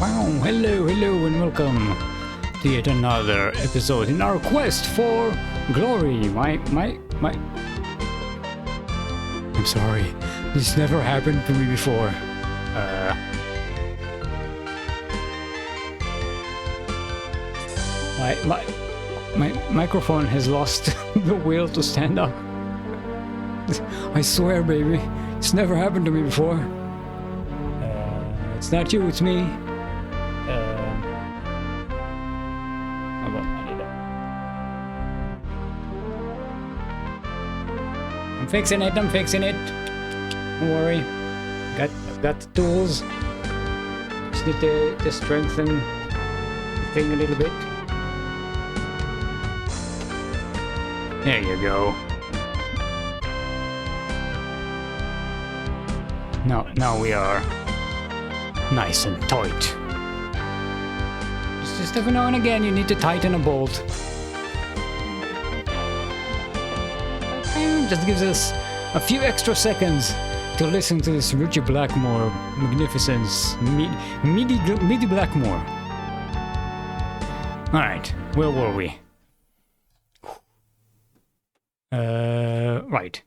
Hello, hello, and welcome to yet another episode in our quest for glory. I'm sorry, this never happened to me before. My microphone has lost the will to stand up. I swear, baby, it's never happened to me before. It's not you, it's me. Hold on, I need that. I'm fixing it. Don't worry. I've got the tools. Just need to strengthen the thing a little bit. There you go. Now we are nice and tight. Just every now and again you need to tighten a bolt. And just gives us a few extra seconds to listen to this Richie Blackmore magnificence. Midi Blackmore. Alright, where were we? Right.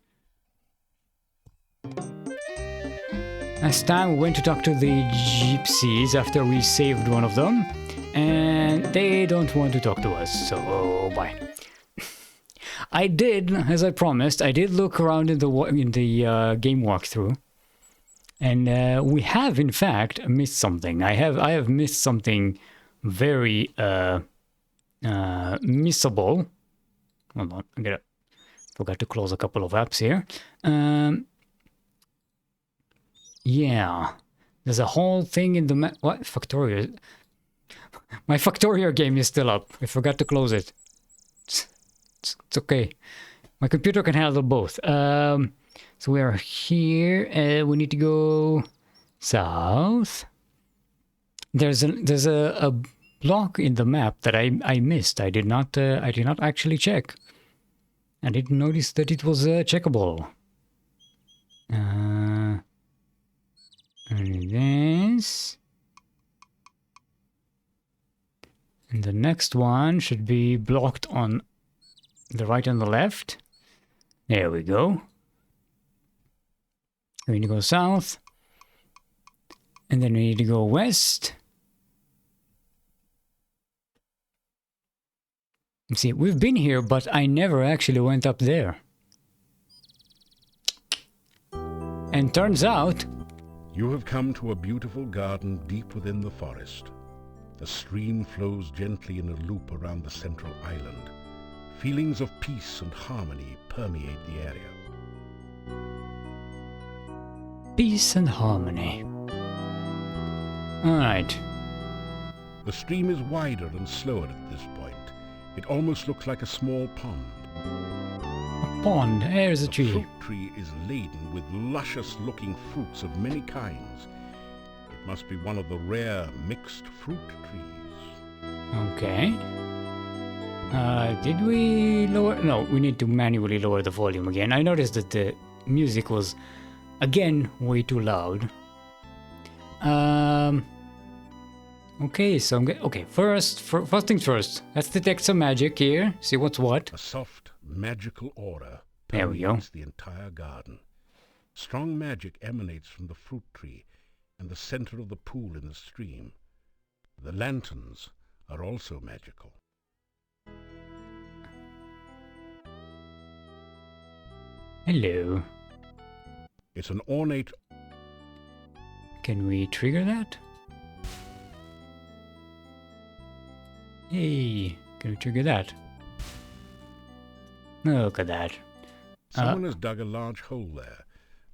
Last time we went to talk to the gypsies after we saved one of them, and they don't want to talk to us, so bye. I did, as I promised, I did look around in the game walkthrough, and we have in fact missed something. I have missed something very missable. Hold on, forgot to close a couple of apps here. Yeah, there's a whole thing in the what? Factorio. My Factorio game is still up. I forgot to close it. It's okay. My computer can handle both. So we are here. We need to go south. There's a block in the map that I missed. I did not actually check. I didn't notice that it was checkable. And this. And the next one should be blocked on the right and the left. There we go. We need to go south. And then we need to go west. See, we've been here, but I never actually went up there. And turns out... You have come to a beautiful garden deep within the forest. The stream flows gently in a loop around the central island. Feelings of peace and harmony permeate the area. Peace and harmony. Alright. The stream is wider and slower at this point. It almost looks like a small pond. A pond. There's a tree. The fruit tree is laden with luscious-looking fruits of many kinds. It must be one of the rare mixed fruit trees. Okay. Did we lower? No, we need to manually lower the volume again. I noticed that the music was, again, way too loud. Okay, so first things first. Let's detect some magic here. See what's what. A soft, magical aura there we go. permeates the entire garden. Strong magic emanates from the fruit tree and the center of the pool in the stream. The lanterns are also magical. Hello. It's an ornate... Can we trigger that? Hey, can we trigger that? Look at that. Someone has dug a large hole there,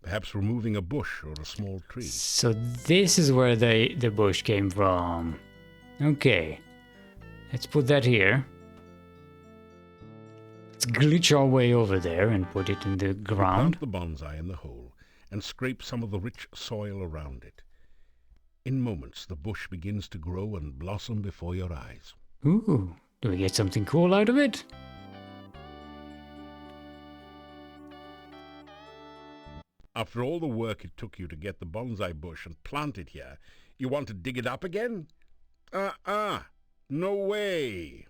perhaps removing a bush or a small tree. So this is where the bush came from. Okay. Let's put that here. Let's glitch our way over there and put it in the ground. Plant the bonsai in the hole and scrape some of the rich soil around it. In moments, the bush begins to grow and blossom before your eyes. Ooh, do we get something cool out of it? After all the work it took you to get the bonsai bush and plant it here, You want to dig it up again? No way.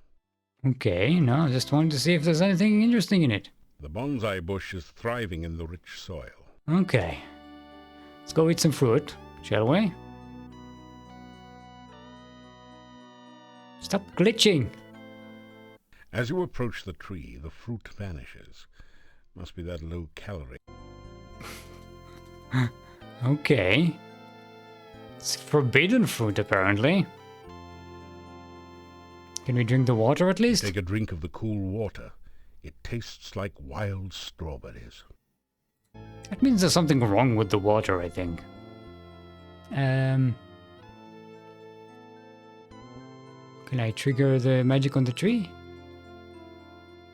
Okay, no, just wanted to see if there's anything interesting in it. The bonsai bush is thriving in the rich soil. Okay. Let's go eat some fruit, shall we? Stop glitching! As you approach the tree, the fruit vanishes. Must be that low calorie. Okay. It's forbidden fruit, apparently. Can we drink the water at least? Take a drink of the cool water. It tastes like wild strawberries. That means there's something wrong with the water, I think. Can I trigger the magic on the tree?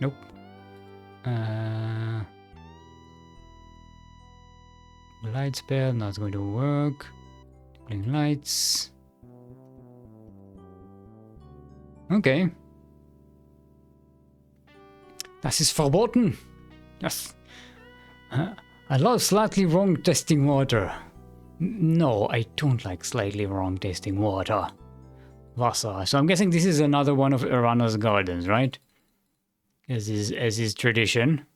Nope. Light spell, not going to work. Bling lights. Okay. Das ist verboten. Yes. I love slightly wrong tasting water. No, I don't like slightly wrong tasting water. Wasser. So I'm guessing this is another one of Irana's gardens, right? As is tradition.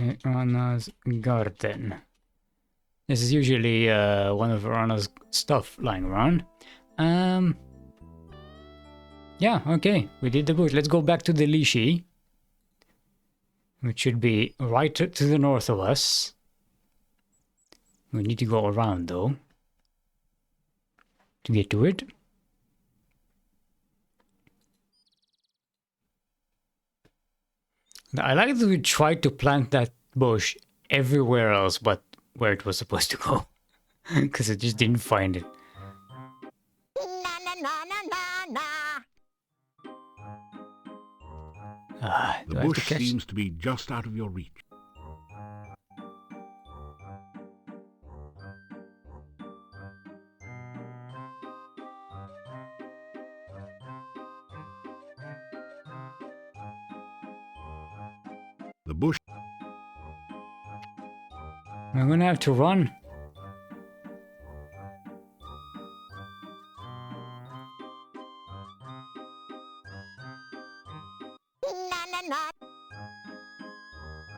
Irana's garden. This is usually one of Irana's stuff lying around. Yeah, okay, we did the boot. Let's go back to the Lishi, which should be right to the north of us. We need to go around, though, to get to it. I like that we tried to plant that bush everywhere else but where it was supposed to go, because it just didn't find it. The bush seems to be just out of your reach. The bush. I'm gonna have to run.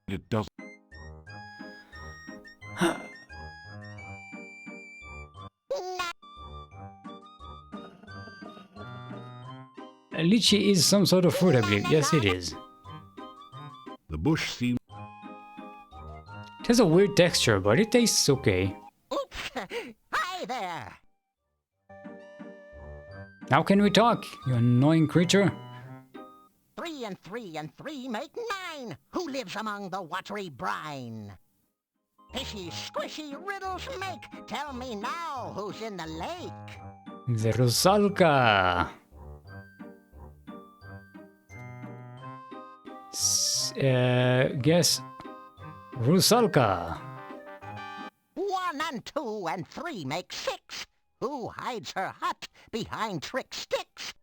It doesn't. Lychee is some sort of fruit, I believe. Yes, it is. The bush seems. It has a weird texture, but it tastes okay. Oops! Hi there! Now can we talk, you annoying creature? 3 and 3 and 3 make 9. Who lives among the watery brine? Fishy, squishy riddles make. Tell me now who's in the lake. The Rusalka. Guess Rusalka. 1 and 2 and 3 make 6. Who hides her hut behind trick sticks?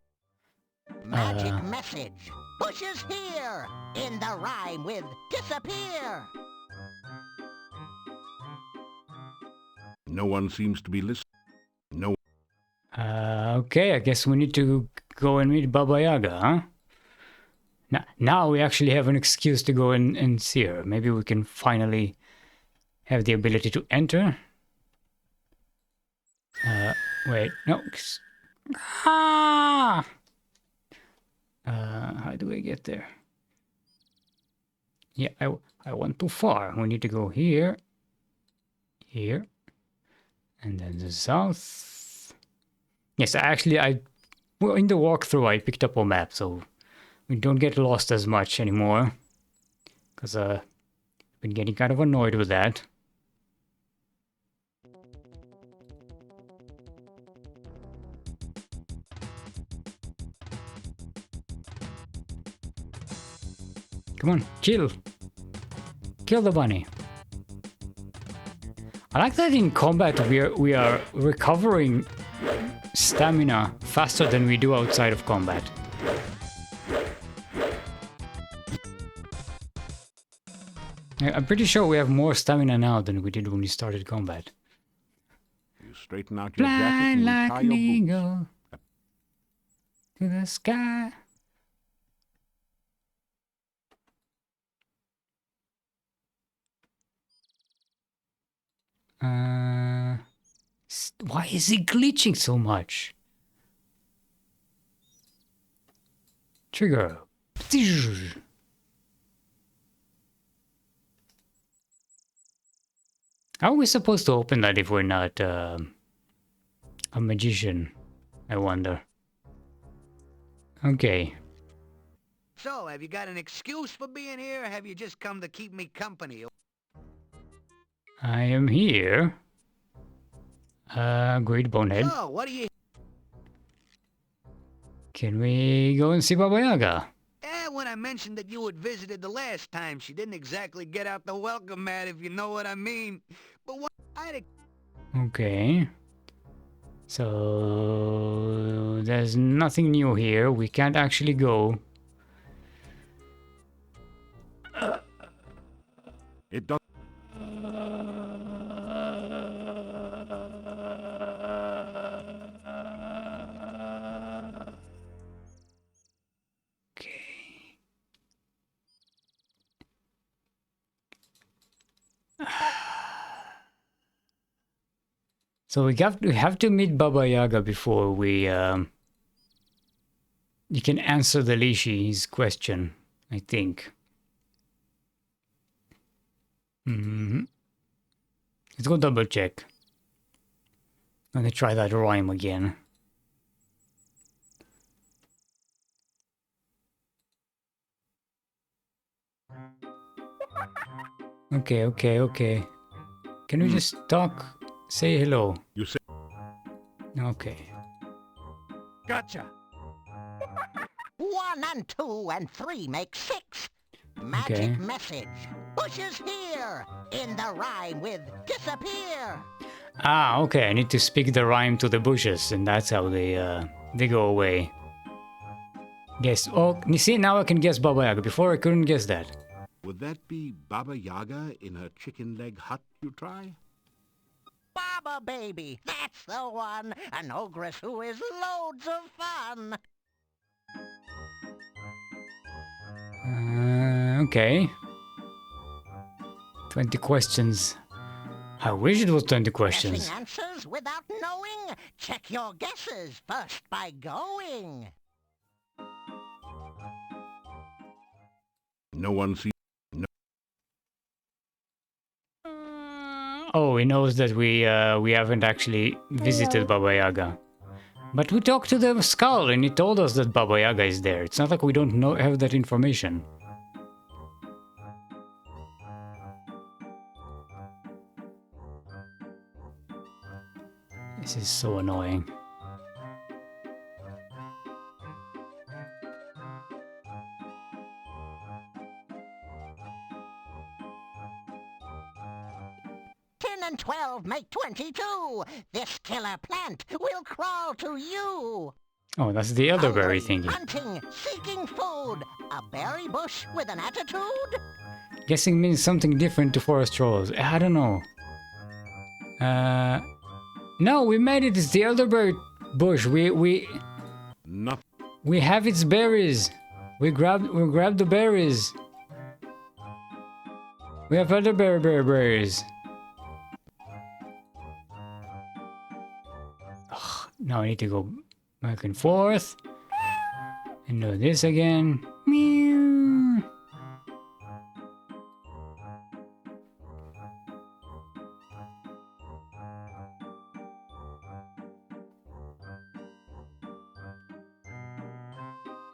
Magic message. Bushes here. In the rhyme with disappear. No one seems to be listening. No. Okay, I guess we need to go and meet Baba Yaga, huh? Now we actually have an excuse to go and see her. Maybe we can finally have the ability to enter. Wait, no. Ah! How do I get there? Yeah, I went too far. We need to go here, here, and then the south. Yes, well, in the walkthrough I picked up a map, so we don't get lost as much anymore. Because I've been getting kind of annoyed with that. Come on, kill! Kill the bunny. I like that in combat we are recovering stamina faster than we do outside of combat. I'm pretty sure we have more stamina now than we did when we started combat. You straighten out your jacket Fly and like tie an your boots. eagle to the sky. Why is it glitching so much? Trigger. How are we supposed to open that if we're not a magician? I wonder. Okay. So, have you got an excuse for being here, or have you just come to keep me company? I am here. Great bonehead. So, what do you... Can we go and see Baba Yaga? When I mentioned that you had visited the last time, she didn't exactly get out the welcome mat, if you know what I mean. But what... Okay. So there's nothing new here. We can't actually go. It does. Okay. So we have to meet Baba Yaga before we you can answer the Lishi's question, I think. Let's go double check. I'm gonna try that rhyme again. Okay. Can we just talk? Say hello. You say. Okay. Gotcha. 1 and 2 and 3 make 6. Magic Okay. message. Bushes here. In the rhyme with disappear. Ah, okay. I need to speak the rhyme to the bushes, and that's how they go away. Guess. Oh, you see, now I can guess Baba Yaga. Before I couldn't guess that. Would that be Baba Yaga in her chicken leg hut you try? Baba baby, that's the one. An ogress who is loads of fun. Okay. 20 questions. I wish it was 20 questions. Guessing answers without knowing? Check your guesses first by going. No one sees. Oh, he knows that we haven't actually visited Baba Yaga. But we talked to the skull and he told us that Baba Yaga is there. It's not like we don't have that information. This is so annoying. And 12 make 22. This killer plant will crawl to you. Oh, that's the elderberry thingy. Hunting, seeking food. A berry bush with an attitude? Guessing means something different to forest trolls. I don't know. No, we made it. It's the elderberry bush. Nothing. We have its berries. We grabbed the berries. We have elderberry berries. Now I need to go back and forth and do this again. Meow.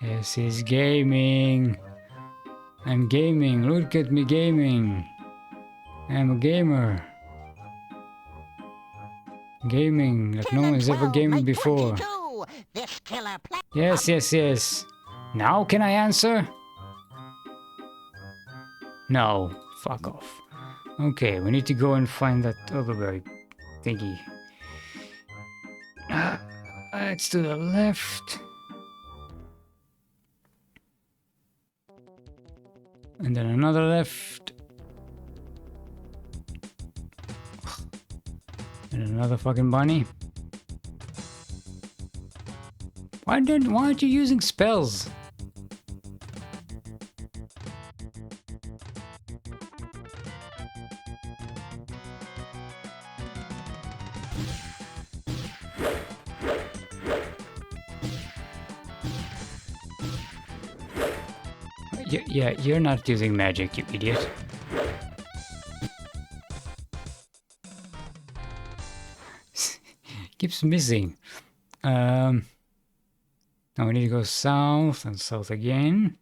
This is gaming. I'm gaming. Look at me gaming. I'm a gamer. Gaming like no one's ever gaming before. Yes. Now can I answer? No. Fuck off. Okay, we need to go and find that elderberry thingy. It's to the left. And then another left. Another fucking bunny. Why aren't you using spells? Yeah, you're not using magic, you idiot. Keeps missing. Now we need to go south and south again.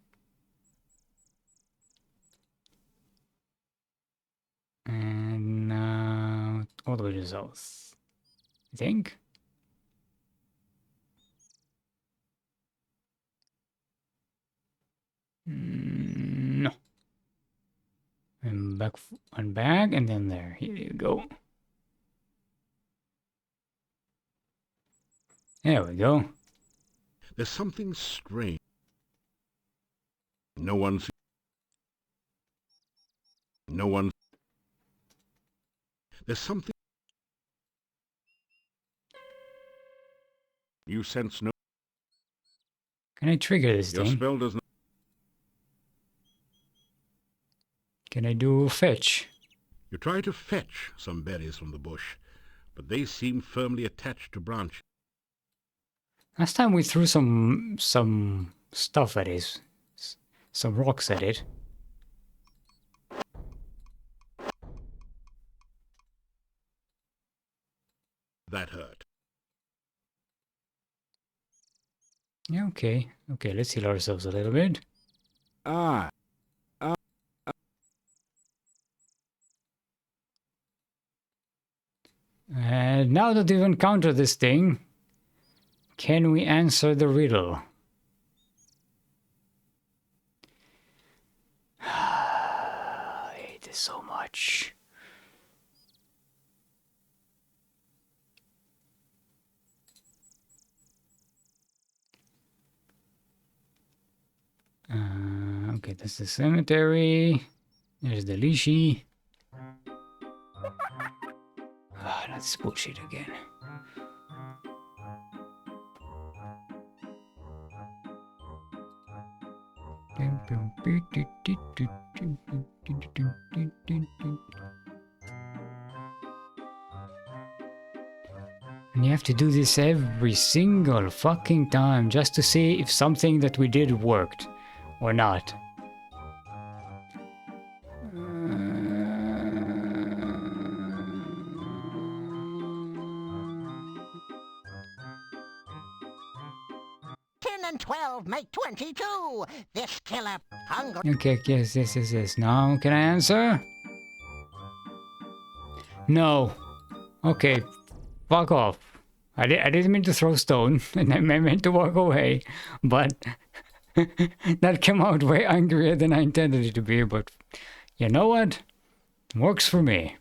And now all the way to south, I think. No. And back and back, and then there. Here you go. There we go. There's something strange. No one. There's something. You sense no. Can I trigger this Your thing? spell does not. Can I do fetch? You try to fetch some berries from the bush, but they seem firmly attached to branches. Last time we threw some stuff at it, some rocks at it. That hurt. Yeah, okay. Okay, let's heal ourselves a little bit. And now that we've encountered this thing, can we answer the riddle? I hate this so much. Okay, that's the cemetery. There's the Lishi. Ah, that's bullshit again. And you have to do this every single fucking time just to see if something that we did worked or not. And 12 make 22. This killer hunger. Okay, yes. Now, can I answer? No. Okay, fuck off. I didn't mean to throw stone, and I meant to walk away, but that came out way angrier than I intended it to be, but you know what? Works for me.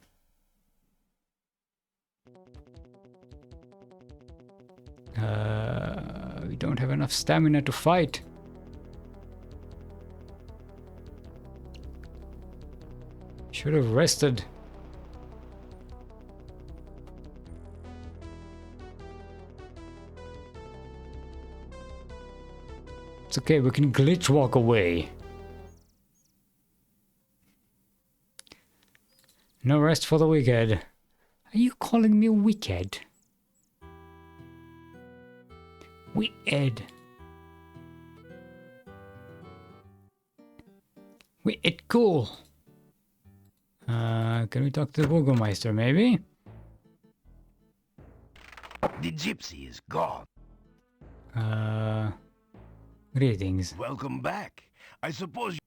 We don't have enough stamina to fight. Should have rested. It's okay, we can glitch walk away. No rest for the wicked. Are you calling me wicked? Wicked. Wicked cool. Can we talk to the Burgomeister maybe? The gypsy is gone. Greetings. Welcome back. I suppose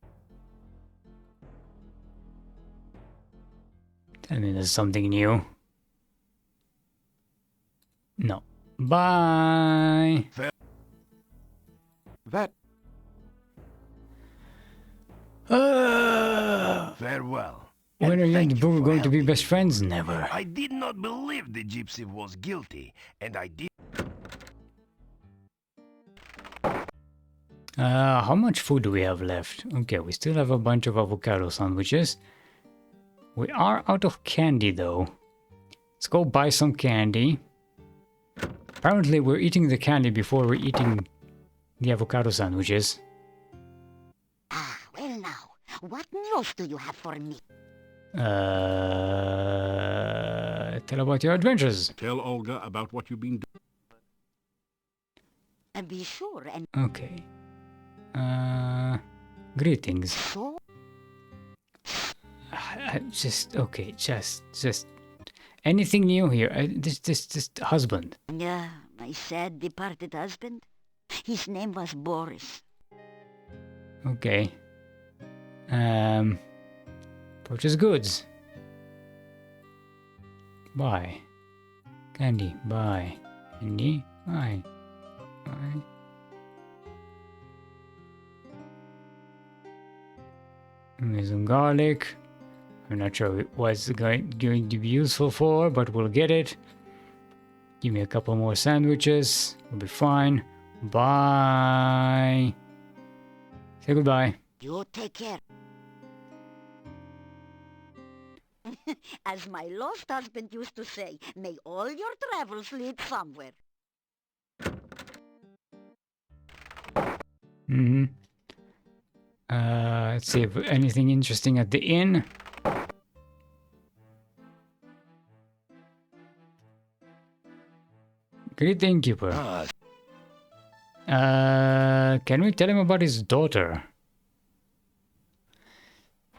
Tell me there's something new. No. Bye. that. Farewell. When are you and thank Boo for going to be helping best me. friends? Never. I did not believe the gypsy was guilty, and I did. How much food do we have left? Okay, we still have a bunch of avocado sandwiches. We are out of candy though. Let's go buy some candy. Apparently we're eating the candy before we're eating the avocado sandwiches. Ah, well now, what news do you have for me? Tell about your adventures. Tell Olga about what you've been doing. And be sure and Okay. Greetings. so Just anything new here? This husband. yeah, my sad departed husband. His name was Boris. Okay. Purchase goods. Buy. Candy. Buy. Candy. Buy. Buy. There's some garlic. I'm not sure what it's going to be useful for, but we'll get it. Give me a couple more sandwiches. We'll be fine. Bye. Say goodbye. You take care. As my lost husband used to say, may all your travels lead somewhere. Mm-hmm. Let's see if anything interesting at the inn. Great innkeeper. Can we tell him about his daughter?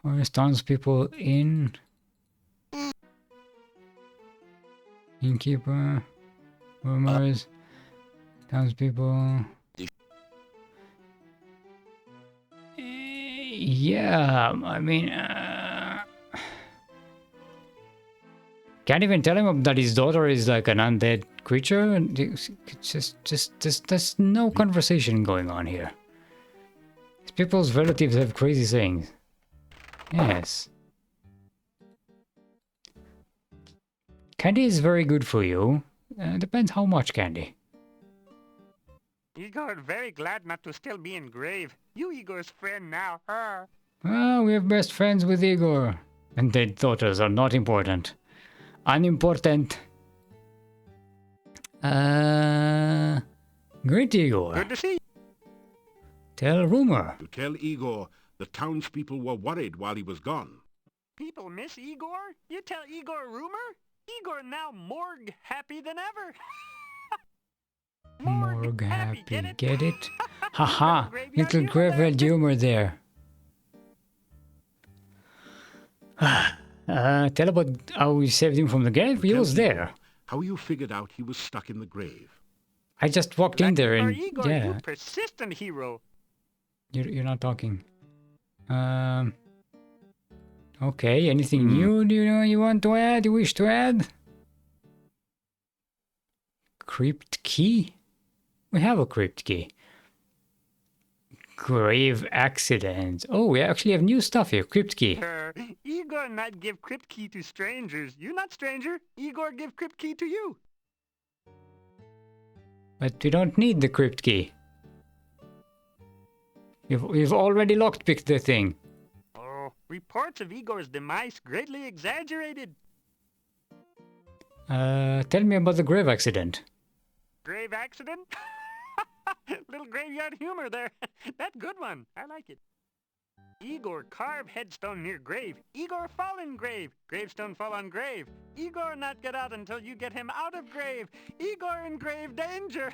Forest townspeople in. Innkeeper. Rumors. Townspeople. Yeah, I mean, can't even tell him that his daughter is like an undead creature. It's just there's no conversation going on here. These people's relatives have crazy sayings. Yes. Candy is very good for you. Depends how much candy. Igor, very glad not to still be in grave. You Igor's friend now. Well, we are best friends with Igor. And their daughters are not important. Unimportant. Great Igor. Good to see you. Tell rumor. To tell Igor the townspeople were worried while he was gone. People miss Igor? You tell Igor rumor? Igor now morgue happy than ever. Morgue happy. Get Get it? it? Haha. Graveyard Little humor graveyard humor there. Tell about how we saved him from the grave. He Tell was Igor there. How you figured out he was stuck in the grave. I just walked in there and Igor, yeah. you persistent hero. You're not talking. Okay, anything new do you want to add? You wish to add? Crypt key? We have a crypt key. Grave accident. Oh, we actually have new stuff here. Crypt key. Igor not give crypt key to strangers. You not stranger. Igor give crypt key to you. But we don't need the crypt key. We've already lockpicked the thing. Oh, reports of Igor's demise greatly exaggerated. Tell me about the grave accident. Grave accident? Little graveyard humor there. That good one. I like it. Igor carve headstone near grave. Igor fall in grave. Gravestone fall on grave. Igor not get out until you get him out of grave. Igor in grave danger.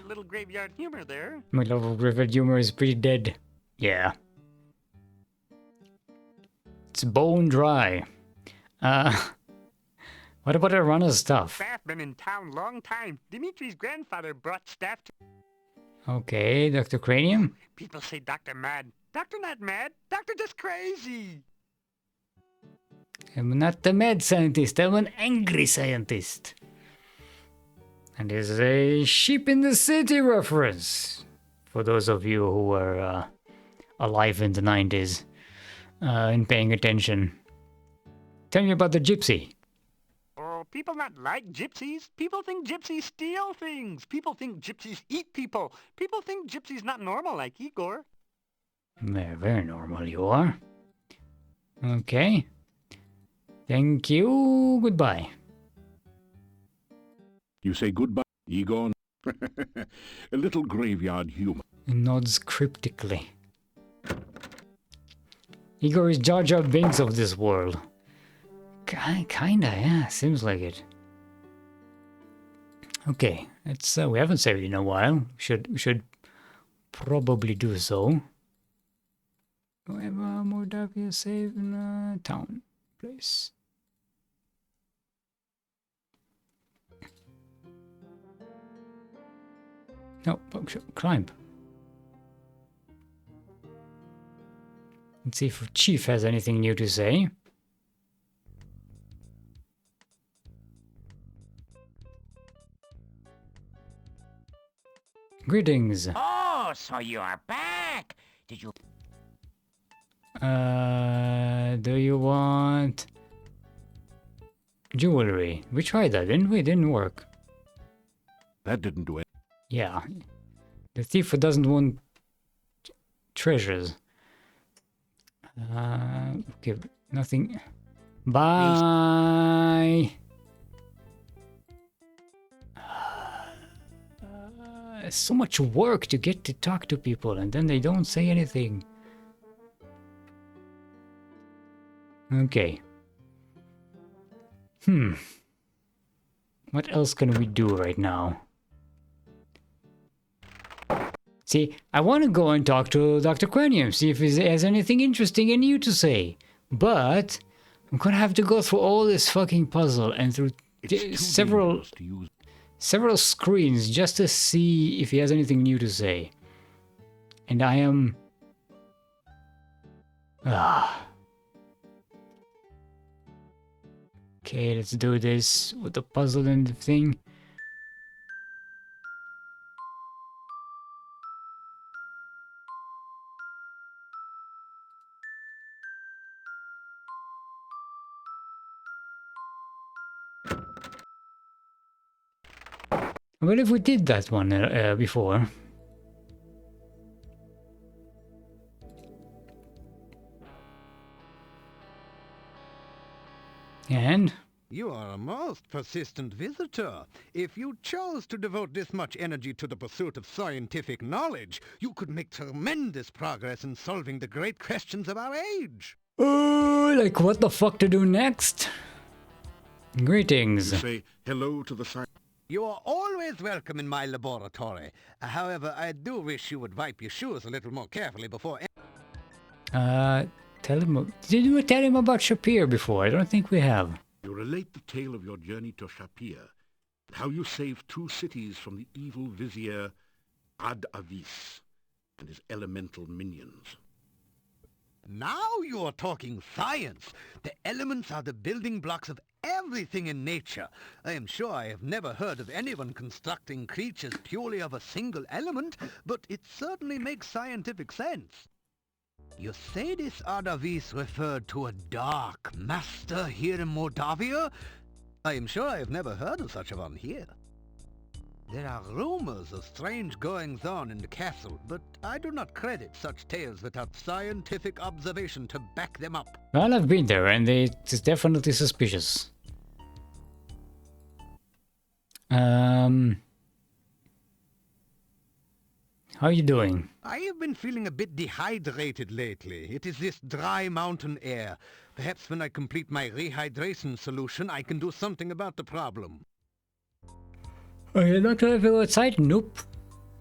Little graveyard humor there. My love of graveyard humor is pretty dead. Yeah. It's bone dry. What about our runner's stuff? Staff been in town long time. Dimitri's grandfather brought staff to... Okay, Dr. Cranium. People say Doctor mad. Doctor not mad. Doctor just crazy. I'm not a mad scientist, I'm an angry scientist. And there's a sheep in the city reference. For those of you who were alive in the 90s and paying attention. Tell me about the gypsy. Oh, people not like gypsies. People think gypsies steal things. People think gypsies eat people. People think gypsies not normal like Igor. Very, very normal you are. Okay. Thank you. Goodbye. You say goodbye, Igor. A little graveyard humor. He nods cryptically. Igor is Jar Jar Binks of this world. Kinda, yeah, seems like it. Okay, it's we haven't saved in a while. We should probably do so. However, Moldavia save in a town place. No, climb. Let's see if Chief has anything new to say. Greetings. Oh, so you are back. Did you... Do you want jewelry? We tried that, didn't we? It didn't work. That didn't do it. Yeah. The thief doesn't want treasures. Okay, nothing. Bye. So much work to get to talk to people and then they don't say anything. Okay. What else can we do right now? See, I want to go and talk to Dr. Cranium, see if he has anything interesting and new to say. But I'm gonna have to go through all this fucking puzzle and through several screens just to see if he has anything new to say. And I am... Okay, let's do this with the puzzle and the thing. Well, if we did that one before. And? You are a most persistent visitor. If you chose to devote this much energy to the pursuit of scientific knowledge, you could make tremendous progress in solving the great questions of our age. Like what the fuck to do next? Greetings. You say hello to the science. You are always welcome in my laboratory. However, I do wish you would wipe your shoes a little more carefully before... Tell him... Did we tell him about Shapir before? I don't think we have. You relate the tale of your journey to Shapir, and how you saved 2 cities from the evil vizier Ad-Avis and his elemental minions. Now you are talking science. The elements are the building blocks of everything in nature. I am sure I have never heard of anyone constructing creatures purely of a single element, but it certainly makes scientific sense. You say this Adavis referred to a dark master here in Moldavia? I am sure I have never heard of such a one here. There are rumors of strange goings-on in the castle, but I do not credit such tales without scientific observation to back them up. Well, I've been there, and it's definitely suspicious. How are you doing? I have been feeling a bit dehydrated lately. It is this dry mountain air. Perhaps when I complete my rehydration solution, I can do something about the problem. Are you not traveling outside? Nope.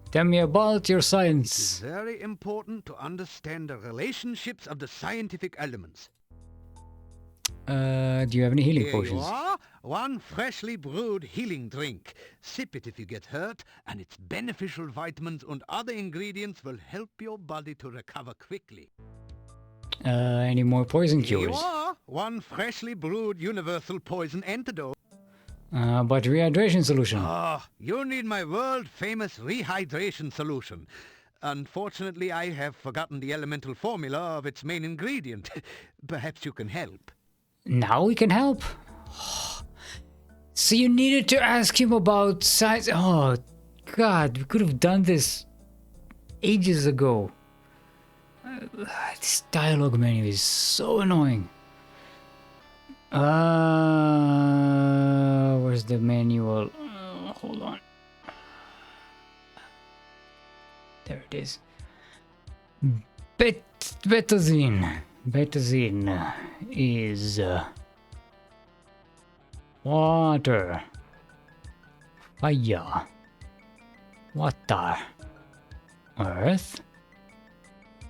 Tell me about your It is science. very important to understand the relationships of the scientific elements. Do you have any healing Here potions? you are, one freshly brewed healing drink. Sip it if you get hurt, and its beneficial vitamins and other ingredients will help your body to recover quickly. Any more poison Here you cures? are, one freshly brewed universal poison antidote. But rehydration solution. Ah, you need my world-famous rehydration solution. Unfortunately, I have forgotten the elemental formula of its main ingredient. Perhaps you can help. Now we can help. So you needed to ask him about science. Oh, God, we could have done this ages ago. This dialogue menu is so annoying. Where's the manual? Hold on. There it is. Betazine. Betazine is water, fire, water, earth,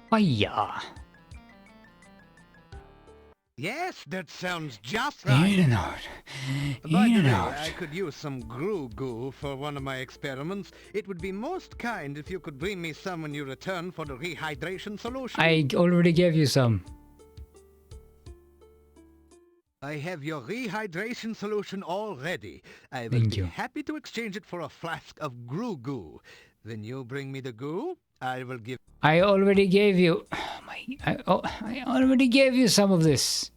fire. Yes, that sounds just right. In and out. By In the and way, out. I could use some goo for one of my experiments. It would be most kind if you could bring me some when you return for the rehydration solution. I already gave you some. I have your rehydration solution all ready. I will Thank be you. happy to exchange it for a flask of goo. When you bring me the goo, I will give... I already gave you. I already gave you some of this.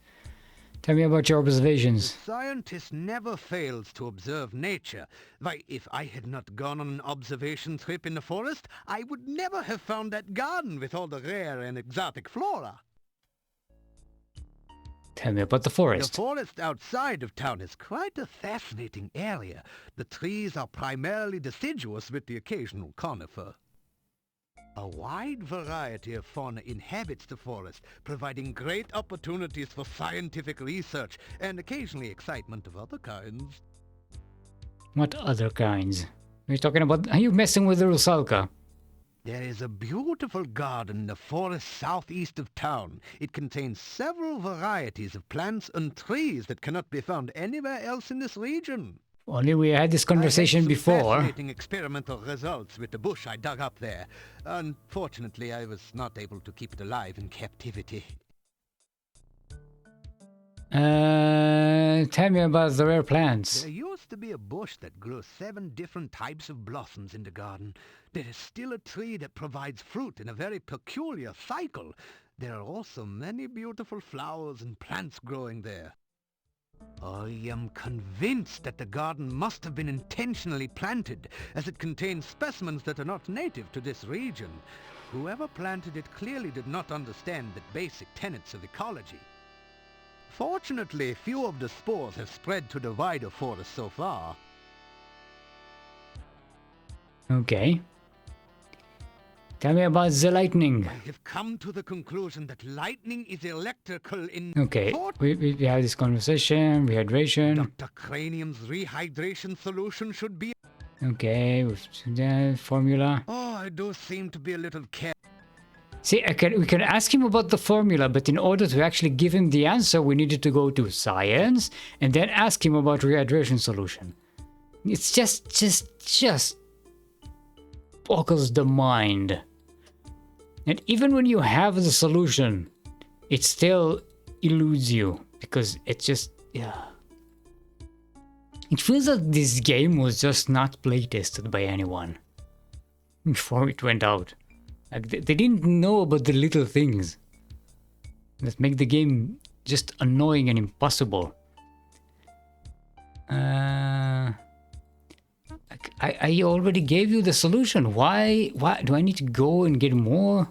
Tell me about your The observations. scientist never fails to observe nature. Why, if I had not gone on an observation trip in the forest, I would never have found that garden with all the rare and exotic flora. Tell me about the The forest. forest outside of town is quite a fascinating area. The trees are primarily deciduous with the occasional conifer. A wide variety of fauna inhabits the forest, providing great opportunities for scientific research and occasionally excitement of other kinds. What other kinds? Are you talking about? Are you messing with the Rusalka? There is a beautiful garden in the forest southeast of town. It contains several varieties of plants and trees that cannot be found anywhere else in this region. Only we had this I had conversation some before. fascinating experimental results with the bush I dug up there. Unfortunately, I was not able to keep it alive in captivity. Tell me about the rare plants. There used to be a bush that grew 7 different types of blossoms in the garden. There is still a tree that provides fruit in a very peculiar cycle. There are also many beautiful flowers and plants growing there. I am convinced that the garden must have been intentionally planted, as it contains specimens that are not native to this region. Whoever planted it clearly did not understand the basic tenets of ecology. Fortunately, few of the spores have spread to the wider forest so far. Okay. Tell me about the lightning. I have come to the conclusion that lightning is electrical in... Okay, we have this conversation, rehydration. Dr. Cranium's rehydration solution should be... Okay, with the formula. Oh, I do seem to be a little careless. See, we can ask him about the formula, but in order to actually give him the answer, we needed to go to science and then ask him about rehydration solution. It's just boggles the mind. And even when you have the solution, it still eludes you because it just, yeah. It feels like this game was just not playtested by anyone before it went out. Like they didn't know about the little things that make the game just annoying and impossible. I already gave you the solution. Why do I need to go and get more?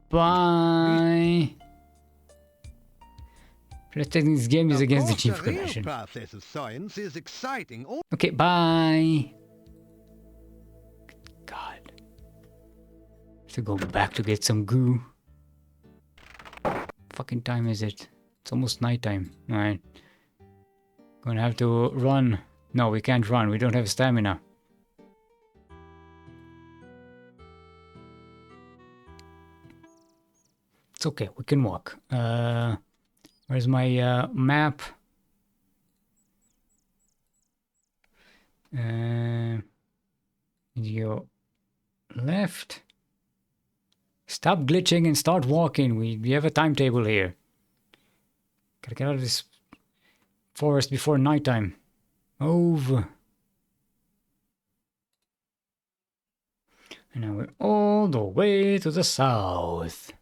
Bye. Protecting this game is against the chief The real convention. process of science is exciting. Okay, bye. God. Have to go back to get some goo. Fucking time is it? It's almost nighttime. Alright. Gonna have to run. No, we can't run. We don't have stamina. It's okay. We can walk. Where's my map? You left. Stop glitching and start walking. We have a timetable here. Gotta get out of this forest before nighttime. Over. And now we're all the way to the south.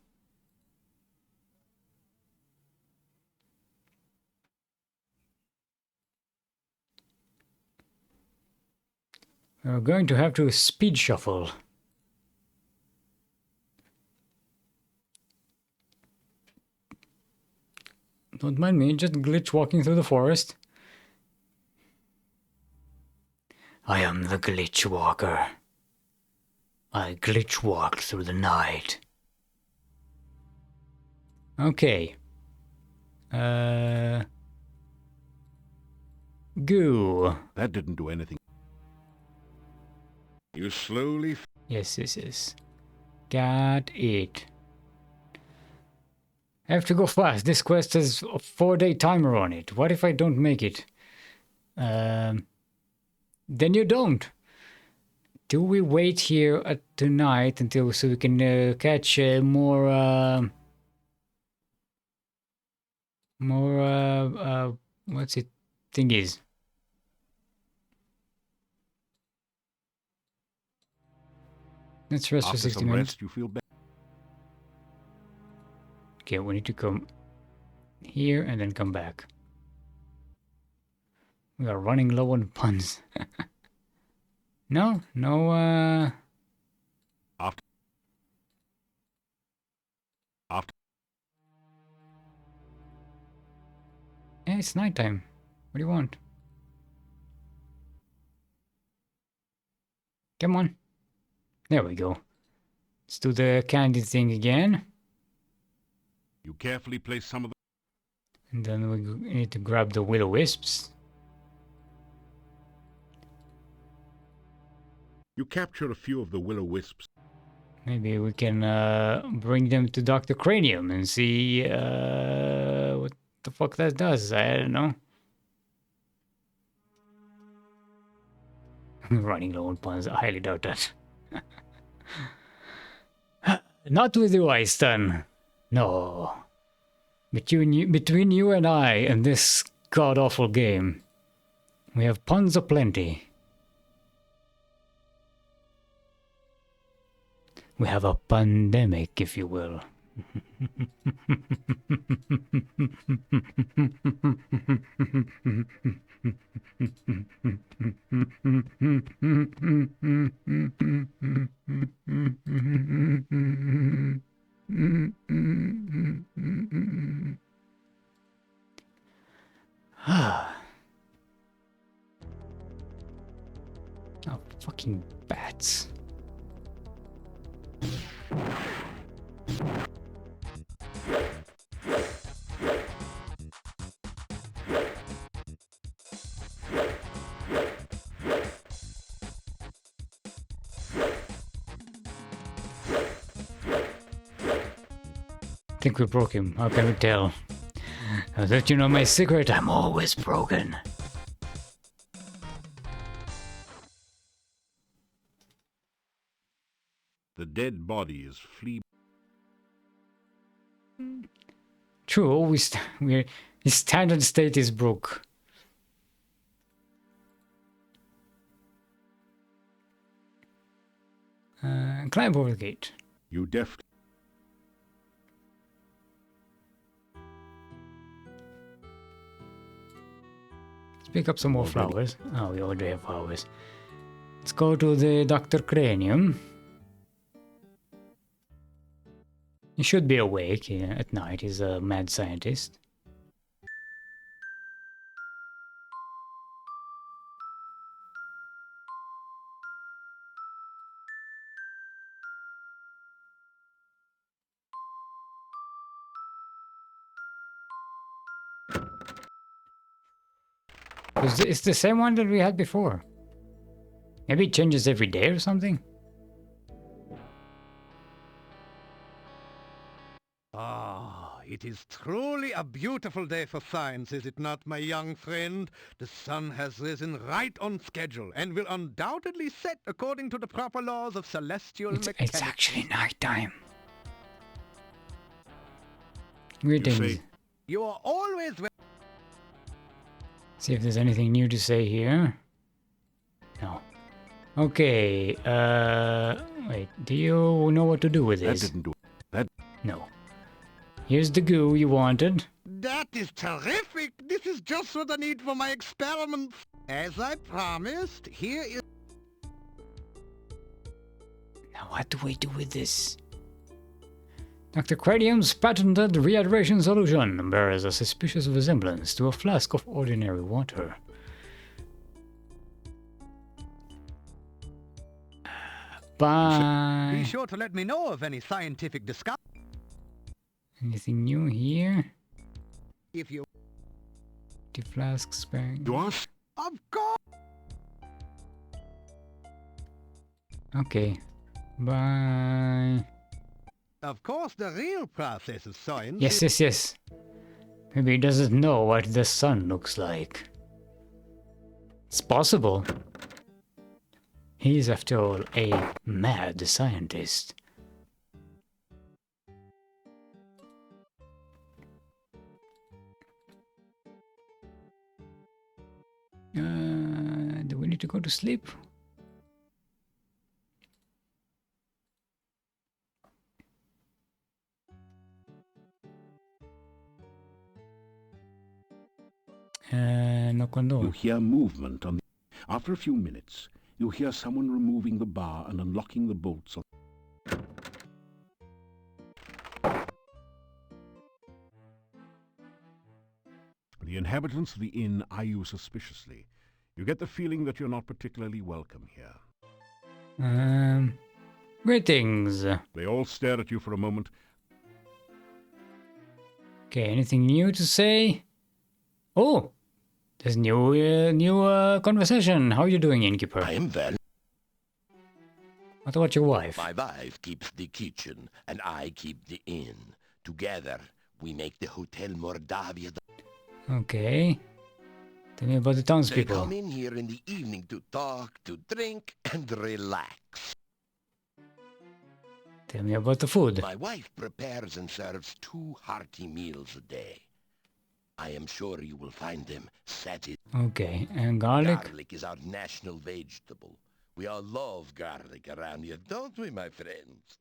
We're going to have to speed shuffle. Don't mind me, just glitch walking through the forest. I am the glitch walker. I glitch walk through the night. Okay. Goo. That didn't do anything. You slowly... Yes. Got it. I have to go fast. This quest has a 4-day timer on it. What if I don't make it? Then you don't. Do we wait here tonight until so we can catch more what's it thingies? Let's rest for After 60 some minutes. rest, you feel better. Okay, we need to come here and then come back. We are running low on puns. No. After. Yeah, it's nighttime. What do you want? Come on. There we go. Let's do the candy thing again. You carefully place some of the... And then we need to grab the will-o-wisps. You capture a few of the will-o-wisps. Maybe we can bring them to Dr. Cranium and see what the fuck that does. I don't know. Running low on puns. I highly doubt that. Not with you, Eiston. No. Between you and I and this god-awful game, we have puns aplenty. We have a pandemic, if you will. Oh, fucking bats. I think we broke him. How can we tell? I'll let you know my secret. I'm always broken. The dead body is flea... True, his standard state is broke. Climb over the gate. You deft... Let's pick up some more flowers. Oh, we already have flowers. Let's go to the Dr. Cranium. He should be awake at night. He's a mad scientist. It's the same one that we had before. Maybe it changes every day or something? Ah, it is truly a beautiful day for science, is it not, my young friend? The sun has risen right on schedule and will undoubtedly set according to the proper laws of celestial mechanics. It's actually nighttime. Greetings. You are always... See if there's anything new to say here. No. Okay, wait, do you know what to do with this? That didn't do... That... No. Here's the goo you wanted. That is terrific! This is just what I need for my experiments. As I promised, here is... Now what do we do with this? Dr. Cranium's patented rehydration solution bears a suspicious resemblance to a flask of ordinary water. Bye. Be sure to let me know of any scientific discovery. Anything new here? If you... The flask sparing. You are? Of course! Okay. Bye. Of course, the real process of science Yes, yes, yes. Maybe he doesn't know what the sun looks like. It's possible. He's, after all, a mad scientist. Do we need to go to sleep? Knock on door. You hear movement on the... After a few minutes, you hear someone removing the bar and unlocking the bolts on... The inhabitants of the inn eye you suspiciously. You get the feeling that you're not particularly welcome here. Greetings. They all stare at you for a moment. Okay, anything new to say? Oh, there's new conversation. How are you doing, innkeeper? I am well. What about your wife? My wife keeps the kitchen, and I keep the inn. Together, we make the Hotel Mordavia. Okay. Tell me about the They townspeople. come in here in the evening to talk, to drink, and relax. Tell me about the food. My wife prepares and serves 2 hearty meals a day. I am sure you will find them satisfying. Okay, and garlic? Garlic is our national vegetable. We all love garlic around here, don't we, my friends?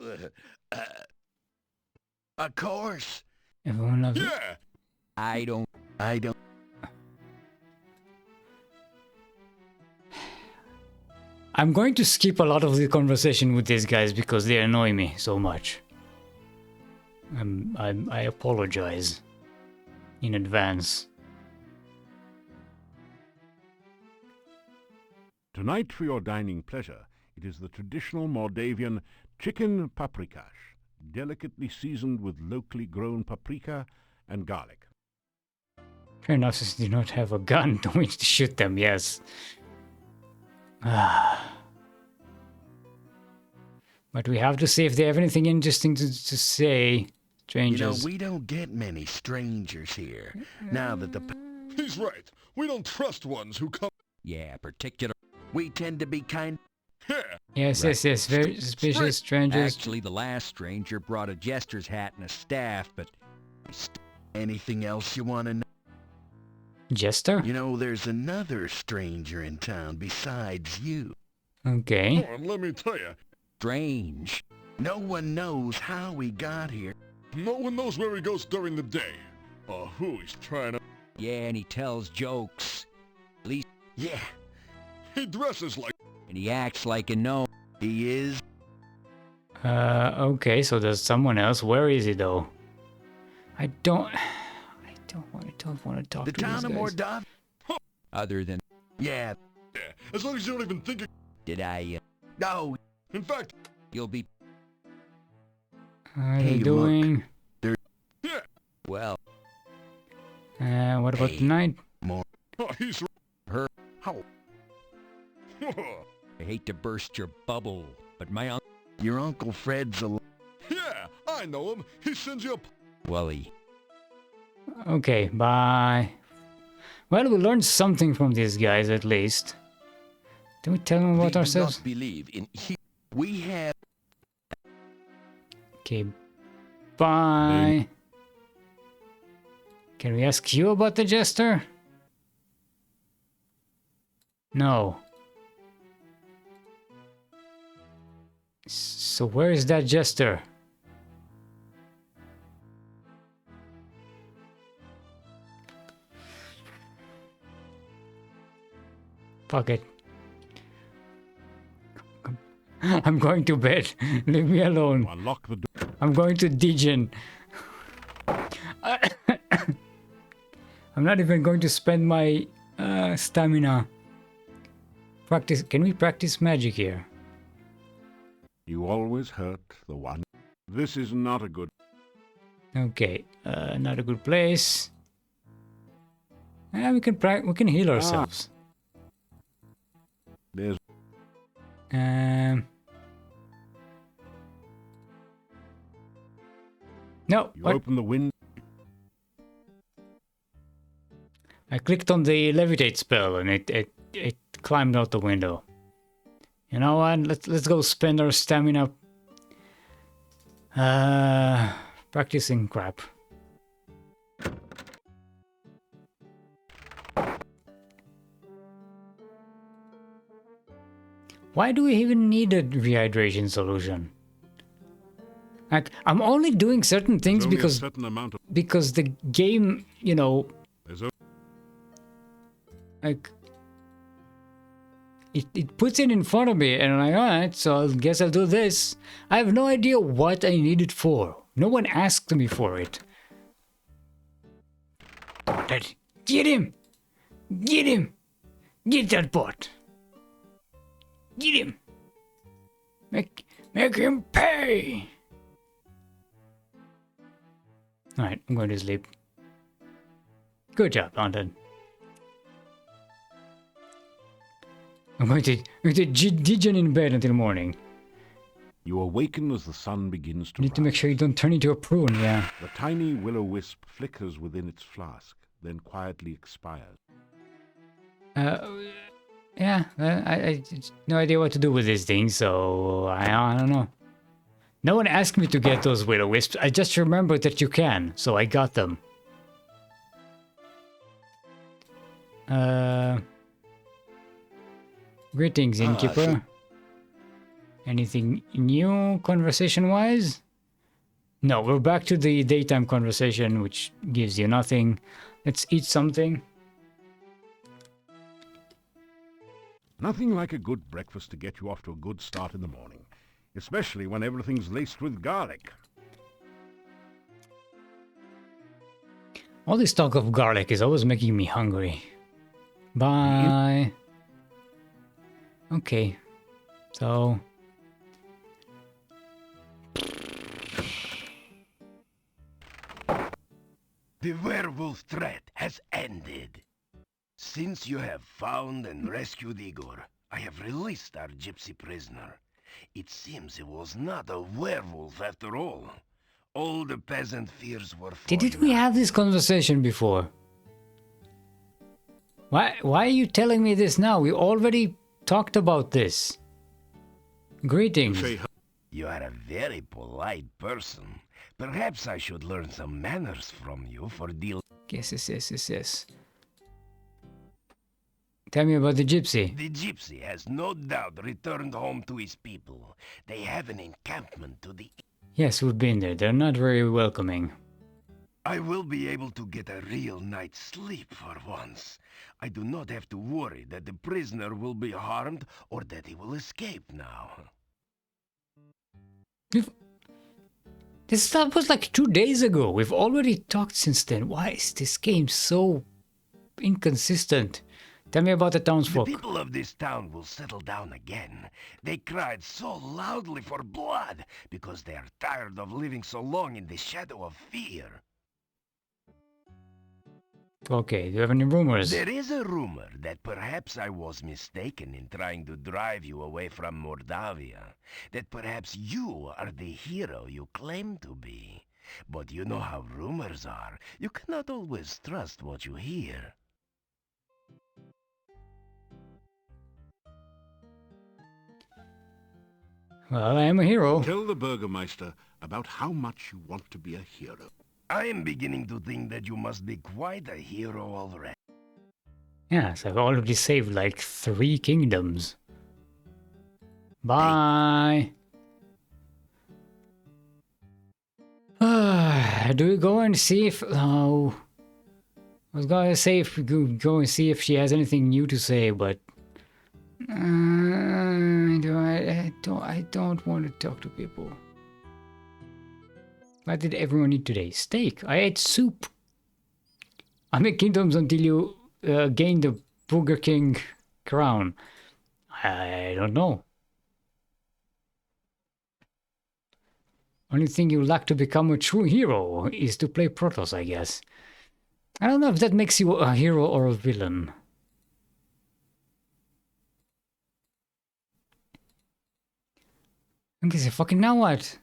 Of course. Everyone loves it. Yeah. I don't... I'm going to skip a lot of the conversation with these guys because they annoy me so much. I apologize in advance. Tonight, for your dining pleasure, it is the traditional Moldavian chicken paprikash, delicately seasoned with locally grown paprika and garlic. Fair enough, since they do not have a gun, don't we need to shoot them? Yes. But we have to see if they have anything interesting to say. Strangers. we don't get many strangers here. Now that the... He's right. We don't trust ones who come... Yeah, particular... We tend to be kind... here. Yes, yes, yes. Very suspicious strangers. Actually, the last stranger brought a jester's hat and a staff, but... Anything else you want to know? Jester? You know, there's another stranger in town besides you. Okay. Oh, and let me tell you, Strange. No one knows how he got here. no one knows where he goes during the day. Or who he's trying to... Yeah, and he tells jokes. At least... Yeah, He dresses like... And he acts like a gnome. he is. Okay, so there's someone else. Where is he though? I don't want to talk The to these town of guys. Mordav. Other than... Yeah. Yeah, as long as you don't even think... Did I... No, In fact, You'll be... How are Hey, they look. doing? yeah. Well... What about Hey. tonight? Oh, he's... Her... how? I hate to burst your bubble, but my uncle... Your Uncle Fred's a... yeah, I know him. He sends you a... Well, he... Okay, bye. Well, we learned something from these guys at least. Did we tell them We about do ourselves? not believe in... We have... Okay, bye. Can we ask you about the jester? No. So where is that jester? Fuck it. I'm going to bed. Leave me alone. You unlock the door. I'm going to Dijon. I'm not even going to spend my stamina. Practice. Can we practice magic here? You always hurt the one. This is not a good... Okay, not a good place. We can heal ourselves. There's... No. You What? open the window. I clicked on the levitate spell and it climbed out the window. You know what? Let's go spend our stamina practicing crap. Why do we even need a rehydration solution? Like, I'm only doing certain things There's only because a certain amount of... because the game, you know, There's like it puts it in front of me and I'm like, alright, so I guess I'll do this. I have no idea what I need it for. No one asked me for it. Get him! Get him! Get that bot! Get him! Make him pay! Alright, I'm going to sleep. Good job, London. I'm going to Dijon in bed until morning. You awaken as the sun begins to Need to make sure you don't turn into a prune, yeah. The tiny will-o-wisp flickers within its flask, then quietly expires. Yeah, I no idea what to do with this thing, so I don't know. No one asked me to get those will-o-wisps. I just remembered that you can, so I got them. Greetings, innkeeper. Anything new conversation-wise? No, we're back to the daytime conversation, which gives you nothing. Let's eat something. Nothing like a good breakfast to get you off to a good start in the morning, especially when everything's laced with garlic. All this talk of garlic is always making me hungry. Bye. Okay. So... The werewolf threat has ended. Since you have found and rescued Igor, I have released our gypsy prisoner. It seems he was not a werewolf after all. All the peasant fears were for Didn't we have this conversation before? Why are you telling me this now? We already talked about this. Greetings. Say You are a very polite person. Perhaps I should learn some manners from you for dealing. Yes. Tell me about the gypsy. The gypsy has no doubt returned home to his people. They have an encampment to the east. Yes, we've been there. They're not very welcoming. I will be able to get a real night's sleep for once. I do not have to worry that the prisoner will be harmed or that he will escape now. This stuff was like 2 days ago. We've already talked since then. Why is this game so inconsistent? Tell me about the The townsfolk. people of this town will settle down again. They cried so loudly for blood because they are tired of living so long in the shadow of fear. Okay, do you have any rumors? There is a rumor that perhaps I was mistaken in trying to drive you away from Mordavia. That perhaps you are the hero you claim to be. But you know how rumors are. You cannot always trust what you hear. Well, I am a hero. Tell the Burgermeister about how much you want to be a hero. I am beginning to think that you must be quite a hero already. Yes, I've already saved like 3 kingdoms. Bye. Do we go and see if... Oh... I was gonna say if we could go and see if she has anything new to say, but... I don't want to talk to people. What did everyone eat today? Steak. I ate soup. I make kingdoms until you gain the Burger King crown. I don't know. Only thing you lack to become a true hero is to play Protoss, I guess. I don't know if that makes you a hero or a villain. Okay, so fucking now what?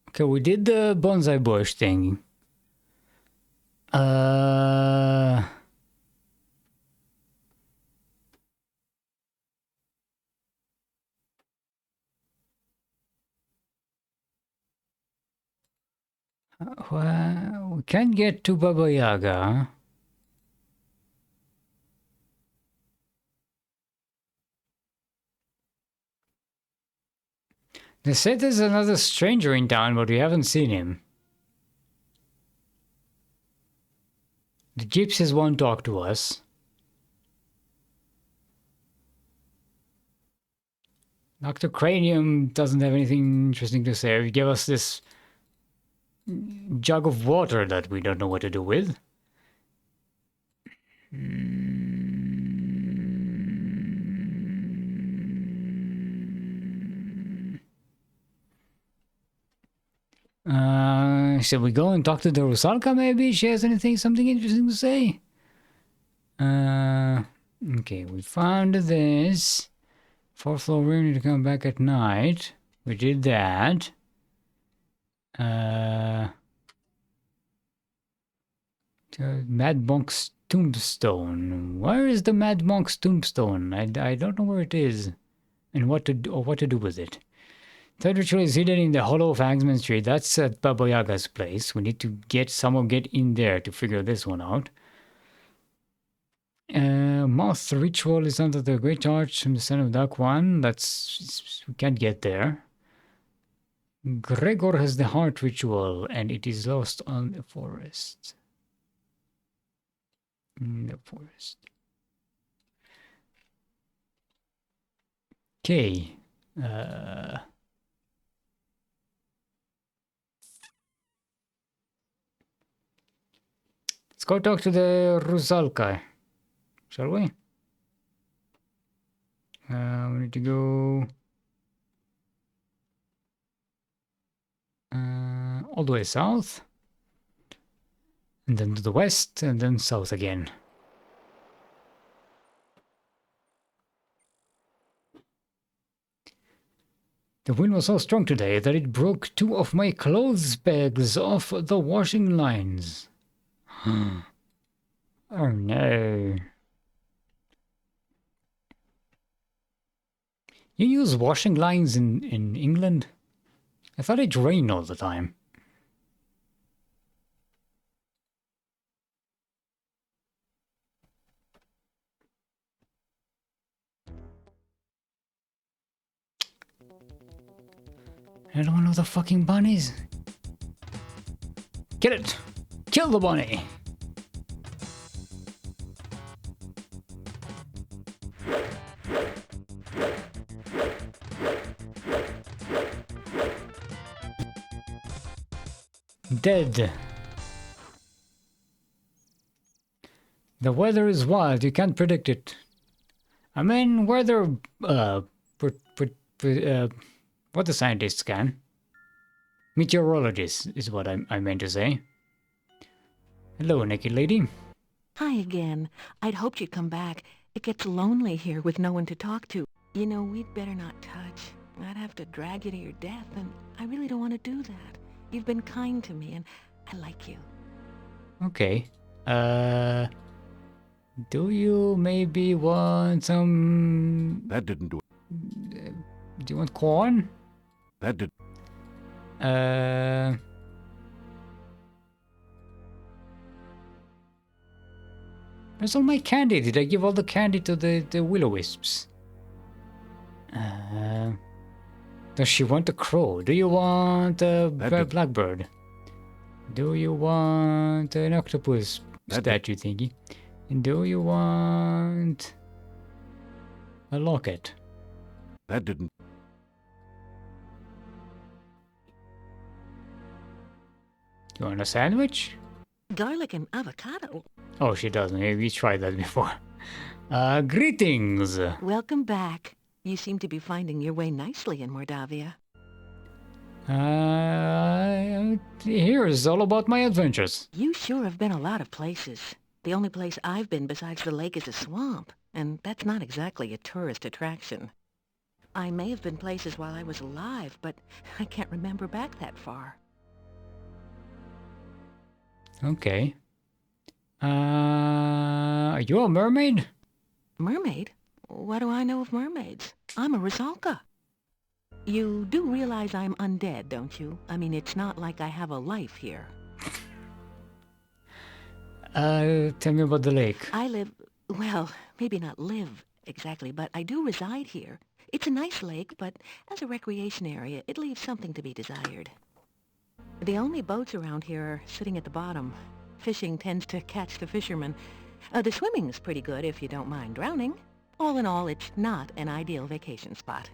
Okay, we did the bonsai bush thing. Well, we can't get to Baba Yaga. They said there's another stranger in town, but we haven't seen him. The gypsies won't talk to us. Dr. Cranium doesn't have anything interesting to say. He gave us this jug of water that we don't know what to do with. Shall we go and talk to the Rusalka maybe? She has something interesting to say? Okay, we found this. 4th floor room, need to come back at night. We did that. Mad Monk's tombstone. Where is the Mad Monk's tombstone? I don't know where it is, and what to do with it. Third ritual is hidden in the hollow of Hangsman Street. That's at Baba Yaga's place. We need to get in there to figure this one out. Moth ritual is under the Great Arch from the Son of Dark One. We can't get there. Gregor has the heart ritual, and it is lost on the forest. In the forest. Okay. Let's go talk to the Rusalka, shall we? We need to go all the way south, and then to the west, and then south again. The wind was so strong today that it broke 2 of my clothes pegs off the washing lines. Oh no. You use washing lines in England? I thought it rained all the time. I don't know the fucking bunnies. Kill it! Kill the bunny! Dead. The weather is wild, you can't predict it. I mean, weather, what the scientists can. Meteorologists is what I meant to say. Hello, naked lady. Hi again. I'd hoped you'd come back. It gets lonely here with no one to talk to. You know, we'd better not touch. I'd have to drag you to your death, and I really don't want to do that. You've been kind to me, and I like you. Okay. Do you maybe want some... That didn't do it. Do you want corn? That did. Where's all my candy? Did I give all the candy to the will-o-wisps? Does she want a crow? Do you want a blackbird? Do you want an octopus statue thingy? And do you want a locket? That didn't. You want a sandwich? Garlic and avocado. Oh, she does. Maybe we tried that before. Greetings. Welcome back. You seem to be finding your way nicely in Mordavia. Here is all about my adventures. You sure have been a lot of places. The only place I've been besides the lake is a swamp, and that's not exactly a tourist attraction. I may have been places while I was alive, but I can't remember back that far. Okay. Are you a mermaid? Mermaid? What do I know of mermaids? I'm a Rusalka. You do realize I'm undead, don't you? I mean, it's not like I have a life here. Tell me about the lake. I live, well, maybe not live exactly, but I do reside here. It's a nice lake, but as a recreation area, it leaves something to be desired. The only boats around here are sitting at the bottom. Fishing tends to catch the fishermen. The swimming's pretty good if you don't mind drowning. All in all, it's not an ideal vacation spot.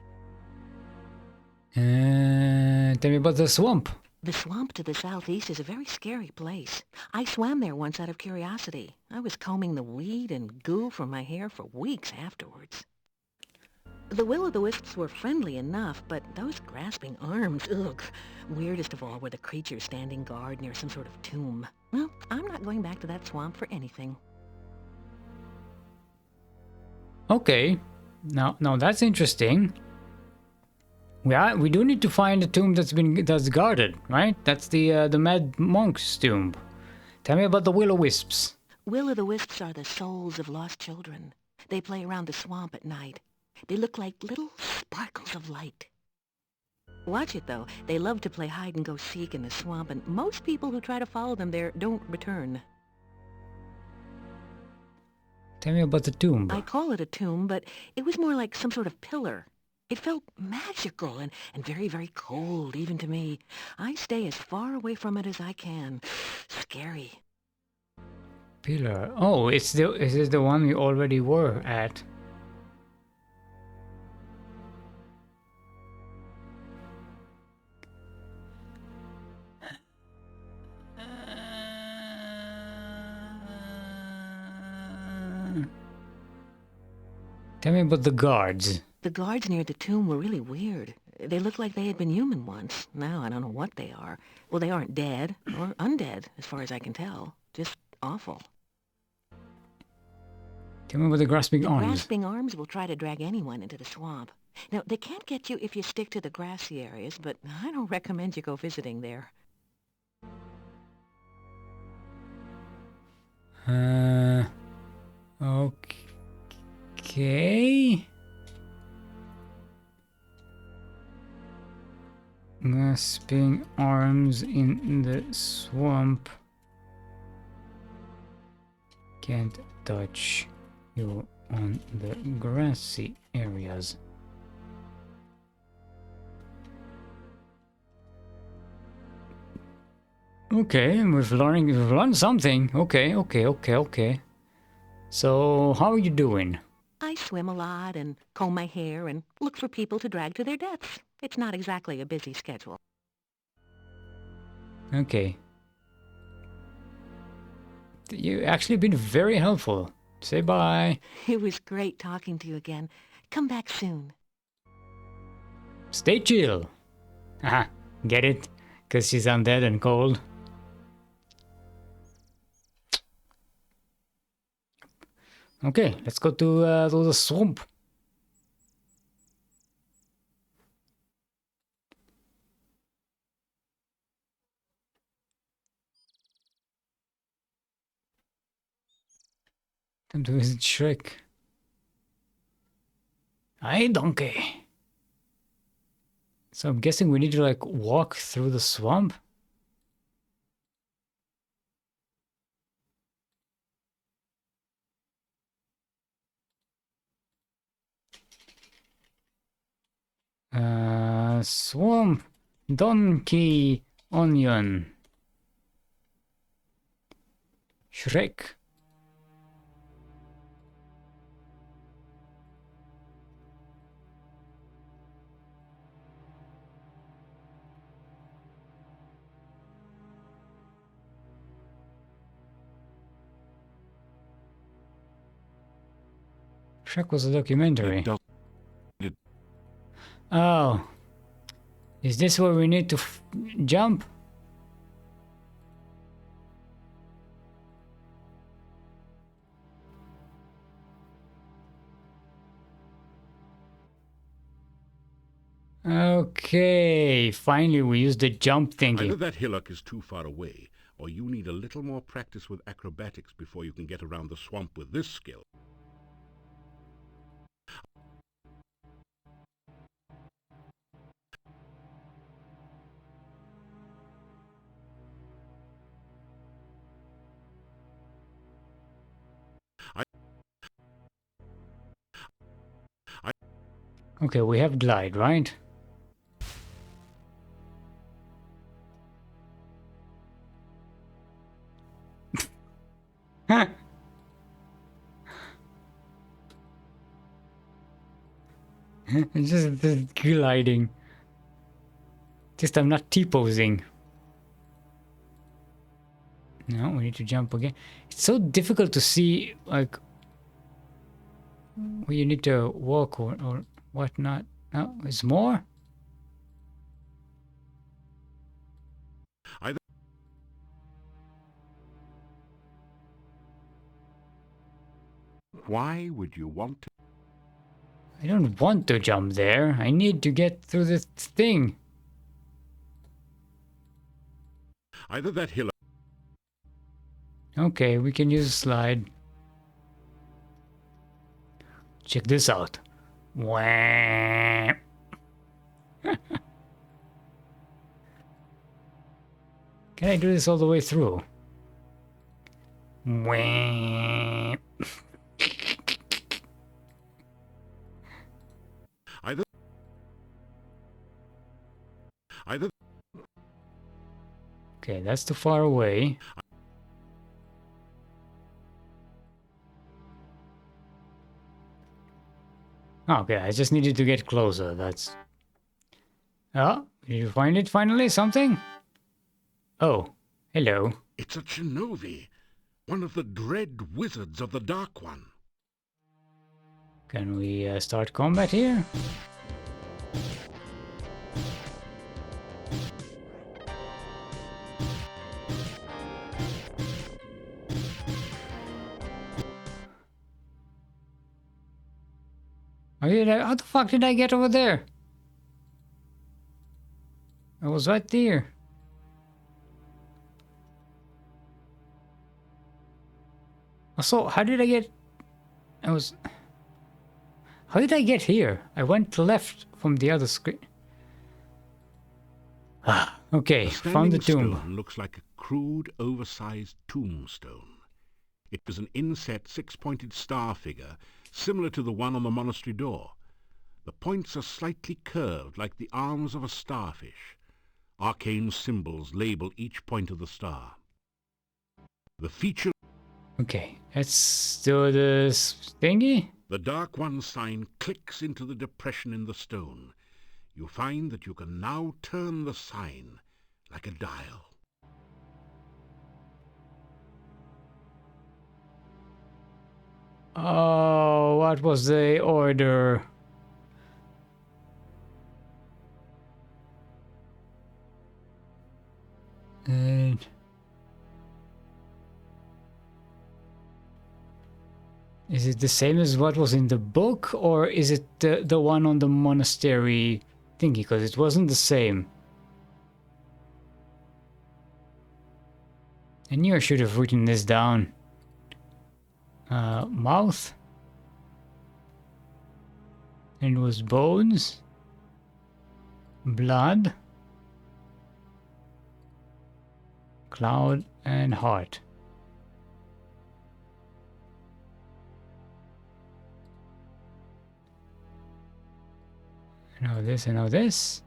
Tell me about the swamp. The swamp to the southeast is a very scary place. I swam there once out of curiosity. I was combing the weed and goo from my hair for weeks afterwards. The will-o'-the-wisps were friendly enough, but those grasping arms, ugh. Weirdest of all were the creatures standing guard near some sort of tomb. Well, I'm not going back to that swamp for anything. Okay. Now that's interesting. We do need to find a tomb that's guarded, right? That's the Mad Monk's tomb. Tell me about the will-o'-wisps. Will-o'-the-wisps are the souls of lost children. They play around the swamp at night. They look like little sparkles of light. Watch it, though. They love to play hide-and-go-seek in the swamp, and most people who try to follow them there don't return. Tell me about the tomb. I call it a tomb, but it was more like some sort of pillar. It felt magical and very, very cold, even to me. I stay as far away from it as I can. Scary. Pillar. Oh, is it the one we already were at? Tell me about the guards. The guards near the tomb were really weird. They looked like they had been human once. Now I don't know what they are. Well, they aren't dead or undead, as far as I can tell. Just awful. Tell me about the grasping arms. Grasping arms will try to drag anyone into the swamp. Now, they can't get you if you stick to the grassy areas, but I don't recommend you go visiting there. Okay. Grasping arms in the swamp. Can't touch you on the grassy areas. Okay, we've learned something. Okay. So, how are you doing? I swim a lot and comb my hair and look for people to drag to their deaths. It's not exactly a busy schedule. Okay. You've actually been very helpful. Say bye. It was great talking to you again. Come back soon. Stay chill. Haha, get it? Because she's undead and cold. Okay, let's go to the swamp. Time to visit Shrek. Hey, donkey. So I'm guessing we need to like walk through the swamp. Swamp, donkey, onion. Shrek. Shrek was a documentary. It does. Oh. Is this where we need to jump? Okay, finally we used the jump thingy. Either that hillock is too far away, or you need a little more practice with acrobatics before you can get around the swamp with this skill. Okay, we have glide, right? It's just the gliding. Just I'm not T-posing. No, we need to jump again. It's so difficult to see, like, where you need to walk or whatnot. No, there's more? Why would you want to? I don't want to jump there. I need to get through this thing. Either that hillock. Okay, we can use a slide. Check this out. Wah. Can I do this all the way through? Wah. Either. Okay, that's too far away. Okay, I just needed to get closer. That's... Oh, did you find it finally? Something? Oh, hello. It's a shinobi, one of the dread wizards of the Dark One. Can we start combat here? How the fuck did I get over there? I was right there. So, how did I get... How did I get here? I went left from the other screen. Ah, okay, found the tomb. Stone looks like a crude, oversized tombstone. It was an inset six-pointed star figure, similar to the one on the monastery door. The points are slightly curved, like the arms of a starfish. Arcane symbols label each point of the star. The feature... Okay, let's do this thingy. The Dark One sign clicks into the depression in the stone. You find that you can now turn the sign like a dial. Oh, what was the order? And... Is it the same as what was in the book, or is it the one on the monastery thingy? Because it wasn't the same. I knew I should have written this down. Mouth. And it was bones. Blood. Cloud and heart. Now this and now this.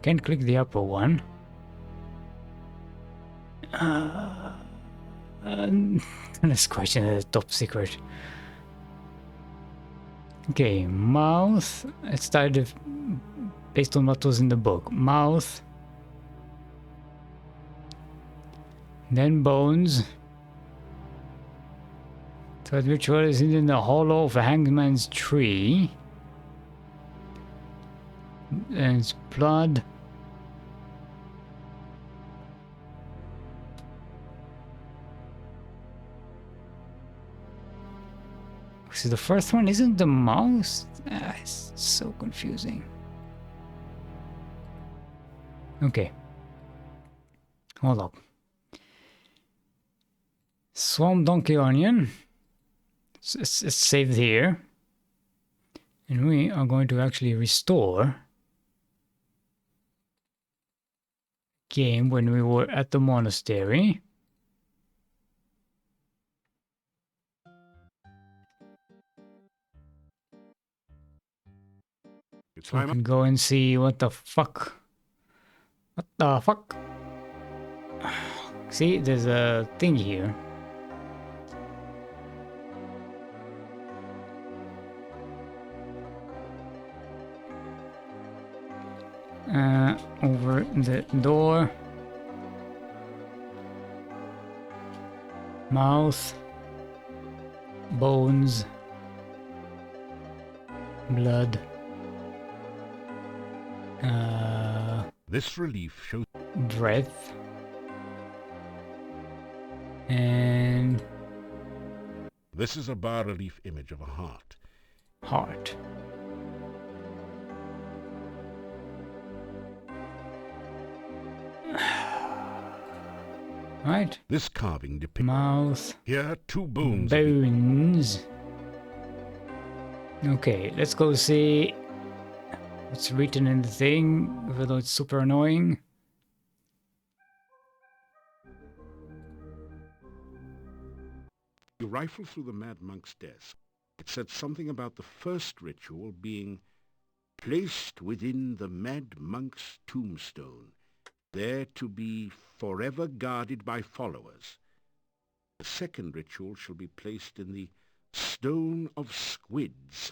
can't click the upper one. This question is top secret. Okay, mouth. It started based on what was in the book. Mouth. Then bones. Third ritual is in the hollow of a hangman's tree. And it's blood. So the first one isn't the mouse? It's so confusing. Okay. Hold up. Swamp Donkey Onion. It's saved here. And we are going to actually restore game when we were at the monastery. So we can go and see what the fuck. What the fuck? See, there's a thing here. Over the door. Mouth. Bones. Blood. This relief shows Breath. And this is a bas-relief image of a heart. heart. Right. This carving depicts Mouth. here 2 bones. Bones. Okay, let's go see what's written in the thing, even though it's super annoying. You rifle through the Mad Monk's desk. It said something about the first ritual being placed within the Mad Monk's tombstone, there to be forever guarded by followers. The second ritual shall be placed in the Stone of Squids,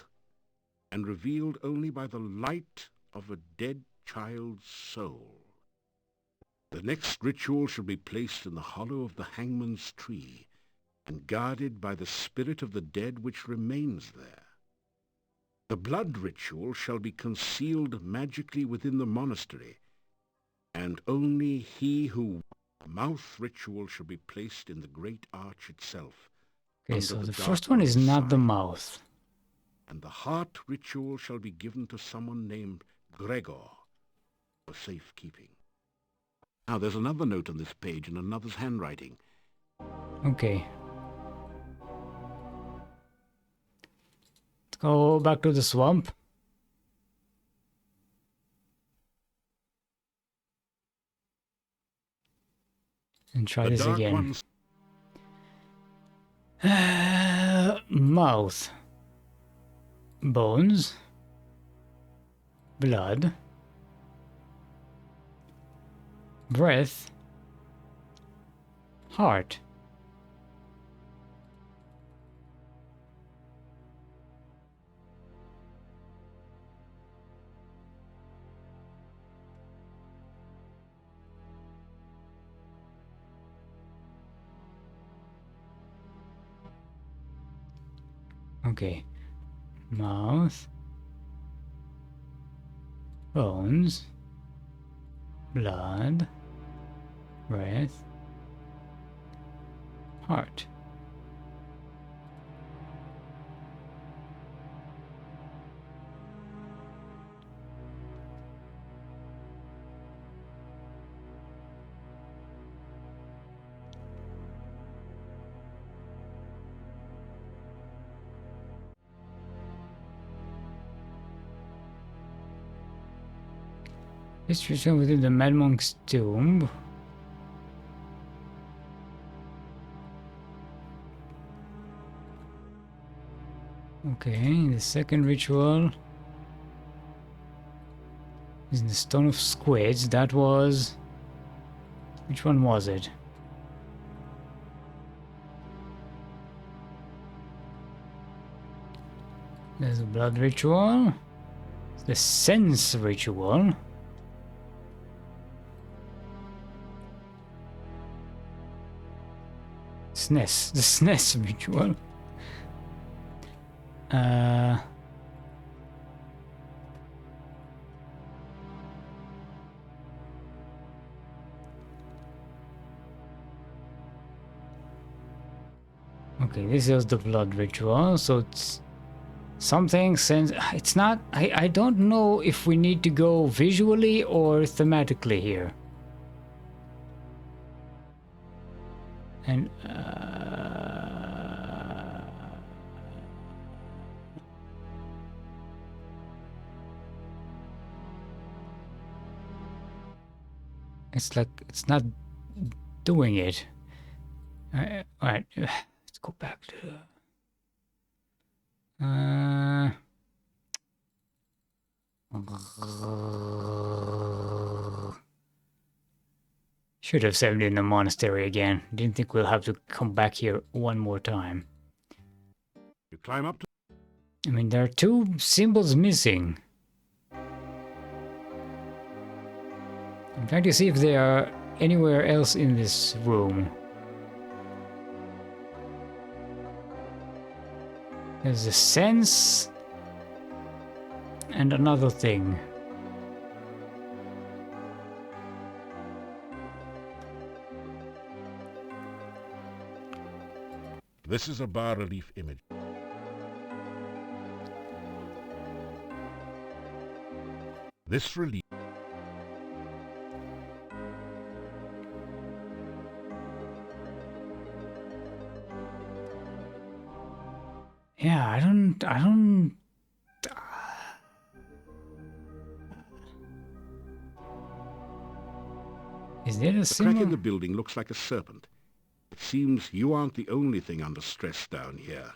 and revealed only by the light of a dead child's soul. The next ritual shall be placed in the hollow of the hangman's tree, and guarded by the spirit of the dead which remains there. The blood ritual shall be concealed magically within the monastery, and only he who... The mouth ritual shall be placed in the great arch itself. Okay, so the first one is not the mouth. And the heart ritual shall be given to someone named Gregor for safekeeping. Now there's another note on this page in another's handwriting. Okay. Let's go back to the swamp. And try this again. Mouth. Bones. Blood. Breath. Heart. Okay. Mouth. Bones. Blood. Breath. Heart. This ritual within the Mad Monk's tomb. Okay, the second ritual Is in the Stone of Squids. That was... Which one was it? There's a blood ritual. The sense ritual. SNES. The SNES ritual. Okay, this is the blood ritual, so it's something since it's not I don't know if we need to go visually or thematically here. And it's like it's not doing it. Alright, let's go back to should have saved it in the monastery again. Didn't think we'll have to come back here one more time. You climb up to... I mean, there are two symbols missing. I'm trying to see if they are anywhere else in this room. There's a sense and another thing. This is a bas-relief image. This relief... Yeah, I don't... Is there a The crack symbol? in the building looks like a serpent. It seems you aren't the only thing under stress down here.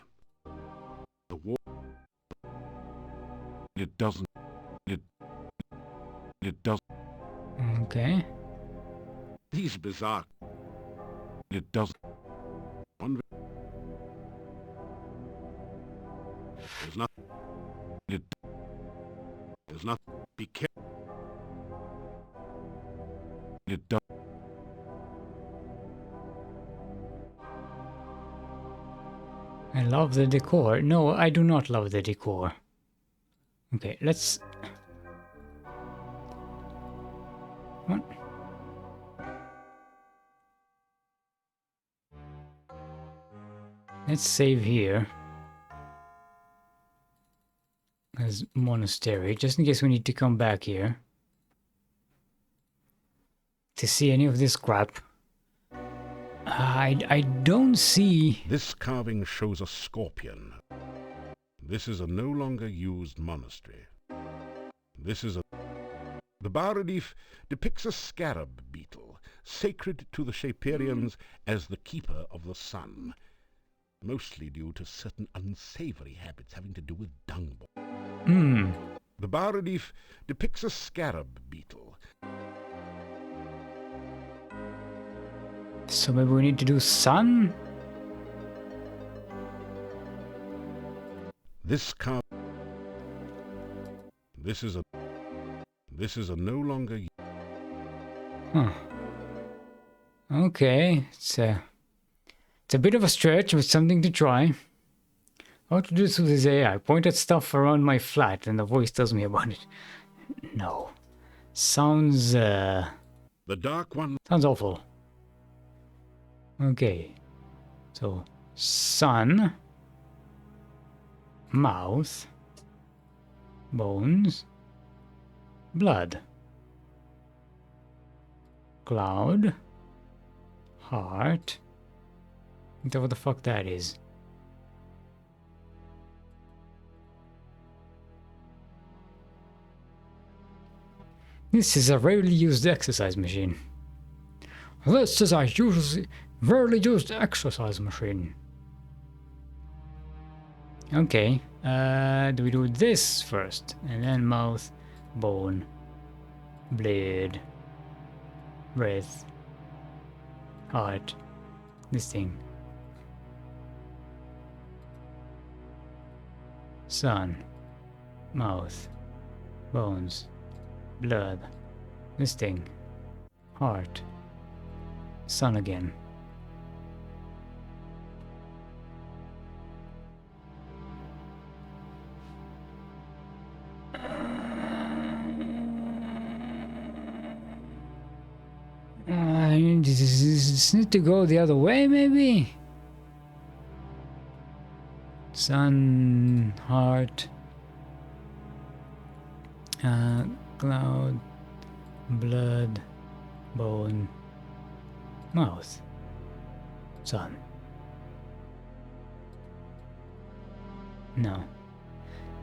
The wall... It doesn't... It doesn't... Okay. These bizarre... It doesn't... One... There's nothing... It... There's nothing... Be careful. It does... I love the decor. No, I do not love the decor. Okay, let's... Come on. Let's save here. As monastery, just in case we need to come back here. To see any of this crap. I don't see... This carving shows a scorpion. This is a no longer used monastery. This is a... The bas-relief depicts a scarab beetle, sacred to the Shapirians as the keeper of the sun, mostly due to certain unsavory habits having to do with dung balls. The bas-relief depicts a scarab beetle. So maybe we need to do sun? This is a no longer... Huh. Okay, it's a bit of a stretch, but something to try. How to do this with this AI? Point at stuff around my flat and the voice tells me about it. No. Sounds, The Dark One... sounds awful. Okay. So, sun, mouth, bones, blood, cloud, heart. I don't know what the fuck that is. This is a rarely used exercise machine. This is a rarely used exercise machine. Okay, do we do this first? And then mouth, bone, Blade. Breath. Heart. This thing. Sun. Mouth. Bones. Blood. This thing. Heart. Sun again. Just need to go the other way, maybe? Sun, heart, cloud, blood, bone, mouth, sun. No.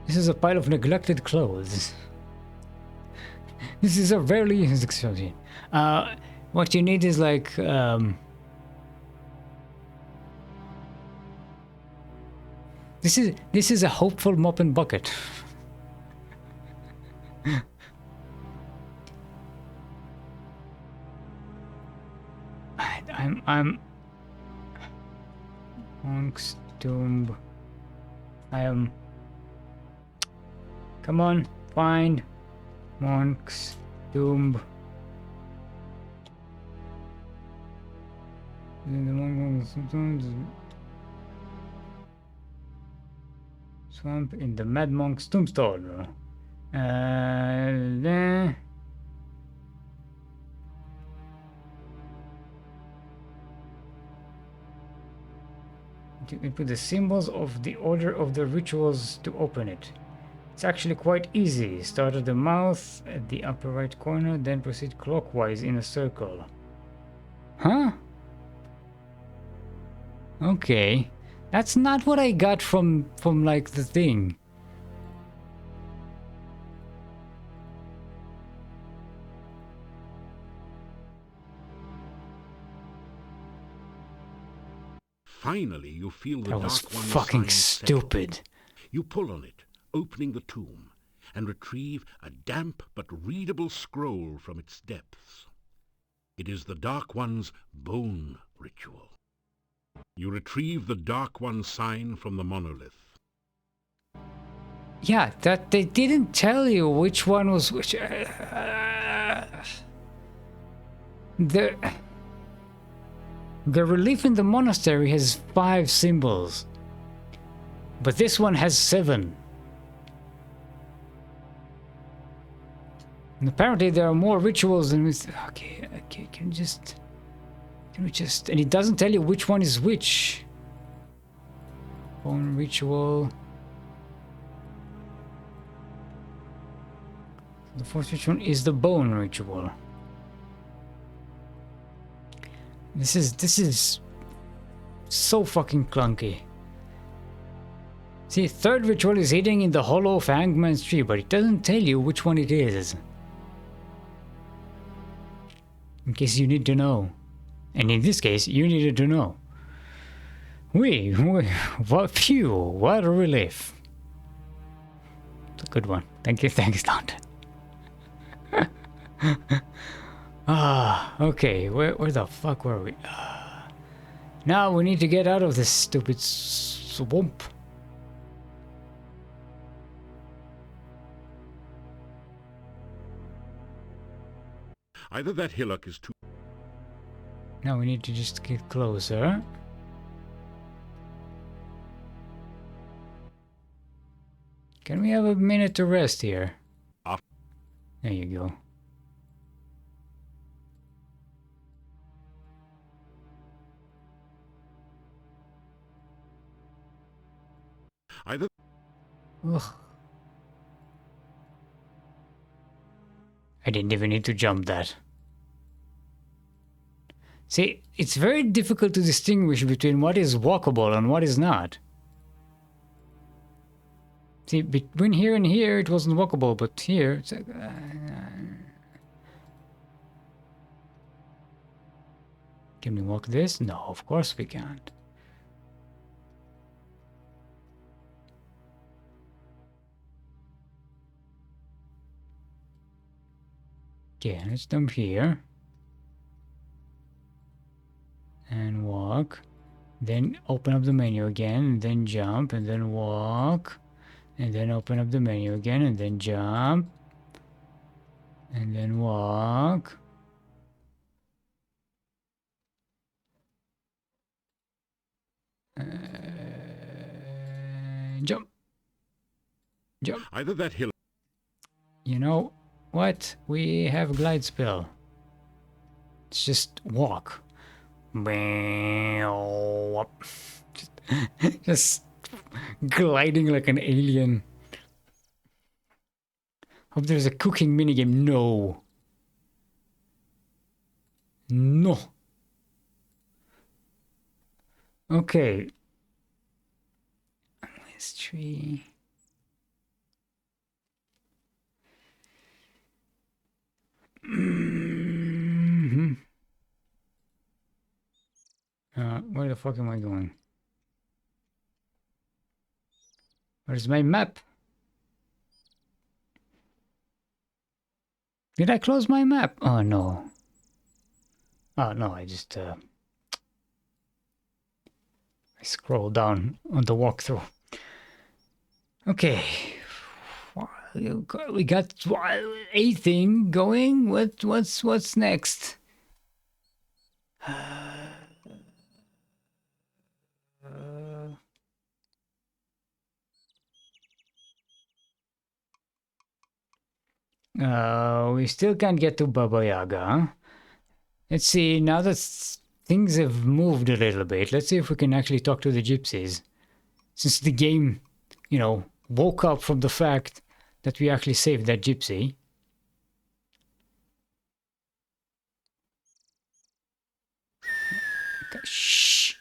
This is a pile of neglected clothes. This is a very... what you need is like... This is a hopeful mop and bucket. I'm Monk's Tomb. I am... Come on, find Monk's Tomb. Swamp in the Mad Monk's tombstone. You put the symbols of the order of the rituals to open it. It's actually quite easy. Start at the mouth at the upper right corner, then proceed clockwise in a circle. Huh? Okay. That's not what I got from like the thing. Finally, you feel the That was Dark One's fucking sign settle. stupid. You pull on it, opening the tomb, and retrieve a damp but readable scroll from its depths. It is the Dark One's bone ritual. You retrieve the Dark One sign from the monolith. Yeah, that they didn't tell you which one was which. The relief in the monastery has 5 symbols, but this one has 7. And apparently there are more rituals than we... Okay, can we just... And it doesn't tell you which one is which. Bone ritual. The 4th one is the bone ritual. This is so fucking clunky. See, 3rd ritual is hidden in the hollow of Hangman's tree, but it doesn't tell you which one it is. In case you need to know. And in this case, you needed to know. Phew, what a relief. It's a good one. Thank you, thanks, London. Okay, where the fuck were we? Now we need to get out of this stupid swamp. Either that hillock is too... Now we need to just get closer. Can we have a minute to rest here? There you go. Either... Ugh. I didn't even need to jump that. See, it's very difficult to distinguish between what is walkable and what is not. See, between here and here it wasn't walkable, but here it's like... Can we walk this? No, of course we can't. Okay, let's jump here. And walk. Then open up the menu again, and then jump, and then walk. And then open up the menu again, and then jump. And then walk. Jump. Jump. Either that hill. You know what? We have glide spell. Let's just walk. Just gliding like an alien. Hope there's a cooking minigame. No. No. Okay. This tree. Where the fuck am I going? Where's my map? Did I close my map? Oh no. Oh no, I just I scrolled down on the walkthrough. Okay. We got a thing going. What's next? We still can't get to Baba Yaga. Huh? Let's see, now that things have moved a little bit, let's see if we can actually talk to the gypsies. Since the game, you know, woke up from the fact that we actually saved that gypsy. Okay, shh.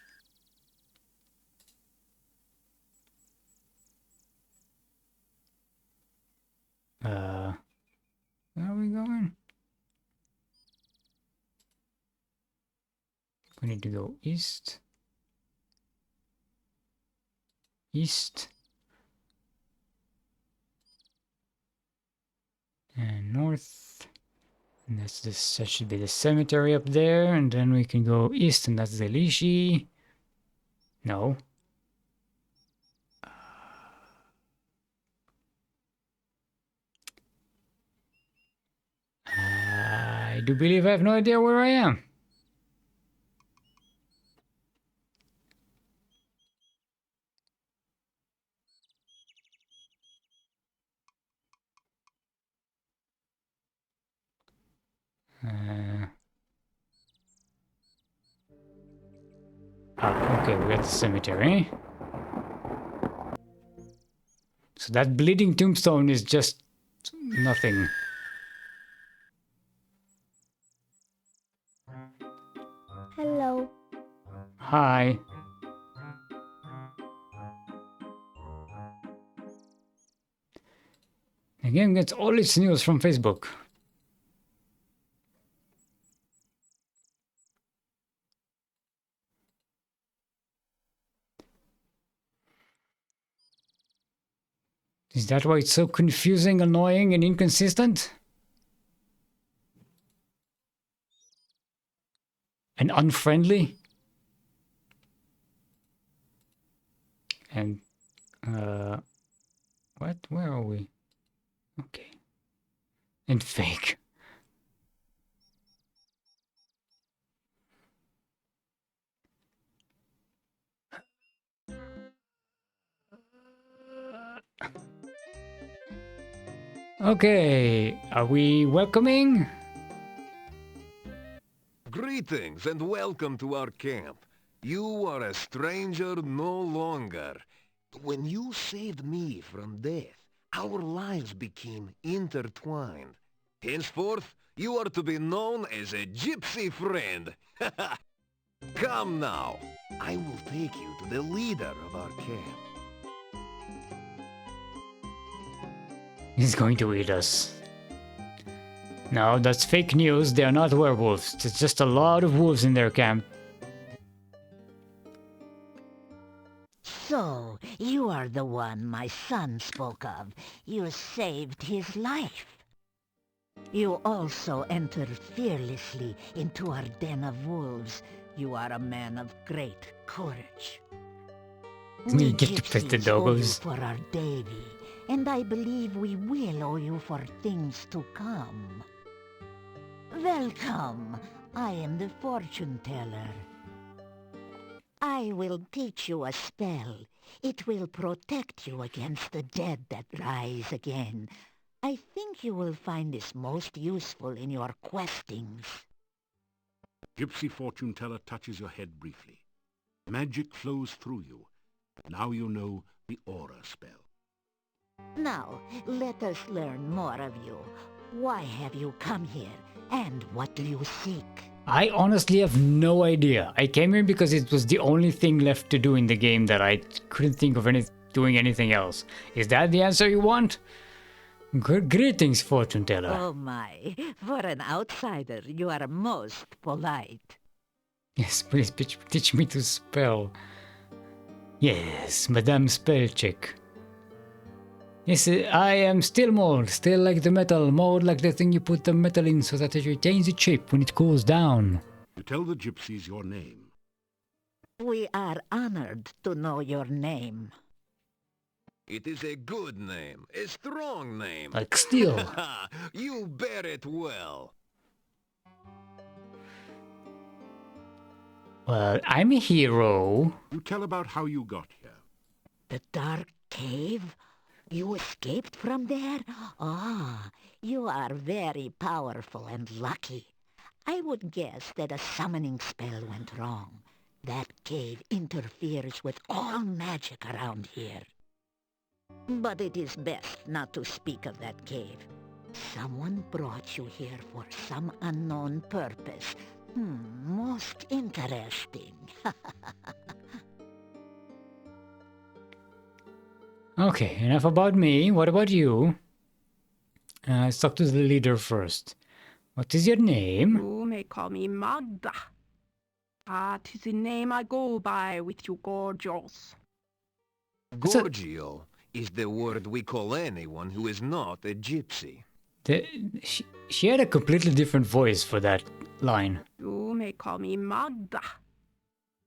Where are we going? We need to go east. East. And north. And that should be the cemetery up there. And then we can go east, and that's the Lishi. No. I do believe I have no idea where I am. Okay, we're at the cemetery. So that bleeding tombstone is just nothing. Hello. Hi. The game gets all its news from Facebook. Is that why it's so confusing, annoying, and inconsistent? And unfriendly? And, what? Where are we? Okay. And fake. Okay, are we welcoming? Greetings and welcome to our camp. You are a stranger no longer. When you saved me from death, our lives became intertwined. Henceforth, you are to be known as a gypsy friend. Come now. I will take you to the leader of our camp. He's going to eat us. No, that's fake news. They are not werewolves. There's just a lot of wolves in their camp. So, you are the one my son spoke of. You saved his life. You also enter fearlessly into our den of wolves. You are a man of great courage. You get to pet the gypsies owe you doggos. for our Davy, and I believe we will owe you for things to come. Welcome. I am the fortune teller. I will teach you a spell. It will protect you against the dead that rise again. I think you will find this most useful in your questings. Gypsy fortune teller touches your head briefly. Magic flows through you. Now you know the aura spell. Now, let us learn more of you. Why have you come here, and what do you seek? I honestly have no idea. I came here because it was the only thing left to do in the game that I couldn't think of doing anything else. Is that the answer you want? Greetings, fortune teller. Oh my, for an outsider, you are most polite. Yes, please teach me to spell. Yes, Madame Spellcheck. Yes, I am still mold, still like the metal, mold like the thing you put the metal in so that it retains its shape when it cools down. You tell the gypsies your name. We are honored to know your name. It is a good name, a strong name. Like steel. You bear it well. Well, I'm a hero. You tell about how you got here. The dark cave? You escaped from there? Ah, you are very powerful and lucky. I would guess that a summoning spell went wrong. That cave interferes with all magic around here. But it is best not to speak of that cave. Someone brought you here for some unknown purpose. Most interesting. Okay, enough about me. What about you? Let's talk to the leader first. What is your name? You may call me Magda. That is the name I go by with you gorgeous. Gorgio is the word we call anyone who is not a gypsy. She had a completely different voice for that line. You may call me Magda.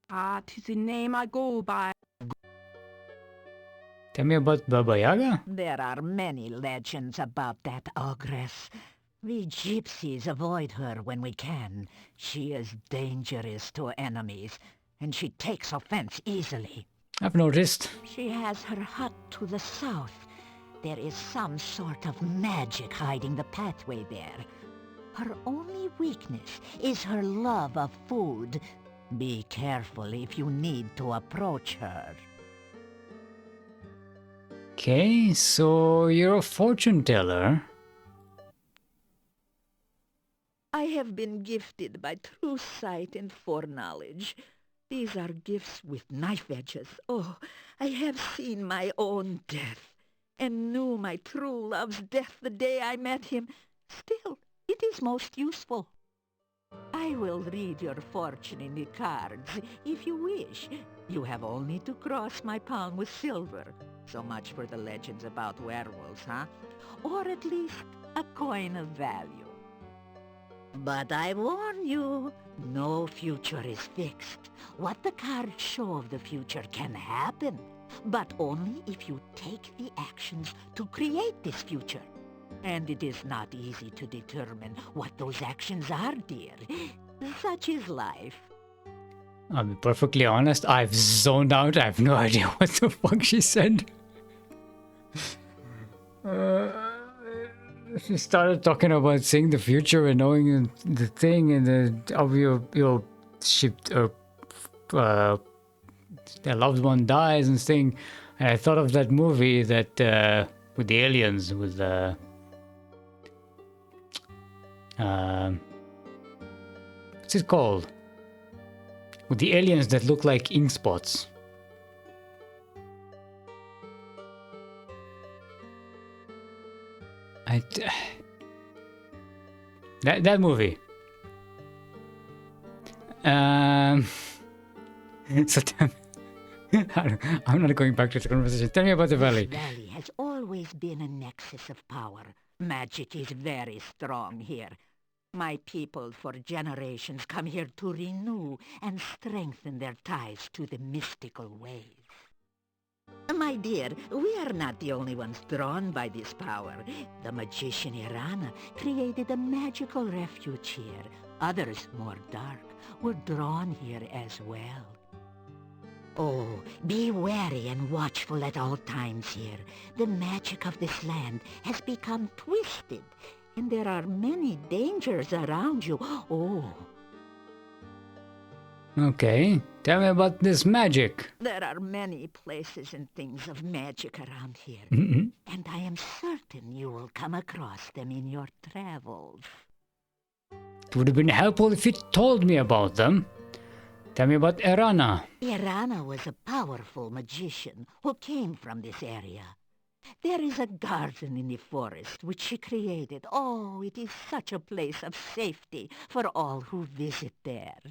That is the name I go by. Tell me about Baba Yaga? There are many legends about that ogress. We gypsies avoid her when we can. She is dangerous to enemies, and she takes offense easily. I've noticed. She has her hut to the south. There is some sort of magic hiding the pathway there. Her only weakness is her love of food. Be careful if you need to approach her. Okay, so you're a fortune teller. I have been gifted by true sight and foreknowledge. These are gifts with knife edges. Oh, I have seen my own death, and knew my true love's death the day I met him. Still, it is most useful. I will read your fortune in the cards, if you wish. You have only to cross my palm with silver. So much for the legends about werewolves, huh? Or at least a coin of value. But I warn you, no future is fixed. What the cards show of the future can happen, but only if you take the actions to create this future. And it is not easy to determine what those actions are, dear. Such is life. I'll be perfectly honest, I've zoned out. I have no idea what the fuck she said. She started talking about seeing the future and knowing the thing, and your ship, their loved one dies and thing. And I thought of that movie that with the aliens, with what's it called? With the aliens that look like ink spots. That movie. So I'm not going back to the conversation. Tell me about the valley. This valley has always been a nexus of power. Magic is very strong here. My people for generations come here to renew and strengthen their ties to the mystical ways. My dear, we are not the only ones drawn by this power. The magician Irana created a magical refuge here. Others, more dark, were drawn here as well. Oh, be wary and watchful at all times here. The magic of this land has become twisted, and there are many dangers around you. Oh. Okay, tell me about this magic. There are many places and things of magic around here, Mm-mm. and I am certain you will come across them in your travels. It would have been helpful if you told me about them. Tell me about Erana. Irana was a powerful magician who came from this area. There is a garden in the forest which she created. Oh, it is such a place of safety for all who visit there.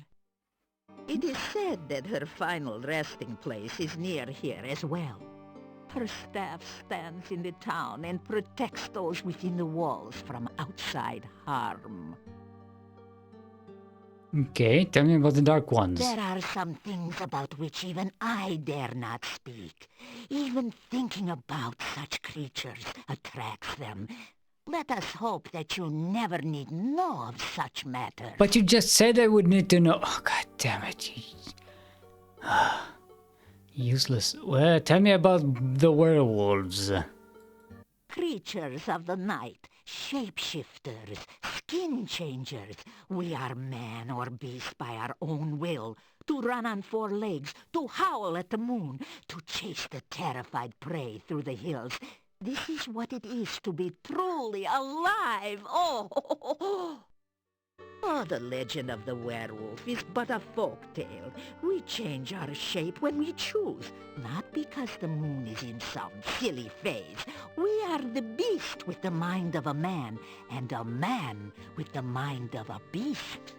It is said that her final resting place is near here as well. Her staff stands in the town and protects those within the walls from outside harm. Okay, tell me about the Dark Ones. There are some things about which even I dare not speak. Even thinking about such creatures attracts them. Let us hope that you never need know of such matters. But you just said I would need to know. Oh, God damn it. Useless. Well, tell me about the werewolves. Creatures of the night, shapeshifters, skin changers. We are man or beast by our own will, to run on four legs, to howl at the moon, to chase the terrified prey through the hills. This is what it is to be truly alive. Oh, the legend of the werewolf is but a folk tale. We change our shape when we choose, not because the moon is in some silly phase. We are the beast with the mind of a man, and a man with the mind of a beast.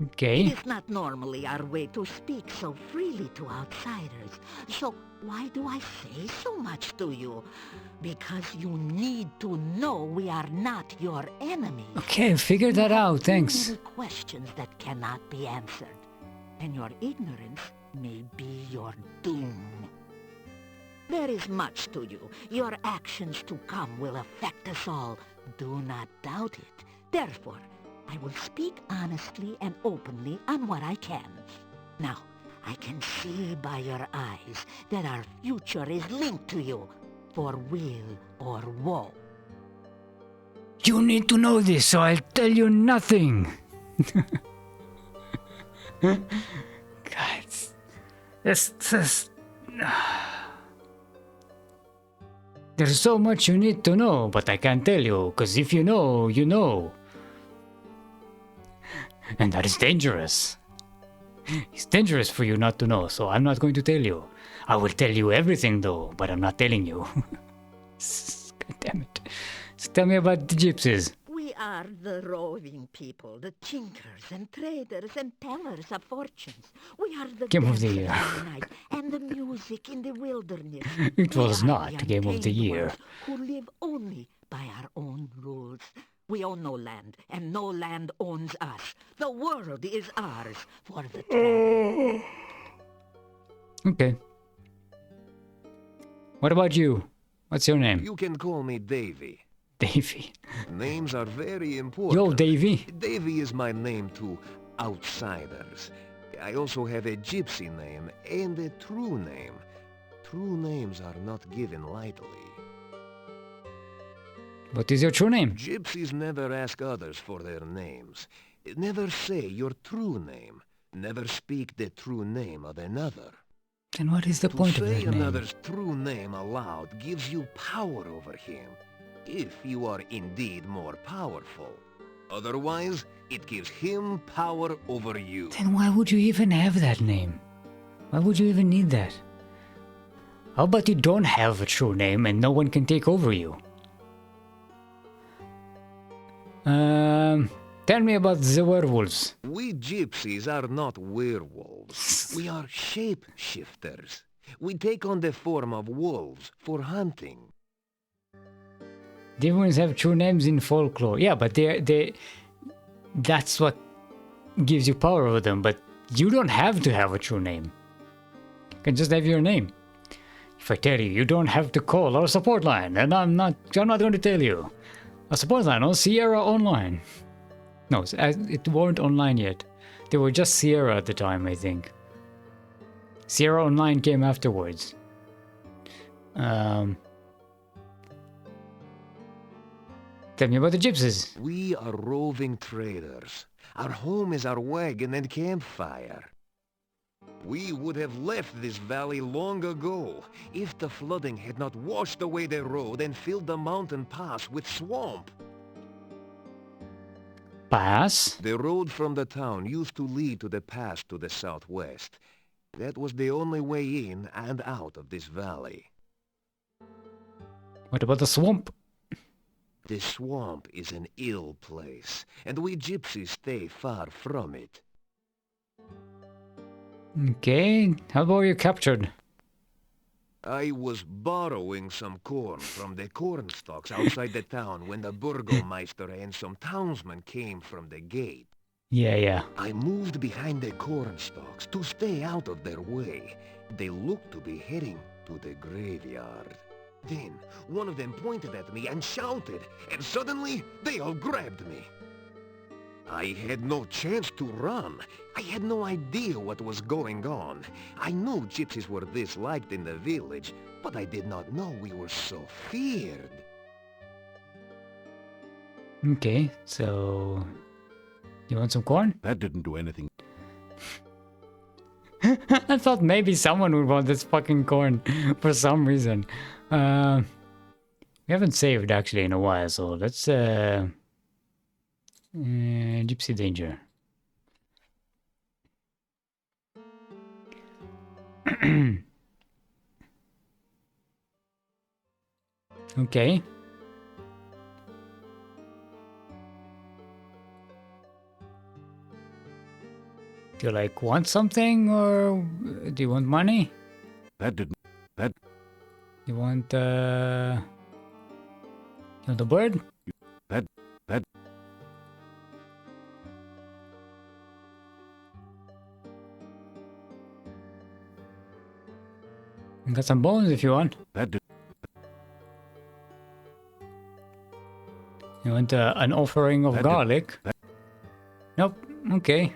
Okay. It is not normally our way to speak so freely to outsiders. So why do I say so much to you? Because you need to know we are not your enemies. Okay, figure that out, thanks. Too many questions that cannot be answered, and your ignorance may be your doom. There is much to you. Your actions to come will affect us all. Do not doubt it. Therefore, I will speak honestly and openly on what I can. Now, I can see by your eyes that our future is linked to you, for weal or woe. You need to know this, so I'll tell you nothing. God, this. There's so much you need to know, but I can't tell you, because if you know, you know. And that is dangerous. It's dangerous for you not to know, so I'm not going to tell you. I will tell you everything though, but I'm not telling you. God damn it. So tell me about the gypsies. We are the roving people, the tinkers and traders and tellers of fortunes. We are the Game of the dancers year. in the night and the music in the wilderness. It was We are not the Game of the untamed Year. ones who live only by our own rules. We own no land, and no land owns us. The world is ours for the taking. Okay. What about you? What's your name? You can call me Davy. Davy. Names are very important. Yo, Davy. Davy is my name to outsiders. I also have a gypsy name and a true name. True names are not given lightly. What is your true name? Gypsies never ask others for their names. Never say your true name. Never speak the true name of another. Then what is the point To of say that name? another's true name aloud gives you power over him, if you are indeed more powerful. Otherwise, it gives him power over you. Then why would you even have that name? Why would you even need that? How about you don't have a true name and no one can take over you? Tell me about the werewolves. We gypsies are not werewolves. We are shapeshifters. We take on the form of wolves for hunting. Demons have true names in folklore. Yeah, but that's what gives you power over them. But you don't have to have a true name. You can just have your name. If I tell you, you don't have to call our support line, and I'm not going to tell you. Our support line on Sierra Online. No, it weren't online yet. They were just Sierra at the time, I think. Sierra Online came afterwards. Tell me about the gypsies. We are roving traders. Our home is our wagon and campfire. We would have left this valley long ago if the flooding had not washed away the road and filled the mountain pass with swamp. Pass? The road from the town used to lead to the pass to the southwest. That was the only way in and out of this valley. What about the swamp? The swamp is an ill place, and we gypsies stay far from it. Okay, how about you captured? I was borrowing some corn from the corn stalks outside the town when the burgomeister and some townsmen came from the gate. Yeah. I moved behind the corn stalks to stay out of their way. They looked to be heading to the graveyard. Then, one of them pointed at me and shouted, and suddenly, they all grabbed me. I had no chance to run. I had no idea what was going on. I knew gypsies were this liked in the village, but I did not know we were so feared. Okay, so... You want some corn? That didn't do anything. I thought maybe someone would want this fucking corn for some reason. We haven't saved actually in a while, so let's Gypsy Danger. Okay. Do you like want something or do you want money? That didn't. You want the bird? That. I got some bones if you want. That did. You want an offering of garlic? Nope. Okay.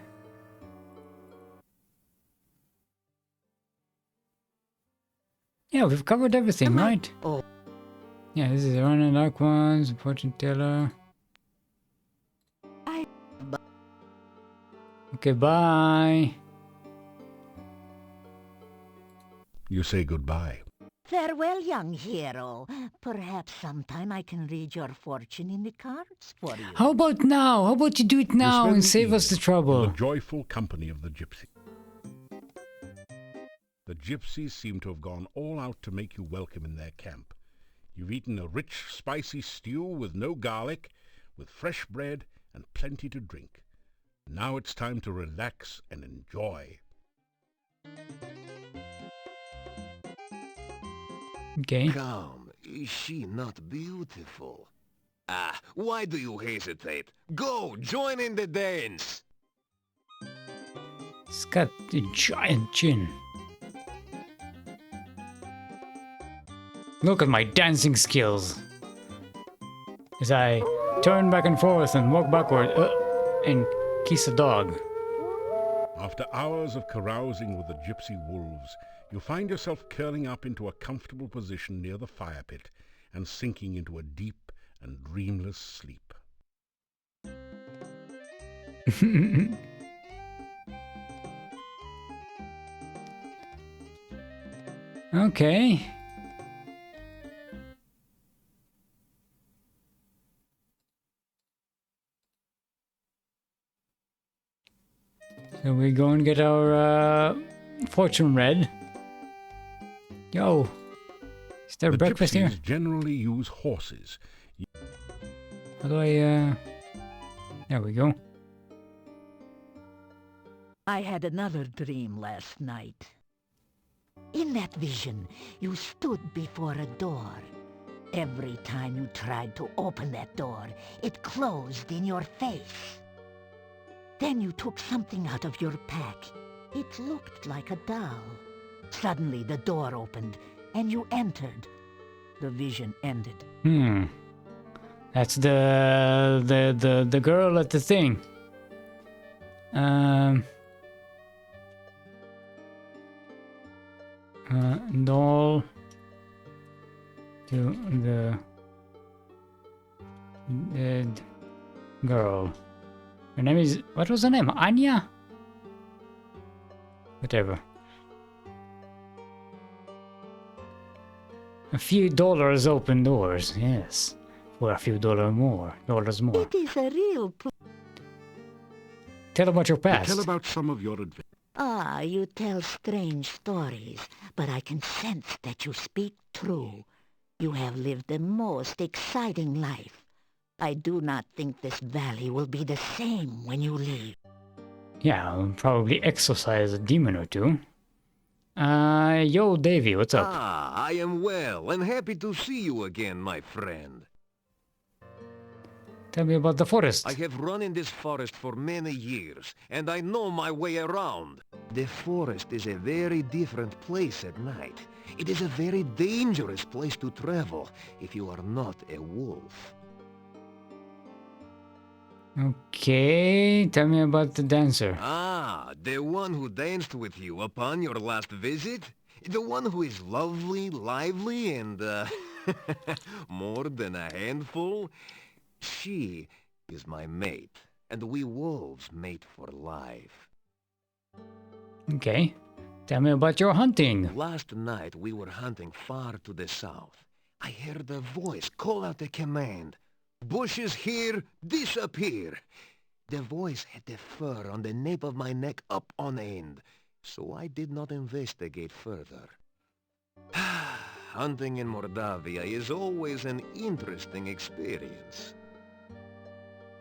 Yeah, we've covered everything, right? Oh. Yeah, this is Run and Dark Ones, Fortune Teller. Okay, bye. You say goodbye. Farewell, young hero. Perhaps sometime I can read your fortune in the cards for you. How about now? How about you do it now spend and the save us the evening trouble? in the joyful company of the gypsy. The gypsies seem to have gone all out to make you welcome in their camp. You've eaten a rich, spicy stew with no garlic, with fresh bread and plenty to drink. Now it's time to relax and enjoy. Okay. Come, is she not beautiful? Ah, why do you hesitate? Go, join in the dance! It's got a giant chin. Look at my dancing skills. As I turn back and forth and walk backward and kiss a dog. After hours of carousing with the gypsy wolves, you find yourself curling up into a comfortable position near the fire pit and sinking into a deep and dreamless sleep. Okay. So we go and get our fortune read. Yo, is there breakfast gypsies here? generally use horses. How do I, there we go. I had another dream last night. In that vision, you stood before a door. Every time you tried to open that door, it closed in your face. Then you took something out of your pack. It looked like a doll. Suddenly the door opened, and you entered. The vision ended. That's the girl at the thing. Doll to the dead girl. Her name is, what was her name? Anya? Whatever. A few dollars open doors, yes. For a few dollars more. It is a real Tell about your past. Tell about some of your adventures. Ah, you tell strange stories, but I can sense that you speak true. You have lived the most exciting life. I do not think this valley will be the same when you leave. Yeah, I'll probably exorcise a demon or two. Yo, Davy, what's up? I am well and happy to see you again, my friend. Tell me about the forest. I have run in this forest for many years, and I know my way around. The forest is a very different place at night. It is a very dangerous place to travel if you are not a wolf. Okay, tell me about the dancer. Ah, the one who danced with you upon your last visit? The one who is lovely, lively, and, more than a handful? She is my mate, and we wolves mate for life. Okay, tell me about your hunting. Last night we were hunting far to the south. I heard a voice call out a command. Bushes here, disappear. The voice had the fur on the nape of my neck up on end, so I did not investigate further. Hunting in Mordavia is always an interesting experience.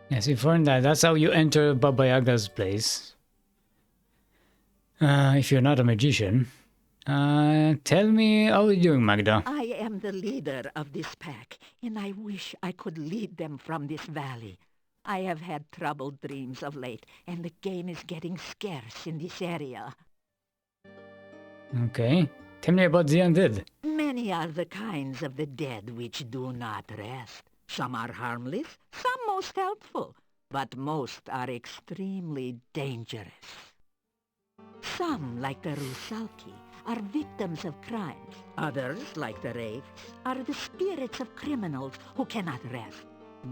Yes, you've learned that. That's how you enter Baba Yaga's place. If you're not a magician. Tell me, how are you doing, Magda? I am the leader of this pack, and I wish I could lead them from this valley. I have had troubled dreams of late, and the game is getting scarce in this area. Okay, tell me about the undead. Many are the kinds of the dead which do not rest. Some are harmless, some most helpful, but most are extremely dangerous. Some, like the Rusalki, are victims of crimes. Others, like the Wraiths, are the spirits of criminals who cannot rest.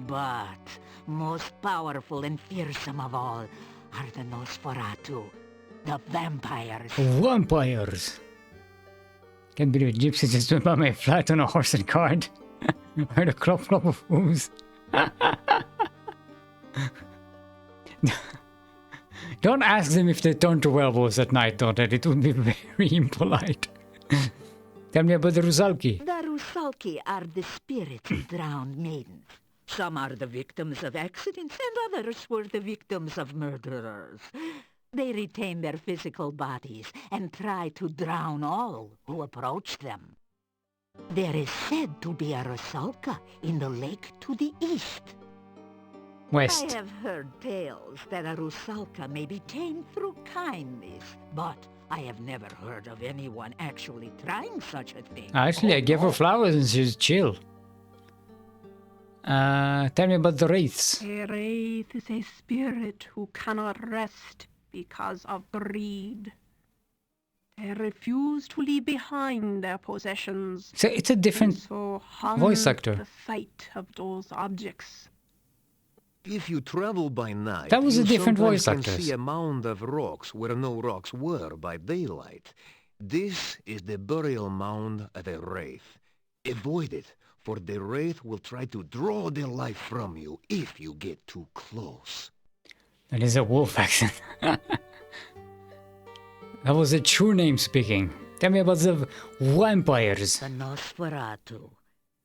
But most powerful and fearsome of all are the Nosferatu, the vampires. Vampires! Can't believe Gypsy just went by my flat on a horse and cart. Heard a clop clop of hooves. Don't ask them if they turn to werewolves at night, though, that it would be very impolite. Tell me about the Rusalki. The Rusalki are the spirits of drowned maidens. Some are the victims of accidents, and others were the victims of murderers. They retain their physical bodies and try to drown all who approach them. There is said to be a Rusalka in the lake to the east. West. I have heard tales that a Rusalka may be tamed through kindness, but I have never heard of anyone actually trying such a thing. Actually, I gave her flowers and she's chill. Tell me about the Wraiths. A wraith is a spirit who cannot rest because of greed. They refuse to leave behind their possessions. So it's a different so voice actor. The sight of those objects. If you travel by night, That was a you different sometimes voice can actress. see a mound of rocks where no rocks were by daylight. This is the burial mound of a wraith. Avoid it, for the wraith will try to draw the life from you if you get too close. That is a wolf accent. That was a true name speaking. Tell me about the vampires. The Nosferatu,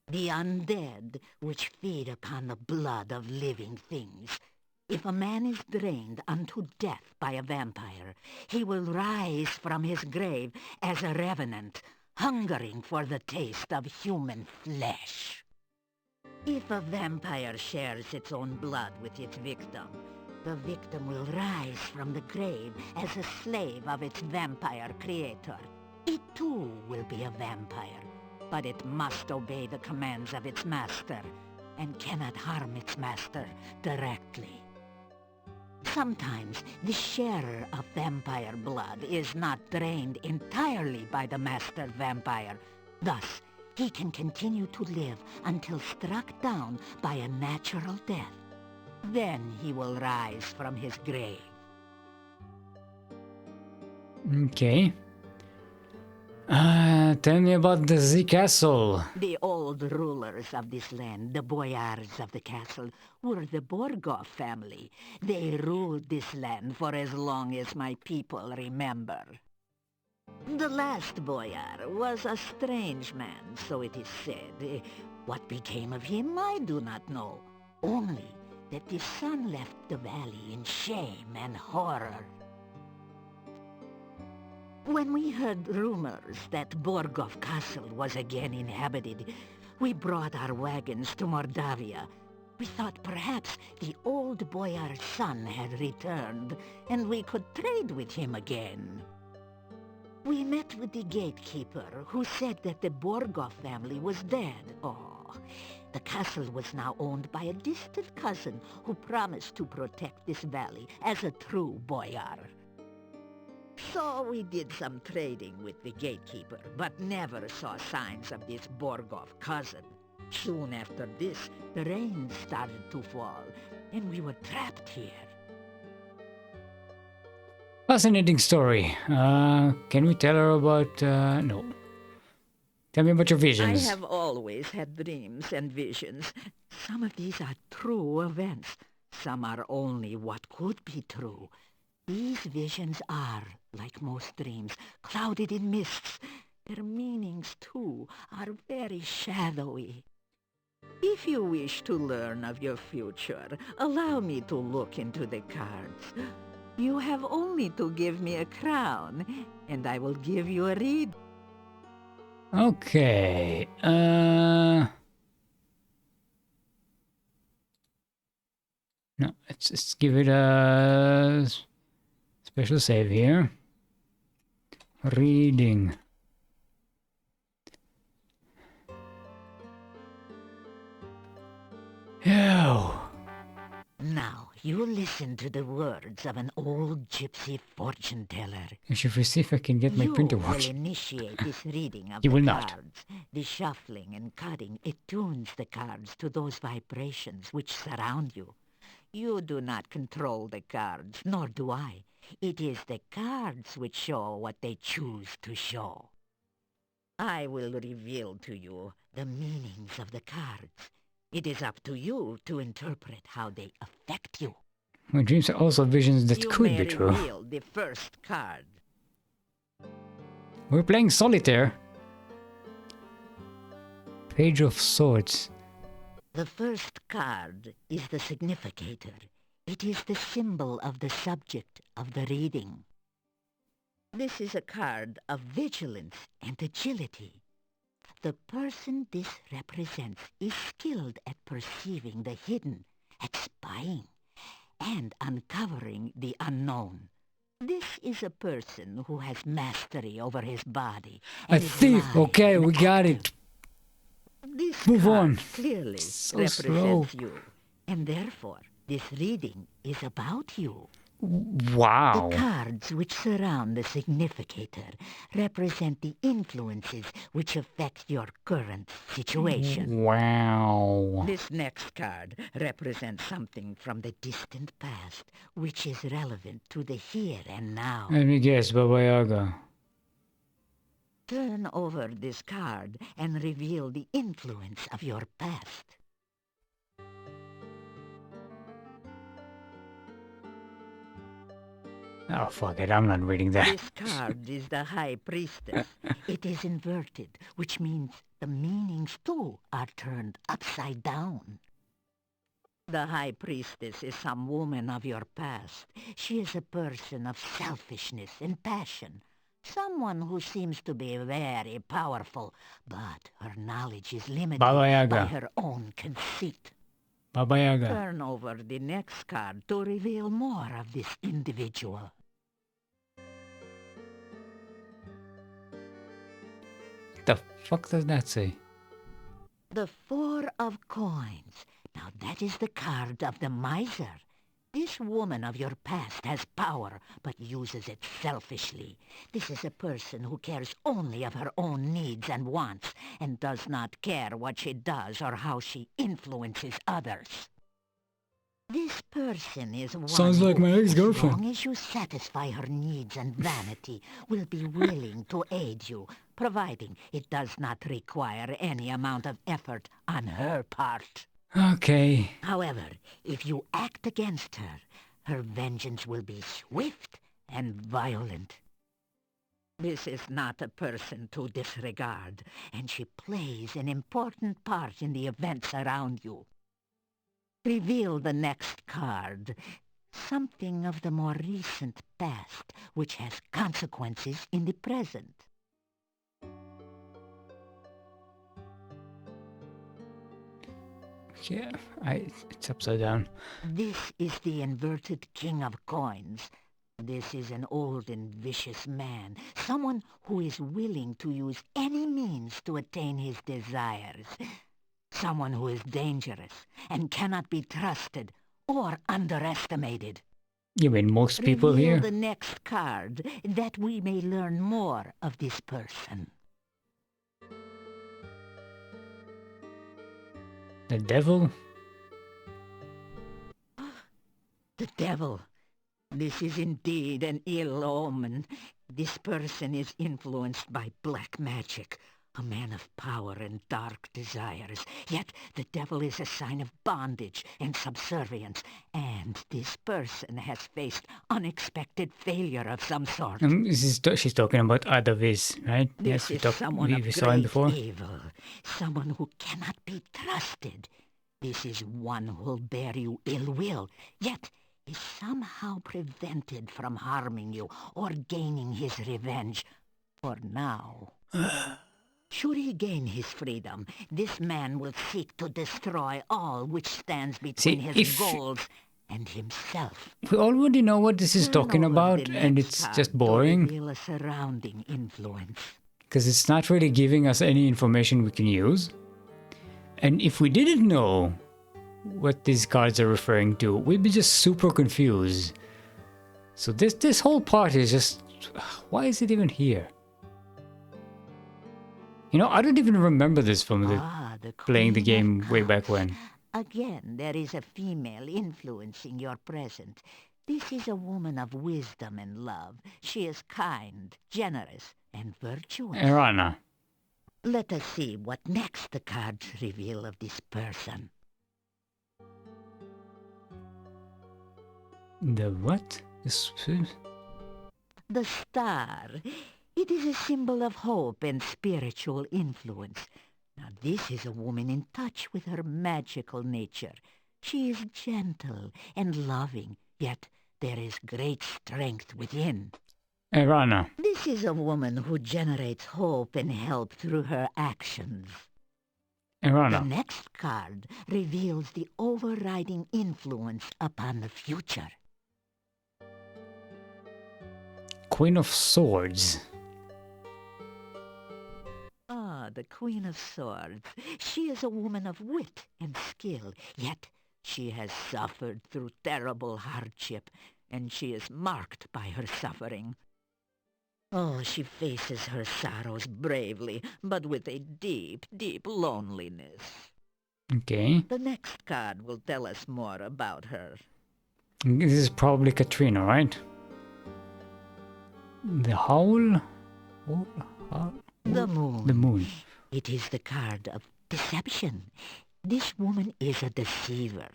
the undead which feed upon the blood of living things. If a man is drained unto death by a vampire, he will rise from his grave as a revenant, hungering for the taste of human flesh. If a vampire shares its own blood with its victim, the victim will rise from the grave as a slave of its vampire creator. It too will be a vampire, but it must obey the commands of its master and cannot harm its master directly. Sometimes the sharer of vampire blood is not drained entirely by the master vampire. Thus, he can continue to live until struck down by a natural death. Then he will rise from his grave. Okay. Tell me about the Z Castle. The old rulers of this land, the boyars of the castle, were the Borgov family. They ruled this land for as long as my people remember. The last boyar was a strange man, so it is said. What became of him, I do not know. Only that the son left the valley in shame and horror. When we heard rumors that Borgov Castle was again inhabited, we brought our wagons to Mordavia. We thought perhaps the old boyar's son had returned, and we could trade with him again. We met with the gatekeeper, who said that the Borgov family was dead. Oh, the castle was now owned by a distant cousin who promised to protect this valley as a true boyar. So we did some trading with the gatekeeper, but never saw signs of this Borgov cousin. Soon after this, the rain started to fall, and we were trapped here. Fascinating story. Can we tell her about... no. Tell me about your visions. I have always had dreams and visions. Some of these are true events. Some are only what could be true. These visions are, like most dreams, clouded in mists. Their meanings, too, are very shadowy. If you wish to learn of your future, allow me to look into the cards. You have only to give me a crown, and I will give you a read. Okay. No, let's give it a special save here. Reading. Oh. Now, you listen to the words of an old gypsy fortune teller. I should see if I can get my printer You will working. initiate this reading of You the will not. cards. The shuffling and cutting attunes the cards to those vibrations which surround you. You do not control the cards, nor do I. It is the cards which show what they choose to show. I will reveal to you the meanings of the cards. It is up to you to interpret how they affect you. My dreams are also visions that You could may be true. reveal the first card. We're playing solitaire. Page of Swords. The first card is the significator. It is the symbol of the subject of the reading. This is a card of vigilance and agility. The person this represents is skilled at perceiving the hidden, at spying, and uncovering the unknown. This is a person who has mastery over his body. A and is thief! lithe Okay, and we got active. it. This Move card on. clearly So represents slow. you, and therefore this reading is about you. Wow. The cards which surround the significator represent the influences which affect your current situation. Wow. This next card represents something from the distant past, which is relevant to the here and now. Let me guess, Baba Yaga. Turn over this card and reveal the influence of your past. Oh, fuck it, I'm not reading that. This card is the High Priestess. It is inverted, which means the meanings too are turned upside down. The High Priestess is some woman of your past. She is a person of selfishness and passion. Someone who seems to be very powerful, but her knowledge is limited Baba by Yaga. her own conceit. Baba Yaga. Turn over the next card to reveal more of this individual. The fuck does that say? The Four of Coins. Now that is the card of the miser. This woman of your past has power, but uses it selfishly. This is a person who cares only of her own needs and wants, and does not care what she does or how she influences others. This person is one Sounds like who, my as ex-girlfriend. long as you satisfy her needs and vanity, will be willing to aid you, providing it does not require any amount of effort on her part. Okay. However, if you act against her, her vengeance will be swift and violent. This is not a person to disregard, and she plays an important part in the events around you. Reveal the next card, something of the more recent past, which has consequences in the present. Yeah, it's upside down. This is the inverted King of Coins. This is an old and vicious man, someone who is willing to use any means to attain his desires. Someone who is dangerous and cannot be trusted or underestimated. You mean most people Reveal here? the next card, that we may learn more of this person. The devil? The devil. This is indeed an ill omen. This person is influenced by black magic, a man of power and dark desires. Yet the devil is a sign of bondage and subservience, and this person has faced unexpected failure of some sort. She's talking about Adavis, right? This is someone we of saw him great before. evil, someone who cannot be trusted. This is one who will bear you ill will, yet is somehow prevented from harming you or gaining his revenge, for now. Should he gain his freedom, this man will seek to destroy all which stands between his goals and himself. We already know what this is talking Turn over about, the and next it's card just to boring. reveal a surrounding influence. Because it's not really giving us any information we can use. And if we didn't know what these cards are referring to, we'd be just super confused. So this whole part is just... Why is it even here? You know, I don't even remember this from playing the game way back when. Again, there is a female influencing your present. This is a woman of wisdom and love. She is kind, generous, and virtuous. Erana. Let us see what next the cards reveal of this person. The what? The star. It is a symbol of hope and spiritual influence. Now this is a woman in touch with her magical nature. She is gentle and loving, yet there is great strength within. Erana. This is a woman who generates hope and help through her actions. Erana. The next card reveals the overriding influence upon the future. Queen of Swords. Ah, the Queen of Swords. She is a woman of wit and skill, yet she has suffered through terrible hardship, and she is marked by her suffering. Oh, she faces her sorrows bravely, but with a deep, deep loneliness. Okay. The next card will tell us more about her. This is probably Katrina, right? The Howl? The Moon. The Moon. It is the card of deception. This woman is a deceiver,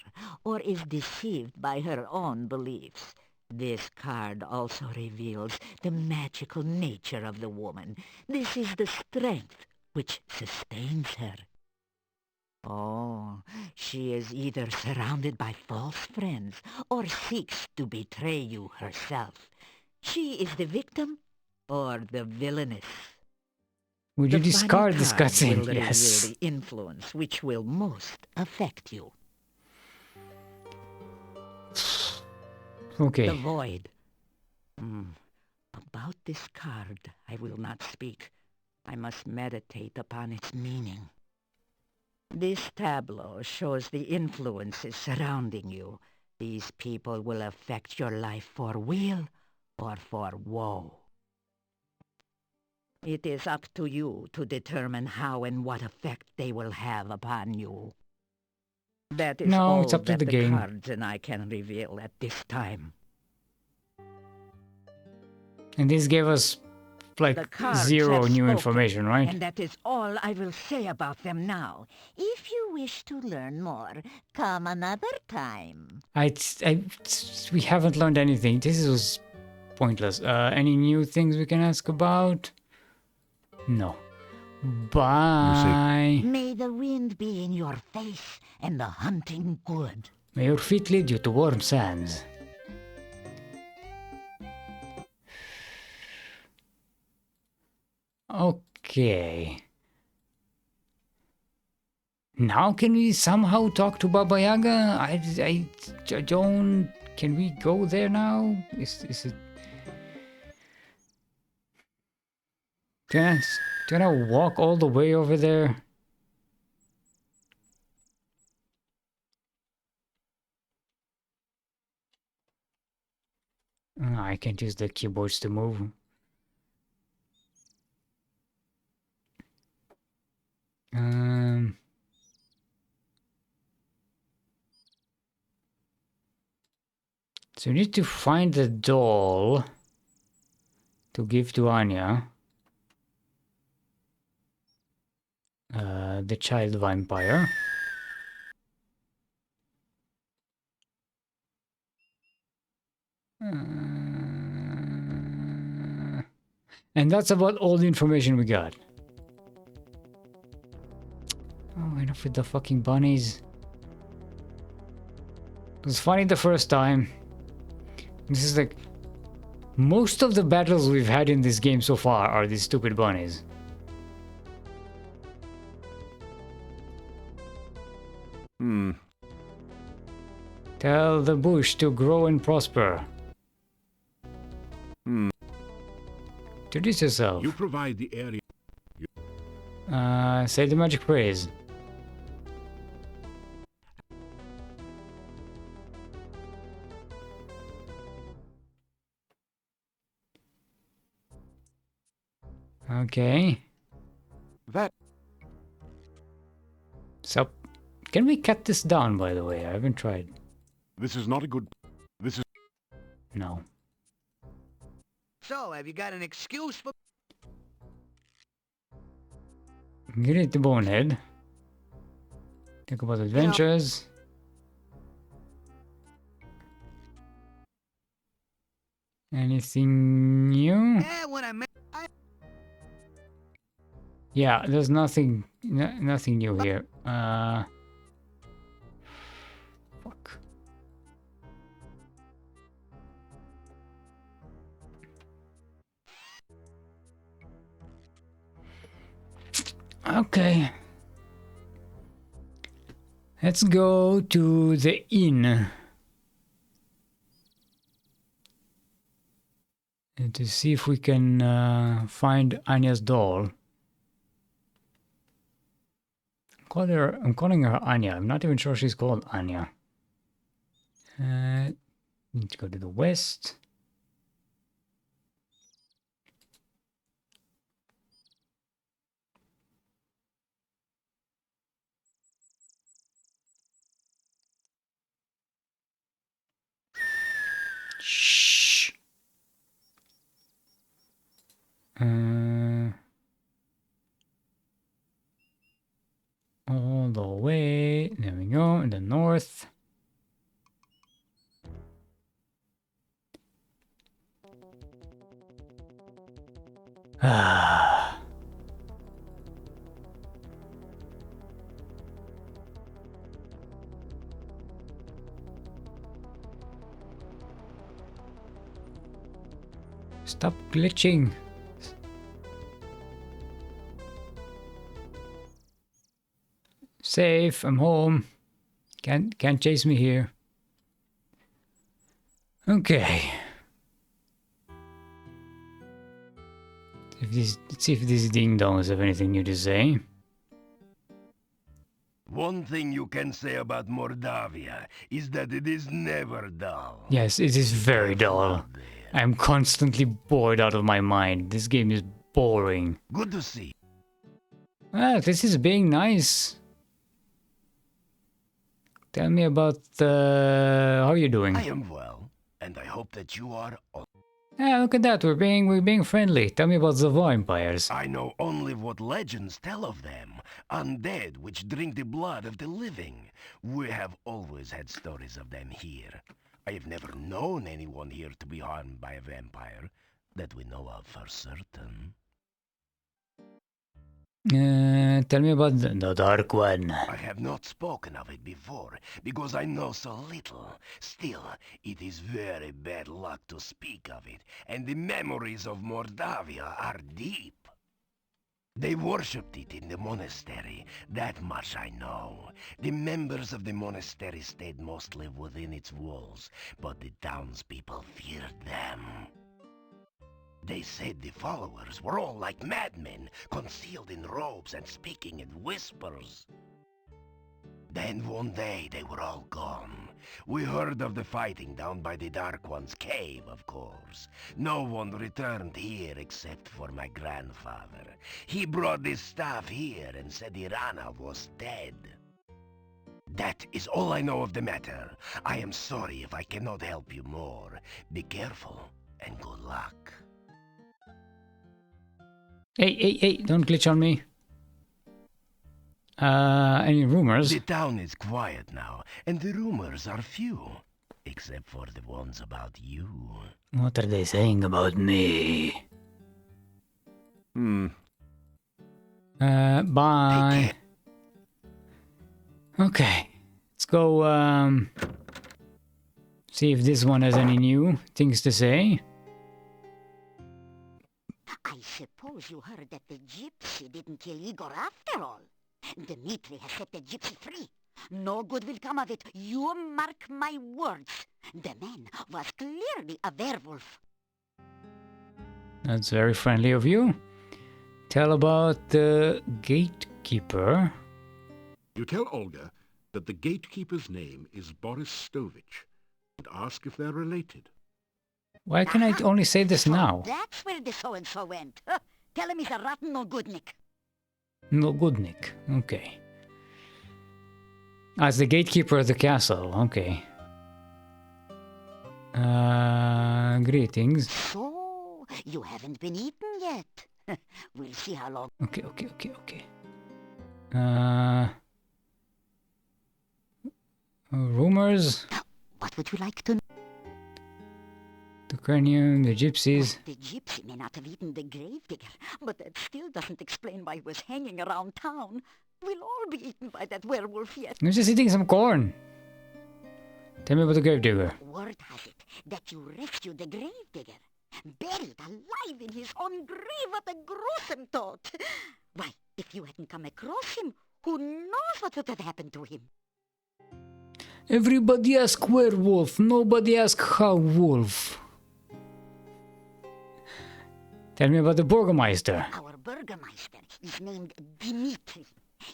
or is deceived by her own beliefs. This card also reveals the magical nature of the woman. This is the strength which sustains her. Oh, she is either surrounded by false friends or seeks to betray you herself. She is the victim or the villainous? Would you The discard funny this card cutscene? will Yes. reveal the influence which will most affect you. Okay. The void. About this card, I will not speak. I must meditate upon its meaning. This tableau shows the influences surrounding you. These people will affect your life for weal or for woe. It is up to you to determine how and what effect they will have upon you. That is No, all it's up to that the game. cards and I can reveal at this time. And this gave us like The cards zero have new spoken, information, right? And that is all I will say about them now. If you wish to learn more, come another time. We haven't learned anything. This was pointless. Any new things we can ask about? No. Bye. May the wind be in your face and the hunting good. May your feet lead you to warm sands. Okay. Now can we somehow talk to Baba Yaga? I don't... Can we go there now? Is it... Can I walk all the way over there? I can't use the keyboards to move. So we need to find the doll to give to Anya. The child vampire. And that's about all the information we got. Oh, enough with the fucking bunnies. It was funny the first time. This is like... Most of the battles we've had in this game so far are these stupid bunnies. Tell the bush to grow and prosper. Introduce yourself. You provide the area. Say the magic phrase. Okay. So, can we cut this down, by the way? I haven't tried. This is not a good... This is... No. So, have you got an excuse for... Get it to Bonehead. Talk about adventures. Anything new? Yeah, when I met... Yeah, there's nothing nothing new here. Fuck. Okay. Let's go to the inn. And to see if we can find Anya's doll. I'm calling her Anya. I'm not even sure she's called Anya. Need to go to the west. Shh. All the way. There we go. In the north. Ah. Stop glitching. Safe, I'm home. Can't chase me here. Okay. Let's see if these ding-dongs have anything new to say. One thing you can say about Mordavia is that it is never dull. Yes, it is very dull. I'm constantly bored out of my mind. This game is boring. Good to see. Well, this is being nice. Tell me about how are you doing? I am well, and I hope that you are also. Yeah, look at that. We're being friendly. Tell me about the vampires. I know only what legends tell of them. Undead which drink the blood of the living. We have always had stories of them here. I have never known anyone here to be harmed by a vampire, that we know of for certain. Tell me about the Dark One. I have not spoken of it before, because I know so little. Still, it is very bad luck to speak of it, and the memories of Mordavia are deep. They worshipped it in the monastery, that much I know. The members of the monastery stayed mostly within its walls, but the townspeople feared them. They said the followers were all like madmen, concealed in robes and speaking in whispers. Then one day they were all gone. We heard of the fighting down by the Dark One's cave, of course. No one returned here except for my grandfather. He brought this staff here and said Irana was dead. That is all I know of the matter. I am sorry if I cannot help you more. Be careful and good luck. Hey, don't glitch on me. Any rumors? The town is quiet now, and the rumors are few. Except for the ones about you. What are they saying about me? Bye. Okay. Let's go, see if this one has any new things to say. I suppose you heard that the gypsy didn't kill Igor after all. Dmitri has set the gypsy free. No good will come of it. You mark my words. The man was clearly a werewolf. That's very friendly of you. Tell about the gatekeeper. You tell Olga that the gatekeeper's name is Boris Stovich, and ask if they're related. Why can I only say this now? That's where the so-and-so went. Tell him he's a rotten no-goodnik. No good, Nick. Okay. As the gatekeeper of the castle. Okay. Greetings. So, you haven't been eaten yet. We'll see how long. Okay. Rumors? What would you like to know? The cranium, the gypsies. The gypsy may not have eaten the gravedigger, but that still doesn't explain why he was hanging around town. We'll all be eaten by that werewolf yet. I'm just eating some corn. Tell me about the gravedigger. Word has it that you rescued the gravedigger. Buried alive in his own grave. What a gruesome thought. Why, if you hadn't come across him, who knows what would have happened to him? Everybody ask werewolf, nobody ask how wolf. Tell me about the Burgermeister. Our Burgermeister is named Dmitri.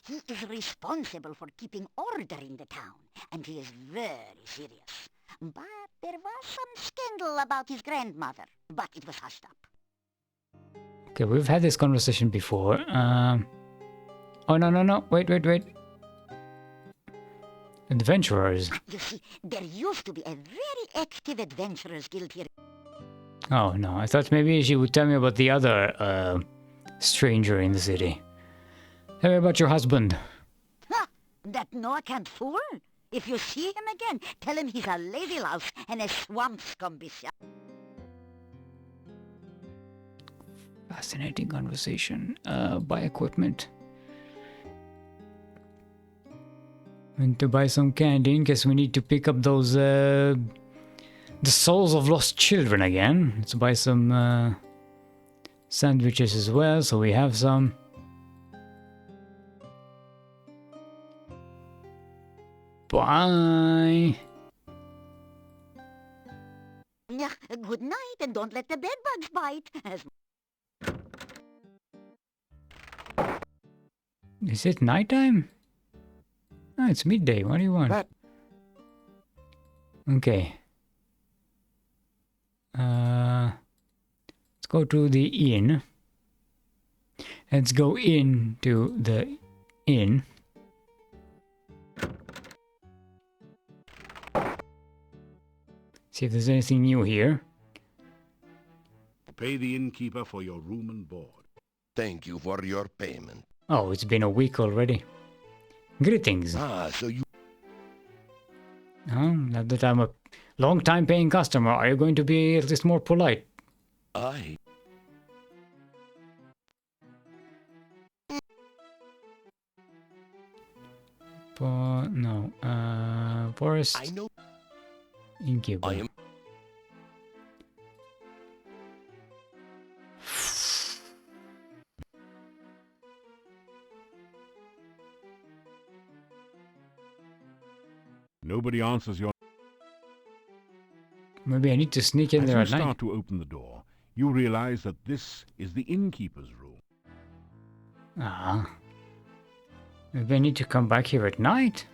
He is responsible for keeping order in the town, and he is very serious. But there was some scandal about his grandmother, but it was hushed up. Okay, we've had this conversation before. Oh, no. Wait. Adventurers. You see, there used to be a very active adventurers guild here. Oh, no. I thought maybe she would tell me about the other stranger in the city. Tell me about your husband. Ha! That Noah can't fool. If you see him again, tell him he's a lady louse and a swamp scumbish. Fascinating conversation. Buy equipment. And to buy some candy in case we need to pick up those the souls of lost children again. Let's buy some sandwiches as well, so we have some. Bye. Good night, and don't let the bedbugs bite. Is it nighttime? Oh, it's midday. What do you want? Okay. Let's go to the inn. Let's go into the inn. See if there's anything new here. Pay the innkeeper for your room and board. Thank you for your payment. Oh, it's been a week already. Greetings. So you... Oh, now that I'm a long-time paying customer, are you going to be at least more polite? No. Forest. I know. Innkeeper. I am... Nobody answers your... Maybe I need to sneak in As there you at night. start to open the door, you realize that this is the innkeeper's room. Ah. Maybe I need to come back here at night?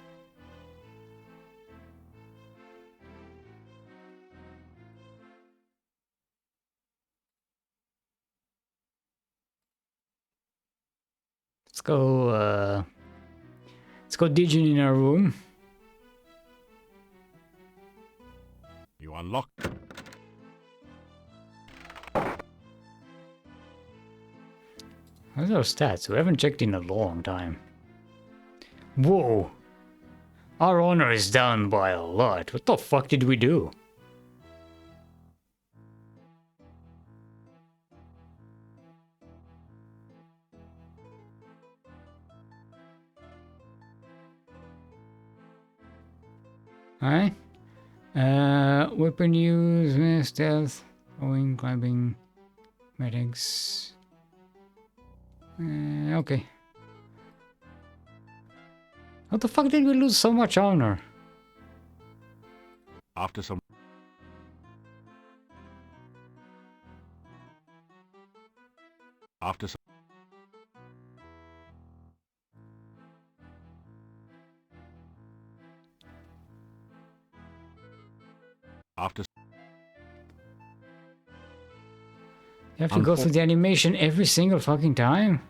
Let's go digging in our room. You unlock... How's our stats? We haven't checked in a long time. Whoa! Our honor is down by a lot. What the fuck did we do? Alright. Weapon use, stealth, throwing, climbing, medics. Okay. How the fuck did we lose so much honor? After some... After some... After... You have to go through the animation every single fucking time?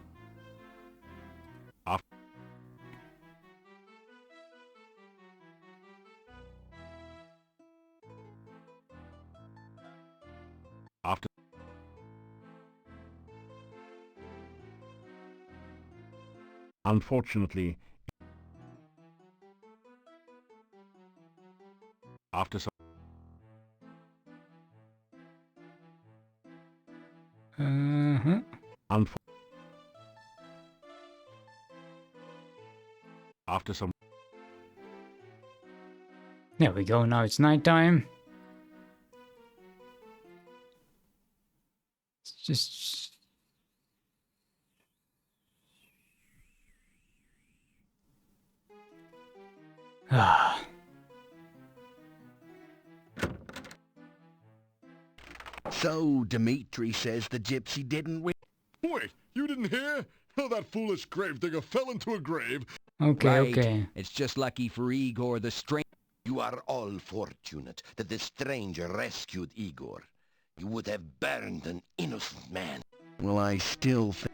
After... Unfortunately... After some... After some... There we go, now it's nighttime. It's just... Ah. So, Dimitri says the gypsy didn't win. Wait, you didn't hear? Oh, that foolish gravedigger fell into a grave. Okay, okay. It's just lucky for Igor the Stranger. You are all fortunate that the stranger rescued Igor. You would have burned an innocent man. Well, I still think...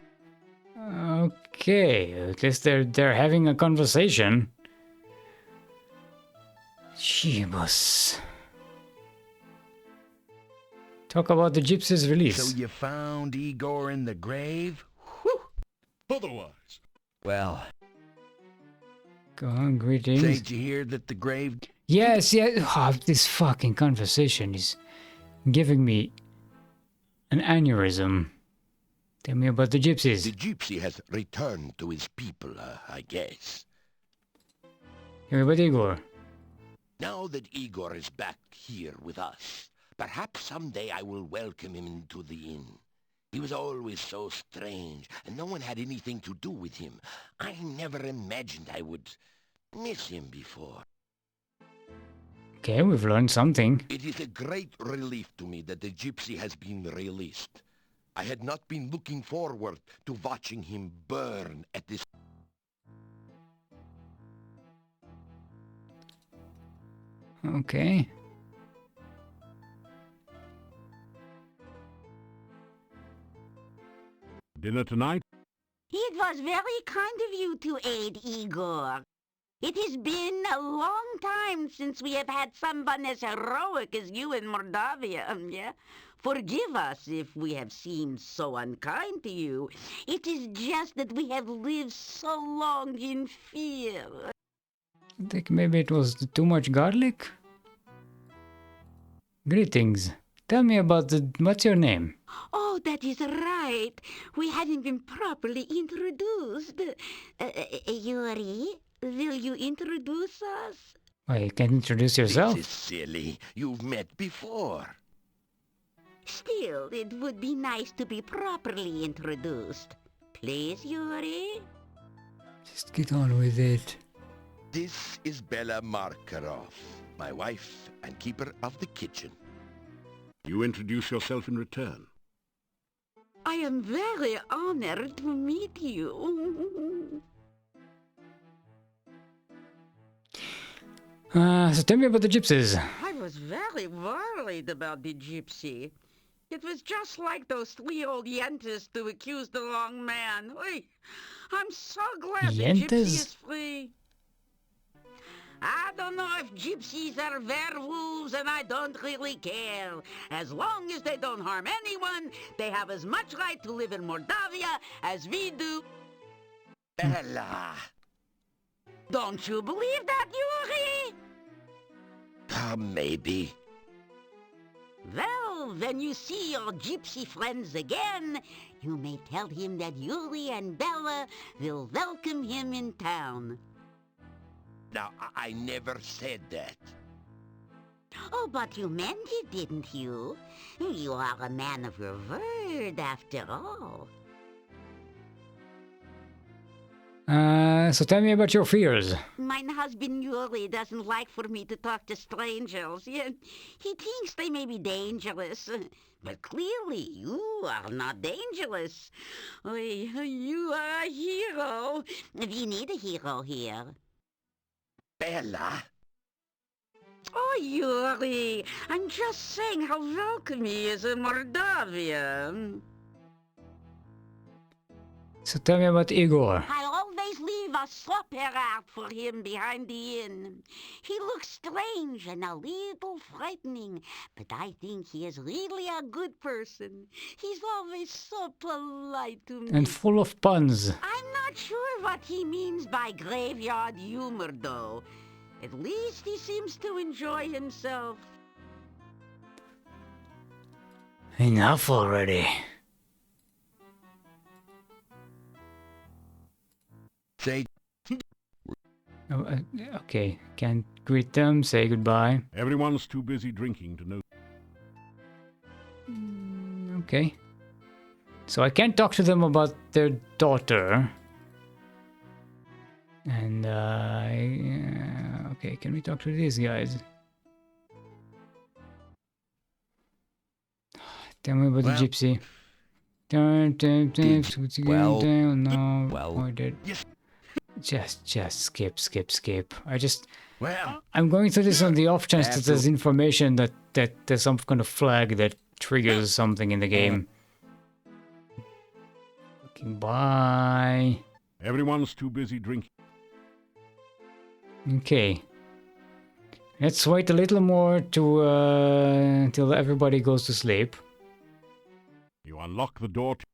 Okay, at least they're having a conversation. Jeebus. Talk about the gypsy's release. So you found Igor in the grave? Whew. Otherwise. Well. Go on, greetings. Say, did you hear that the grave... Yes, yeah. Oh, this fucking conversation is giving me an aneurysm. Tell me about the gypsies. The gypsy has returned to his people, I guess. Tell me about Igor. Now that Igor is back here with us, perhaps someday I will welcome him into the inn. He was always so strange, and no one had anything to do with him. I never imagined I would miss him before. Okay, we've learned something. It is a great relief to me that the gypsy has been released. I had not been looking forward to watching him burn at this... Okay. Dinner tonight? It was very kind of you to aid Igor. It has been a long time since we have had someone as heroic as you in Mordavia, yeah? Forgive us if we have seemed so unkind to you. It is just that we have lived so long in fear. I think maybe it was too much garlic? Greetings. Tell me about what's your name? Oh, that is right. We hadn't been properly introduced. Yuri, will you introduce us? Why, you can introduce yourself? This is silly. You've met before. Still, it would be nice to be properly introduced. Please, Yuri? Just get on with it. This is Bella Markarov, my wife and keeper of the kitchen. You introduce yourself in return. I am very honored to meet you. So tell me about the gypsies. I was very worried about the gypsy. It was just like those 3 old yentas to accuse the wrong man. Oy, I'm so glad the gypsy is free. I don't know if gypsies are werewolves, and I don't really care. As long as they don't harm anyone, they have as much right to live in Mordavia as we do. Bella! Don't you believe that, Yuri? Maybe. Well, when you see your gypsy friends again, you may tell him that Yuri and Bella will welcome him in town. Now, I never said that. Oh, but you meant it, didn't you? You are a man of your word, after all. So tell me about your fears. My husband Yuri doesn't like for me to talk to strangers. He thinks they may be dangerous. But clearly, you are not dangerous. You are a hero. We need a hero here. Bella? Oh, Yuri, I'm just saying how welcome he is in Mordavia. So tell me about Igor. I always leave a supper out for him behind the inn. He looks strange and a little frightening, but I think he is really a good person. He's always so polite to me. And full of puns. I'm not sure what he means by graveyard humor, though. At least he seems to enjoy himself. Enough already. Say... Okay, can't greet them, say goodbye. Everyone's too busy drinking to know. Okay. So I can't talk to them about their daughter. And, okay, can we talk to these guys? Tell me about the gypsy. Just skip. I'm going through this on the off chance that there's information that there's some kind of flag that triggers something in the game. Bye. Everyone's too busy drinking. Okay. Let's wait a little more to until everybody goes to sleep. You unlock the door to...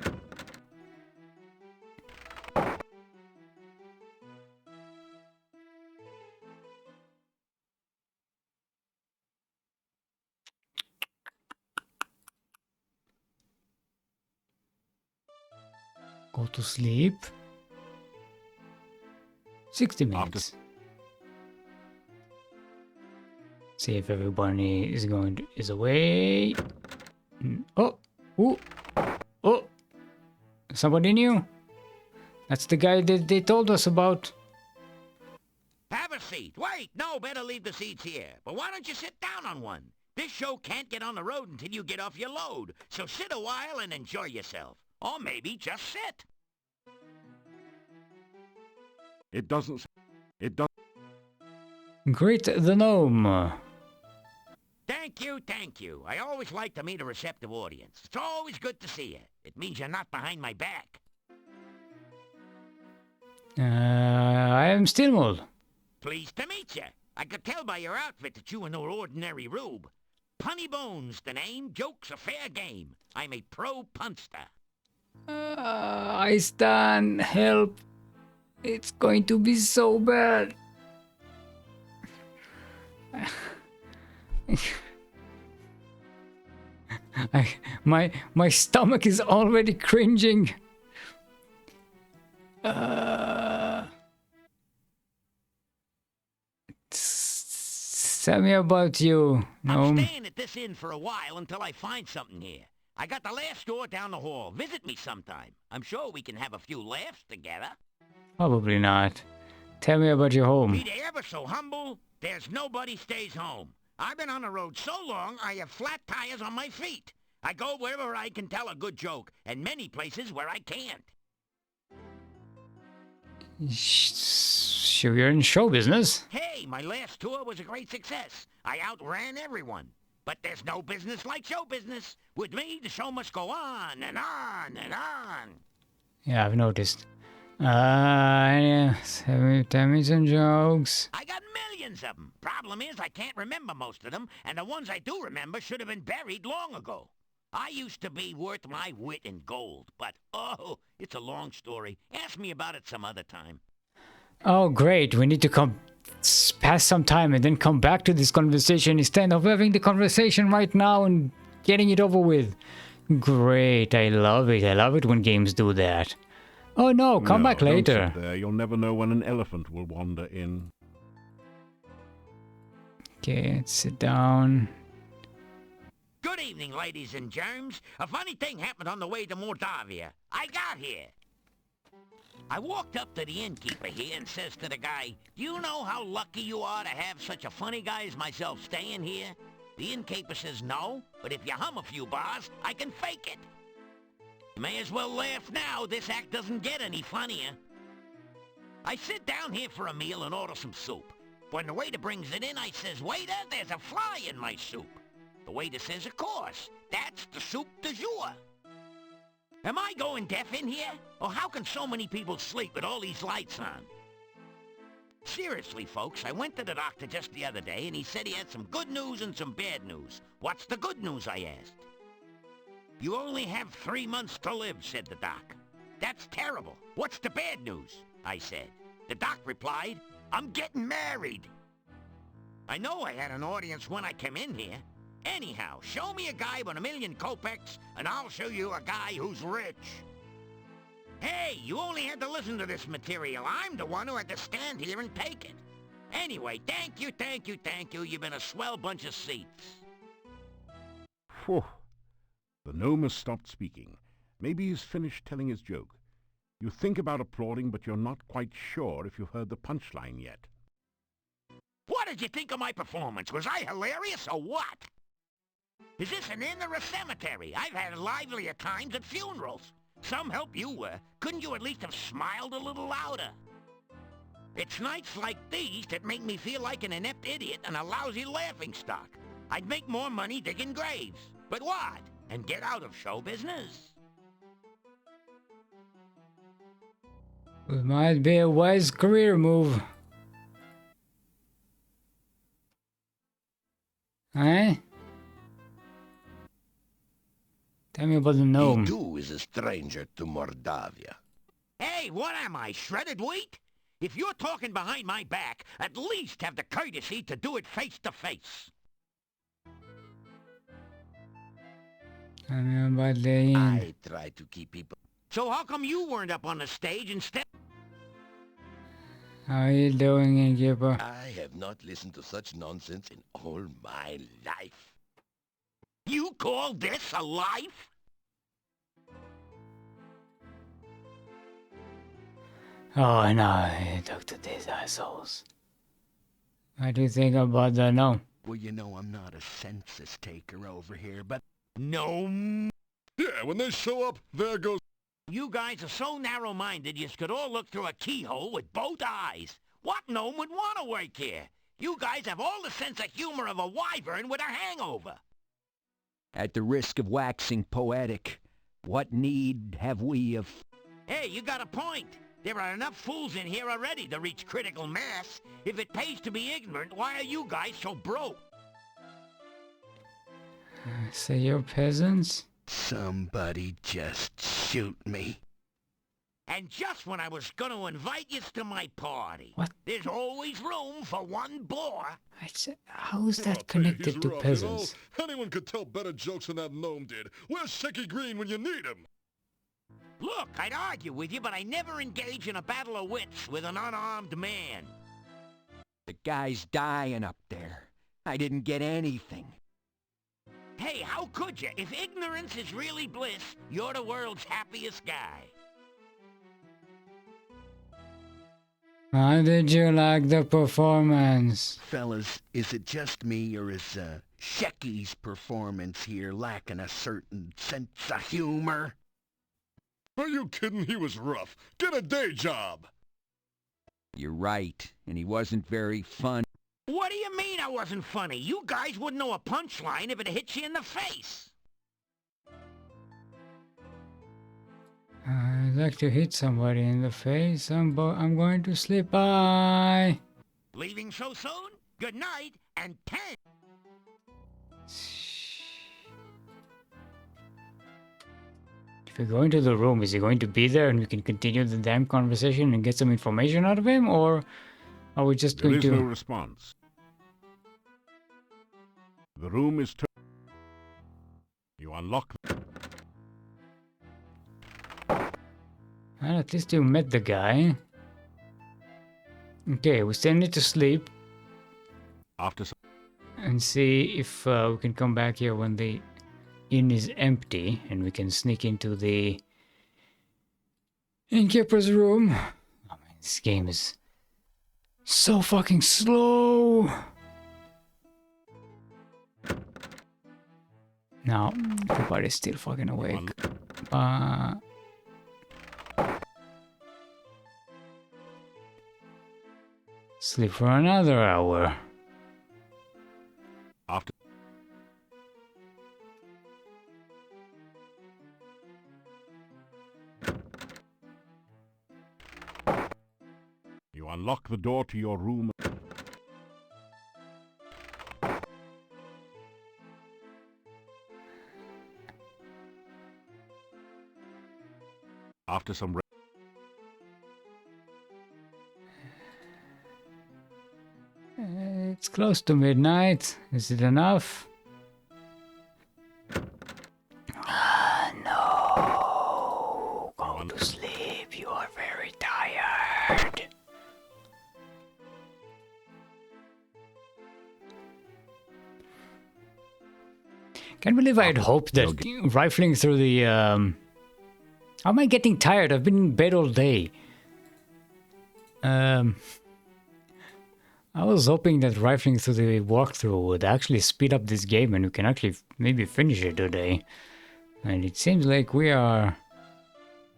Go to sleep. 60 minutes. See if everybody is away. Oh, somebody new. That's the guy that they told us about. Have a seat. Wait, no, better leave the seats here. But why don't you sit down on one? This show can't get on the road until you get off your load. So sit a while and enjoy yourself. Or maybe just sit. It doesn't... It does... Greet the gnome. Thank you, thank you. I always like to meet a receptive audience. It's always good to see you. It means you're not behind my back. I am Steelmold. Pleased to meet you. I could tell by your outfit that you were no ordinary rube. Punny Bones, the name. Joke's a fair game. I'm a pro punster. I stand. Help. It's going to be so bad. My stomach is already cringing. Tell me about you, gnome. I'm staying at this inn for a while until I find something here. I got the last store down the hall. Visit me sometime. I'm sure we can have a few laughs together. Probably not. Tell me about your home. Be they ever so humble, there's nobody stays home. I've been on the road so long, I have flat tires on my feet. I go wherever I can tell a good joke, and many places where I can't. Sure, you're in show business. Hey, my last tour was a great success. I outran everyone. But there's no business like show business. With me, the show must go on and on and on. Yeah, I've noticed. Tell me some jokes. I got millions of them. Problem is, I can't remember most of them, and the ones I do remember should have been buried long ago. I used to be worth my wit in gold, but, oh, it's a long story. Ask me about it some other time. Oh, great. We need to pass some time and then come back to this conversation instead of having the conversation right now and getting it over with. Great. I love it. I love it when games do that. Oh, no. Come back later. Don't sit there. You'll never know when an elephant will wander in. Okay, let's sit down. Good evening, ladies and germs. A funny thing happened on the way to Moldavia. I got here. I walked up to the innkeeper here and says to the guy, "Do you know how lucky you are to have such a funny guy as myself staying here?" The innkeeper says, "No, but if you hum a few bars, I can fake it." You may as well laugh now. This act doesn't get any funnier. I sit down here for a meal and order some soup. When the waiter brings it in, I says, "Waiter, there's a fly in my soup." The waiter says, "Of course, that's the soup du jour." Am I going deaf in here? Or how can so many people sleep with all these lights on? Seriously, folks, I went to the doctor just the other day and he said he had some good news and some bad news. What's the good news, I asked. "You only have 3 months to live," said the doc. "That's terrible. What's the bad news?" I said. The doc replied, "I'm getting married." I know I had an audience when I came in here. Anyhow, show me a guy with 1,000,000 kopecks, and I'll show you a guy who's rich. Hey, you only had to listen to this material. I'm the one who had to stand here and take it. Anyway, thank you, thank you, thank you. You've been a swell bunch of seats. Phew. The gnome has stopped speaking. Maybe he's finished telling his joke. You think about applauding, but you're not quite sure if you've heard the punchline yet. What did you think of my performance? Was I hilarious or what? Is this an inn or a cemetery? I've had livelier times at funerals. Some help you were. Couldn't you at least have smiled a little louder? It's nights like these that make me feel like an inept idiot and a lousy laughingstock. I'd make more money digging graves. But what? And get out of show business? It might be a wise career move. Eh? Tell me about the gnome. He too is a stranger to Mordavia. Hey, what am I, shredded wheat? If you're talking behind my back, at least have the courtesy to do it face to face. Tell me about the inn. I try to keep people... So how come you weren't up on the stage instead? How are you doing, innkeeper? I have not listened to such nonsense in all my life. You call this a life? Oh no, I talk to these assholes. What do you think about that now? Well, you know I'm not a census taker over here, but... No. Yeah, when they show up, there goes... You guys are so narrow-minded you could all look through a keyhole with both eyes. What gnome would want to work here? You guys have all the sense of humor of a wyvern with a hangover. At the risk of waxing poetic, what need have we of... Hey, you got a point. There are enough fools in here already to reach critical mass. If it pays to be ignorant, why are you guys so broke? So you're peasants? Somebody just shoot me. And just when I was going to invite you to my party. What? There's always room for one bore. How is that He's connected to rough, peasants? You know? Anyone could tell better jokes than that gnome did. Where's Shaky Green when you need him? Look, I'd argue with you, but I never engage in a battle of wits with an unarmed man. The guy's dying up there. I didn't get anything. Hey, how could you? If ignorance is really bliss, you're the world's happiest guy. How did you like the performance? Fellas, is it just me, or is Shecky's performance here lacking a certain sense of humor? Are you kidding? He was rough. Get a day job. You're right, and he wasn't very fun. What do you mean I wasn't funny? You guys wouldn't know a punchline if it hit you in the face. I'd like to hit somebody in the face. I'm going to sleep. Bye. Leaving so soon? Good night, and 10. If we go into the room, is he going to be there and we can continue the damn conversation and get some information out of him? Or are we just There going is to... no response. The room is turned. You unlock them. Well, at least you met the guy. Okay, we still need to sleep. After some... And see if we can come back here when the inn is empty and we can sneak into the innkeeper's room. Oh man, this game is so fucking slow. Now, everybody's still fucking awake. Sleep for another hour. After... You unlock the door to your room. After some... It's close to midnight. Is it enough? No. Go to sleep. You are very tired. Can't believe I had hoped that rifling through the... How am I getting tired? I've been in bed all day. I was hoping that rifling through the walkthrough would actually speed up this game and we can actually maybe finish it today. And it seems like we are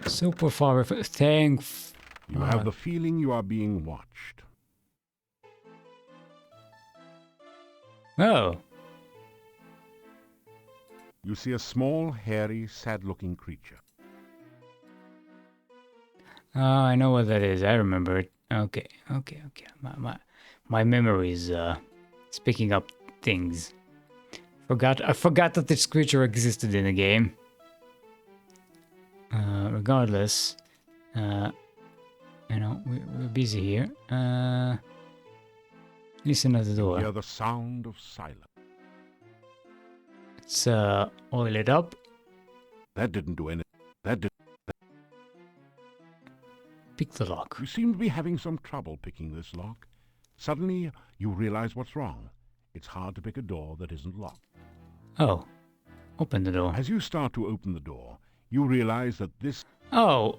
super far. Thanks. You have the feeling you are being watched. Oh. You see a small, hairy, sad-looking creature. Oh, I know what that is. I remember it. Okay. My memory is picking up things. I forgot that this creature existed in the game. Regardless, we're busy here. Listen at the door. You hear the sound of silence. Let's oil it up. That didn't do anything. That didn't. Pick the lock. You seem to be having some trouble picking this lock. Suddenly, you realize what's wrong. It's hard to pick a door that isn't locked. Oh. Open the door. As you start to open the door, you realize that this... Oh.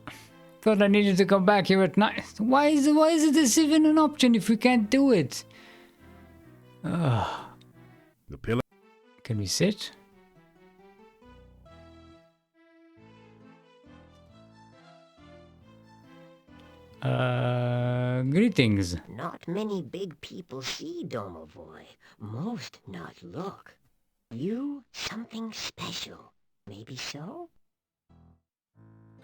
Thought I needed to come back here at night. Why is this even an option if we can't do it? The pillar. Can we sit? Greetings. Not many big people see Domovoy. Most not look. You something special. Maybe so?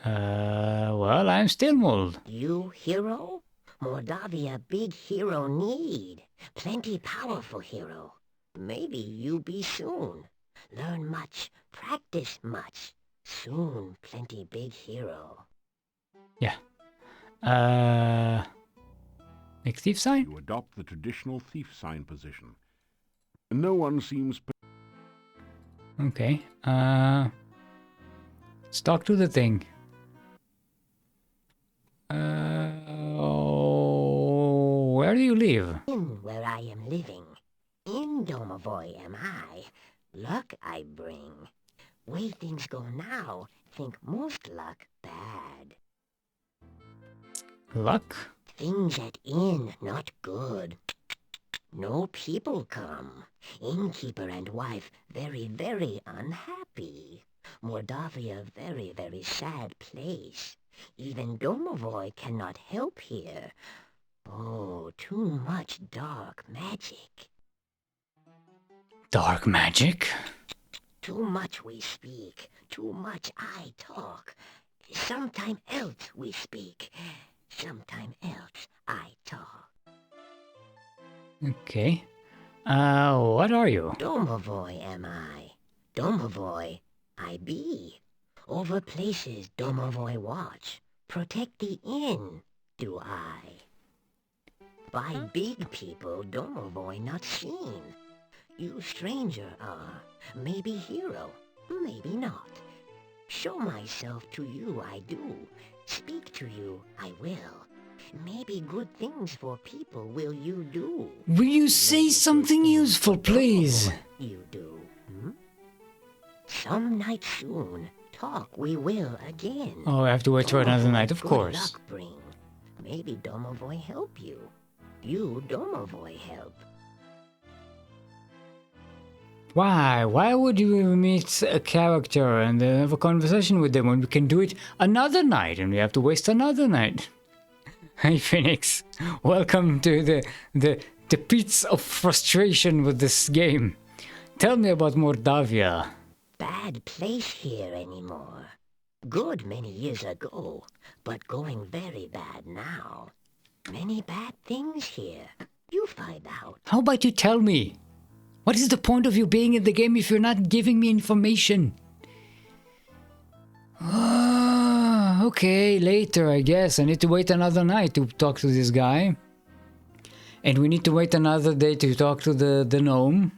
Well, I'm still mold. You hero? Mordavia big hero need. Plenty powerful hero. Maybe you be soon. Learn much, practice much. Soon plenty big hero. Yeah. Make thief sign? You adopt the traditional thief sign position. No one seems... Okay. Let's talk to the thing. Where do you live? In where I am living. In Domovoy am I. Luck I bring. Way things go now, think most luck bad. Luck? Things at inn not good. No people come. Innkeeper and wife very, very unhappy. Mordavia very, very sad place. Even Domovoy cannot help here. Oh, too much dark magic. Dark magic? Too much we speak. Too much I talk. Sometime else we speak. Sometime else I talk. Okay. What are you? Domovoy am I. Domovoy I be. Over places Domovoy watch. Protect the inn, do I. By big people Domovoy not seen. You stranger are. Maybe hero, maybe not. Show myself to you I do. Speak to you I will. Maybe good things for people will you do. Will you say something useful, please? You do, hmm? Some night soon, talk we will again. Oh, I have to wait for another night, of Good course. luck bring. Maybe Domovoy help you. You Domovoy help. Why? Why would you meet a character and have a conversation with them when we can do it another night and we have to waste another night? Hey Phoenix, welcome to the pits of frustration with this game. Tell me about Mordavia. Bad place here anymore. Good many years ago, but going very bad now. Many bad things here. You find out. How about you tell me? What is the point of you being in the game if you're not giving me information? Okay, later I guess. I need to wait another night to talk to this guy. And we need to wait another day to talk to the gnome.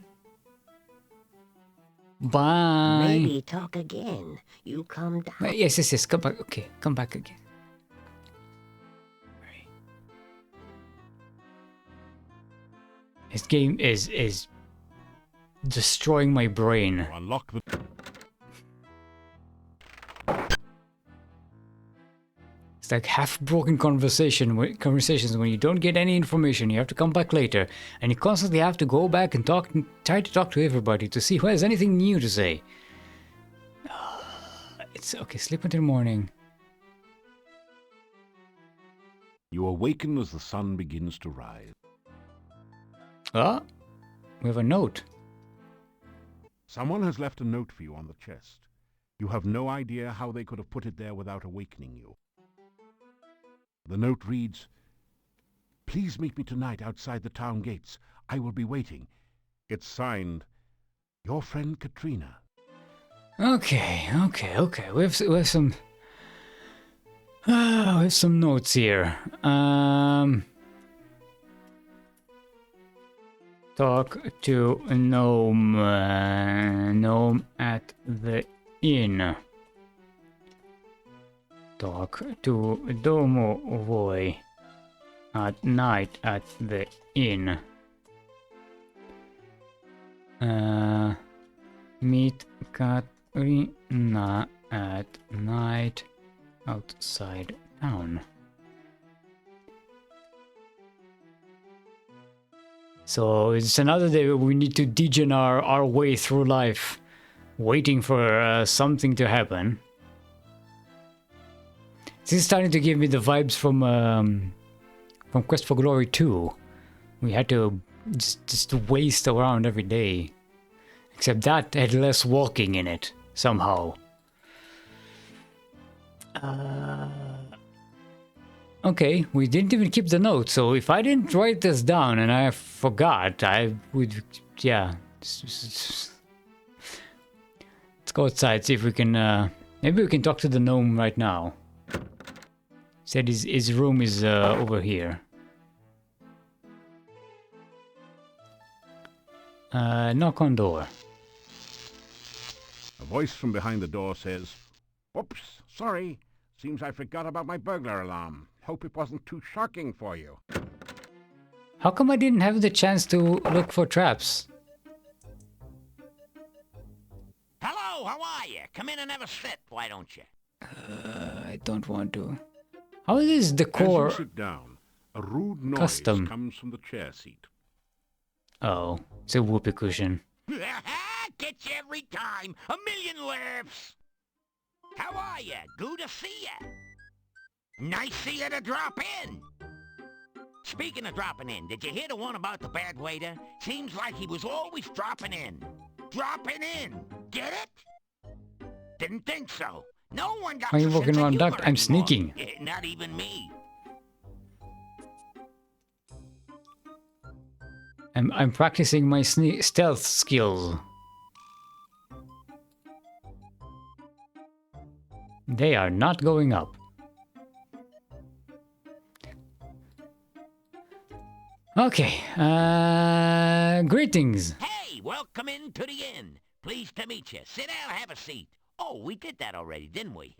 Bye. Maybe talk again. You come down. Yes. Come back. Okay, come back again. This game is destroying my brain. Unlock the... It's like half-broken conversations when you don't get any information. You have to come back later, and you constantly have to go back and try to talk to everybody to see who has anything new to say. It's okay. Sleep until morning. You awaken as the sun begins to rise. Ah, we have a note. Someone has left a note for you on the chest. You have no idea how they could have put it there without awakening you. The note reads, "Please meet me tonight outside the town gates. I will be waiting." It's signed, "Your friend Katrina." Okay. We have some notes here. Talk to gnome at the inn. Talk to Domovoy at night at the inn. Meet Katrina at night outside town. So it's another day where we need to degen our way through life, waiting for something to happen. This is starting to give me the vibes from Quest for Glory 2. We had to just waste around every day. Except that had less walking in it, somehow. Okay, we didn't even keep the note, so if I didn't write this down and I forgot, I would... yeah. Let's go outside, see if we can... maybe we can talk to the gnome right now. Said his room is over here. Knock on door. A voice from behind the door says, "Oops, sorry. Seems I forgot about my burglar alarm. Hope it wasn't too shocking for you." How come I didn't have the chance to look for traps? Hello, how are you? Come in and have a sit, why don't you? I don't want to. How is this decor? As you sit down, a rude noise Custom. comes from the chair seat. Oh, it's a whoopee cushion. Gets you every time. A million laughs. How are you? Good to see you. Nice see you to drop in. Speaking of dropping in, did you hear the one about the bad waiter? Seems like he was always dropping in. Dropping in. Get it? Didn't think so. No one got Why are you the walking sense of around humor duck? I'm anymore. sneaking. Not even me. I'm practicing my stealth skills. They are not going up. Okay, greetings. Hey, welcome into the inn. Pleased to meet you. Sit down, have a seat. Oh, we did that already, didn't we?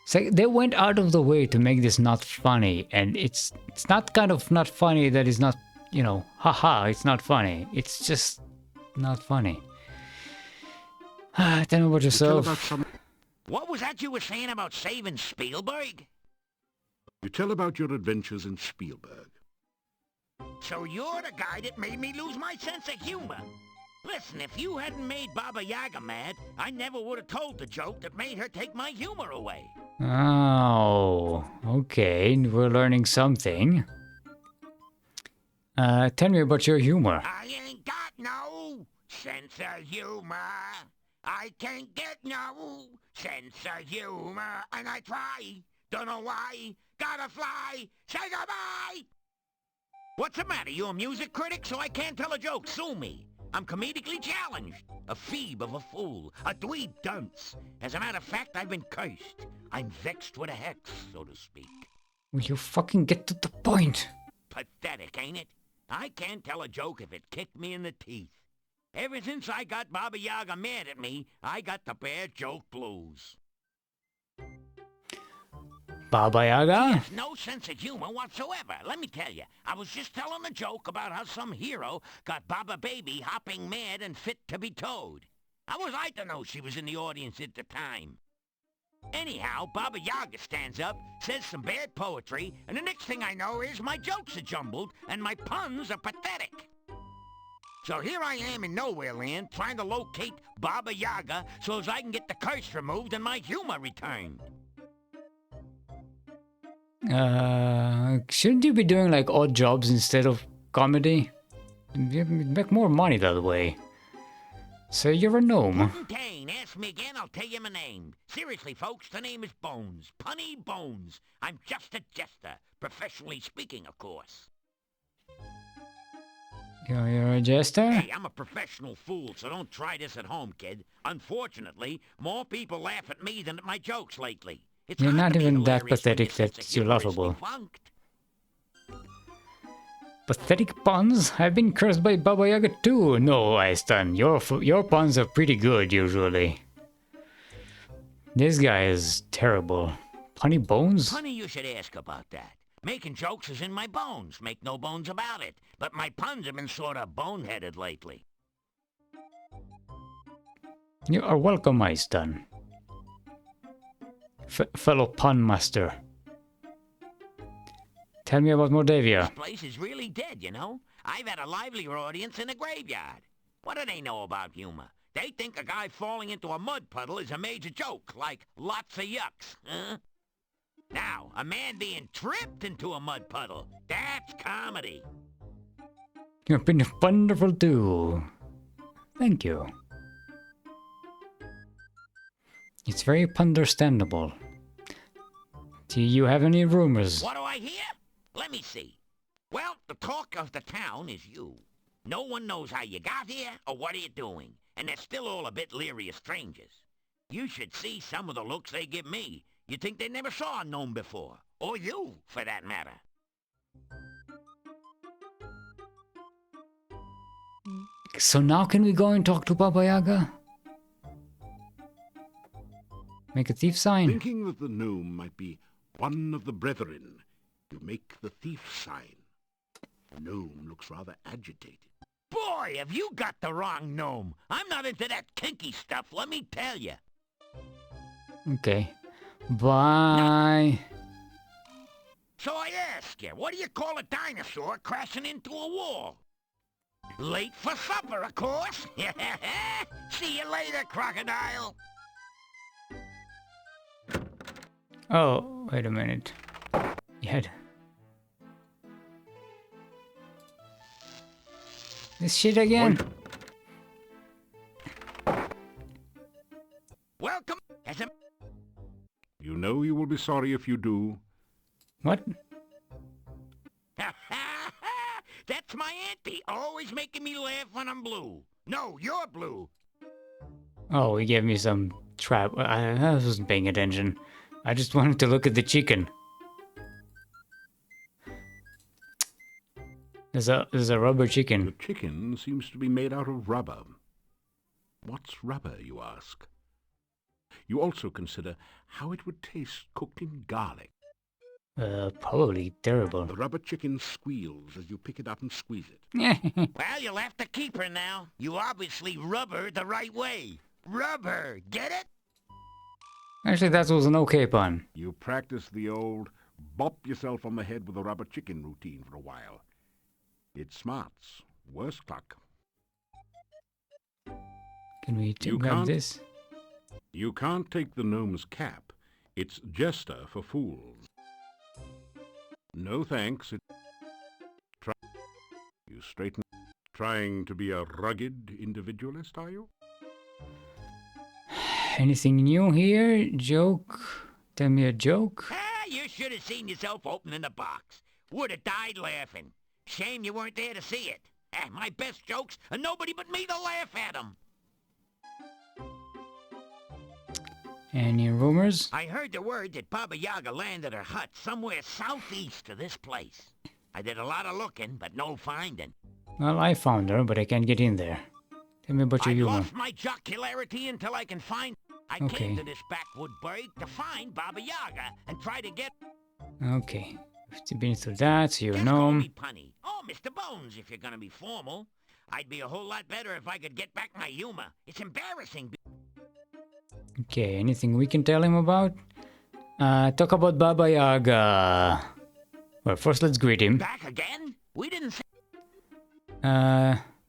So they went out of the way to make this not funny, and it's not kind of not funny that is not, you know, haha, it's not funny. It's just not funny. Tell me about yourself. What was that you were saying about saving Spielberg? You tell about your adventures in Spielberg. So you're the guy that made me lose my sense of humor. Listen, if you hadn't made Baba Yaga mad, I never would have told the joke that made her take my humor away. Oh, okay, we're learning something. Tell me about your humor. I ain't got no sense of humor. I can't get no sense of humor, and I try. Don't know why. Gotta fly. Say goodbye. What's the matter? You a music critic, so I can't tell a joke? Sue me. I'm comedically challenged. A phoebe of a fool. A dweeb dunce. As a matter of fact, I've been cursed. I'm vexed with a hex, so to speak. Will you fucking get to the point? Pathetic, ain't it? I can't tell a joke if it kicked me in the teeth. Ever since I got Baba Yaga mad at me, I got the bad joke blues. Baba Yaga? Yes, no sense of humor whatsoever. Let me tell you, I was just telling a joke about how some hero got Baba Baby hopping mad and fit to be towed. How was I to know she was in the audience at the time? Anyhow, Baba Yaga stands up, says some bad poetry, and the next thing I know is my jokes are jumbled and my puns are pathetic. So here I am in Nowhere Land trying to locate Baba Yaga so as I can get the curse removed and my humor returned. Shouldn't you be doing like odd jobs instead of comedy? You make more money that way. So you're a gnome. Puddin' ask me again, I'll tell you my name. Seriously, folks, the name is Bones. Punny Bones. I'm just a jester. Professionally speaking, of course. You're a jester? Hey, I'm a professional fool, so don't try this at home, kid. Unfortunately, more people laugh at me than at my jokes lately. It's You're hard not to be even that hilarious when pathetic your sense that of you're humor is laughable. defunct. Pathetic puns? I've been cursed by Baba Yaga too. No, Aistan, your puns are pretty good usually. This guy is terrible. Punny Bones? Funny you should ask about that. Making jokes is in my bones, make no bones about it. But my puns have been sort of boneheaded lately. You are welcome, Aistan. Fellow pun master. Tell me about Mordavia. This place is really dead, you know. I've had a livelier audience in a graveyard. What do they know about humor? They think a guy falling into a mud puddle is a major joke, like lots of yucks, huh? Now, a man being tripped into a mud puddle, that's comedy. You've been wonderful too. Thank you. It's very understandable. Do you have any rumors? What do I hear? Let me see. Well, the talk of the town is you. No one knows how you got here or what are you doing, and they're still all a bit leery of strangers. You should see some of the looks they give me. You'd think they never saw a gnome before, or you, for that matter. So now can we go and talk to Baba Yaga? Make a thief sign. Thinking that the gnome might be one of the brethren, you make the thief sign. The gnome looks rather agitated. Boy, have you got the wrong gnome. I'm not into that kinky stuff, let me tell you. Okay. Bye. So I ask you, what do you call a dinosaur crashing into a wall? Late for supper, of course. See you later, crocodile. Oh, wait a minute. Yeah. This shit again. Welcome as a... You know you will be sorry if you do. What? That's my auntie, always making me laugh when I'm blue. No, you're blue. Oh, he gave me some trap. I wasn't paying attention. I just wanted to look at the chicken. There's a rubber chicken. The chicken seems to be made out of rubber. What's rubber, you ask? You also consider how it would taste cooked in garlic. Probably terrible. The rubber chicken squeals as you pick it up and squeeze it. Well, you'll have to keep her now. You obviously rubber the right way. Rubber, get it? Actually, that was an okay pun. You practice the old bop yourself on the head with a rubber chicken routine for a while. It smarts. Worse luck. Can we grab this? You can't take the gnome's cap. It's jester for fools. No thanks. You straighten. Trying to be a rugged individualist, are you? Anything new here? Joke? Tell me a joke? Ah, you should have seen yourself opening the box. Would have died laughing. Shame you weren't there to see it. My best jokes, and nobody but me to laugh at them. Any rumors? I heard the word that Baba Yaga landed her hut somewhere southeast of this place. I did a lot of looking, but no finding. Well, I found her, but I can't get in there. Tell me about your I humor. lost my jocularity until I can find... I came to this backwood burg to find Baba Yaga and try to get... Okay. You've been through that, so you're a Just call gnome. me Punny. Oh, Mr. Bones, if you're gonna be formal. I'd be a whole lot better if I could get back my humor. It's embarrassing. Okay, anything we can tell him about? Talk about Baba Yaga. Well, first let's greet him. Back again? We didn't say...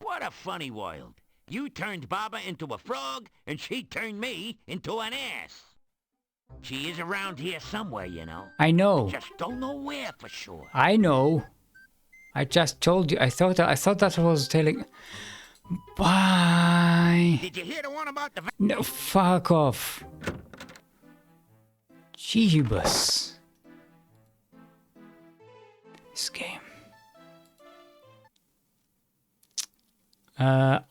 What a funny world. You turned Baba into a frog, and she turned me into an ass. She is around here somewhere, you know. I know. Just don't know where for sure. I know. I just told you. I thought that was telling... Bye. Did you hear the one about the... No, fuck off. Jeebus. This game.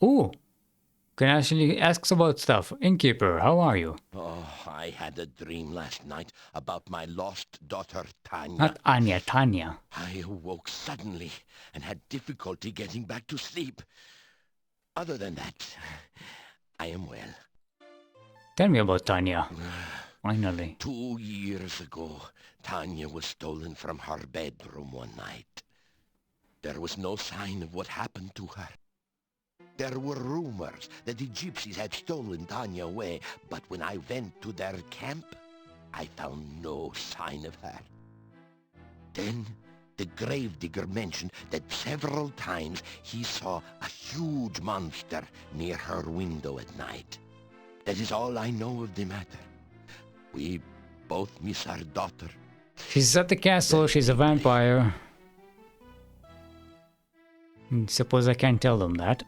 Ooh. Can actually ask about stuff. Innkeeper, how are you? Oh, I had a dream last night about my lost daughter, Tanya. Not Anya, Tanya. I awoke suddenly and had difficulty getting back to sleep. Other than that, I am well. Tell me about Tanya. Finally. 2 years ago, Tanya was stolen from her bedroom one night. There was no sign of what happened to her. There were rumors that the gypsies had stolen Tanya away, but when I went to their camp, I found no sign of her. Then, The gravedigger mentioned that several times he saw a huge monster near her window at night. That is all I know of the matter. We both miss our daughter. She's at the castle, she's a vampire. Suppose I can't tell them that.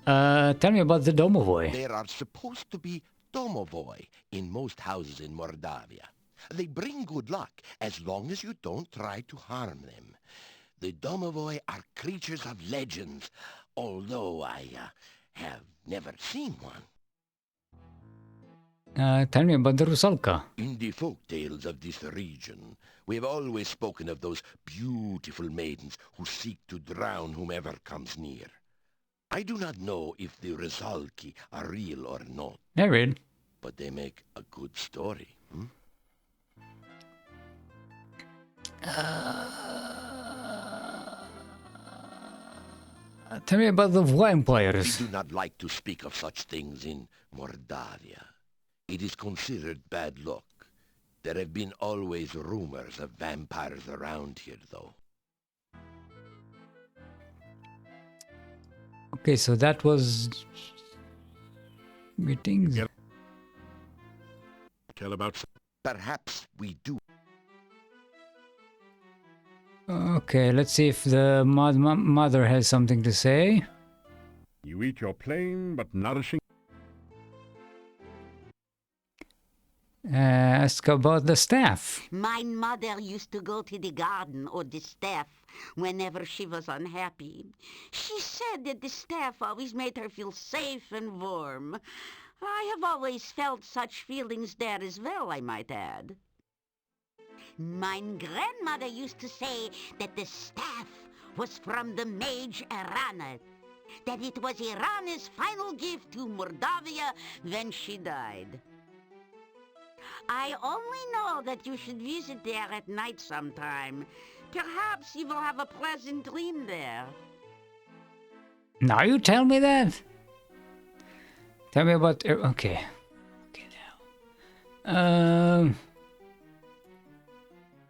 Tell me about the domovoi. There are supposed to be domovoi in most houses in Mordavia. They bring good luck as long as you don't try to harm them. The domovoi are creatures of legends, although I have never seen one. Tell me about the Rusalka. In the folk tales of this region, we have always spoken of those beautiful maidens who seek to drown whomever comes near. I do not know if the Rusalki are real or not. They're real. But they make a good story. Tell me about the vampires. We do not like to speak of such things in Mordavia. It is considered bad luck. There have been always rumors of vampires around here, though. Okay, so that was... meetings. Tell about... Perhaps we do. Okay, let's see if the mother has something to say. You eat your plain but nourishing... Ask about the staff. My mother used to go to the garden or the staff whenever she was unhappy. She said that the staff always made her feel safe and warm. I have always felt such feelings there as well, I might add. My grandmother used to say that the staff was from the mage Irana, that it was Irana's final gift to Mordavia when she died. I only know that you should visit there at night sometime. Perhaps you will have a pleasant dream there. Now you tell me that? Tell me about... Okay. Okay, now.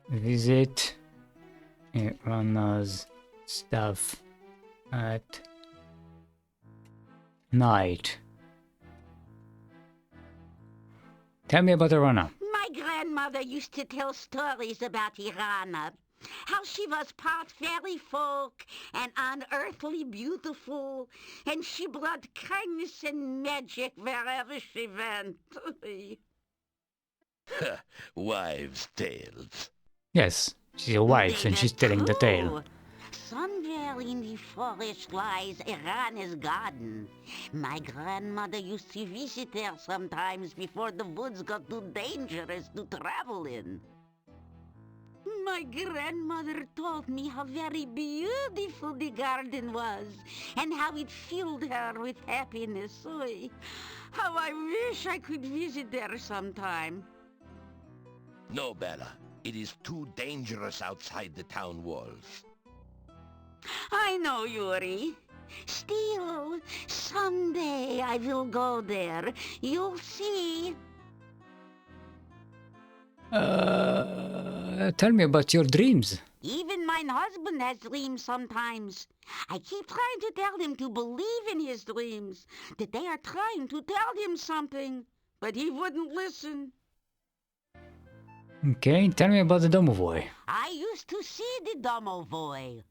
Visit Irana's stuff at night. Tell me about Irana. My grandmother used to tell stories about Irana. How she was part fairy folk and unearthly beautiful, and she brought kindness and magic wherever she went. Wives' tales. Yes, she's a wife and she's telling the tale. Somewhere in the forest lies Irana's garden. My grandmother used to visit there sometimes before the woods got too dangerous to travel in. My grandmother told me how very beautiful the garden was and how it filled her with happiness. Oy, how I wish I could visit there sometime. No, Bella. It is too dangerous outside the town walls. I know, Yuri. Still, someday I will go there. You'll see. Tell me about your dreams. Even my husband has dreams sometimes. I keep trying to tell him to believe in his dreams, that they are trying to tell him something, but he wouldn't listen. Okay, tell me about the domovoi. I used to see the domovoi.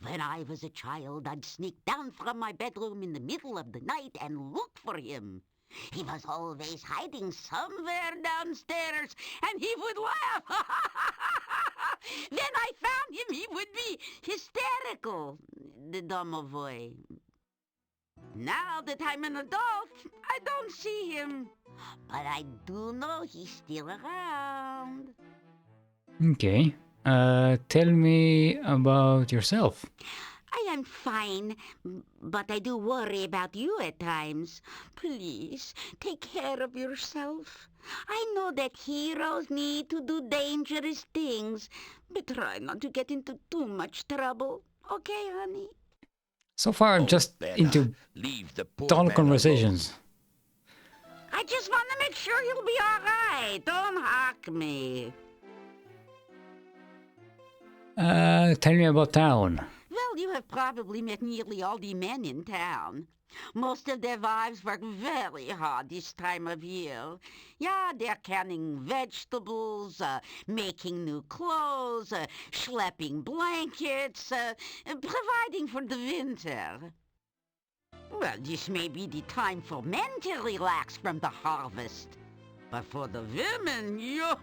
When I was a child, I'd sneak down from my bedroom in the middle of the night and look for him. He was always hiding somewhere downstairs, and he would laugh. When I found him, he would be hysterical, the domovoi. Now that I'm an adult, I don't see him. But I do know he's still around. Okay. Tell me about yourself. I am fine, but I do worry about you at times. Please, take care of yourself. I know that heroes need to do dangerous things, but try not to get into too much trouble. Okay, honey? So far, I'm just Bella, into leave the poor dull man conversations. I just want to make sure you'll be all right. Don't hawk me. Tell me about town. Well, you have probably met nearly all the men in town. Most of their wives work very hard this time of year. Yeah, they're canning vegetables, making new clothes, schlepping blankets, providing for the winter. Well, this may be the time for men to relax from the harvest. But for the women, yo,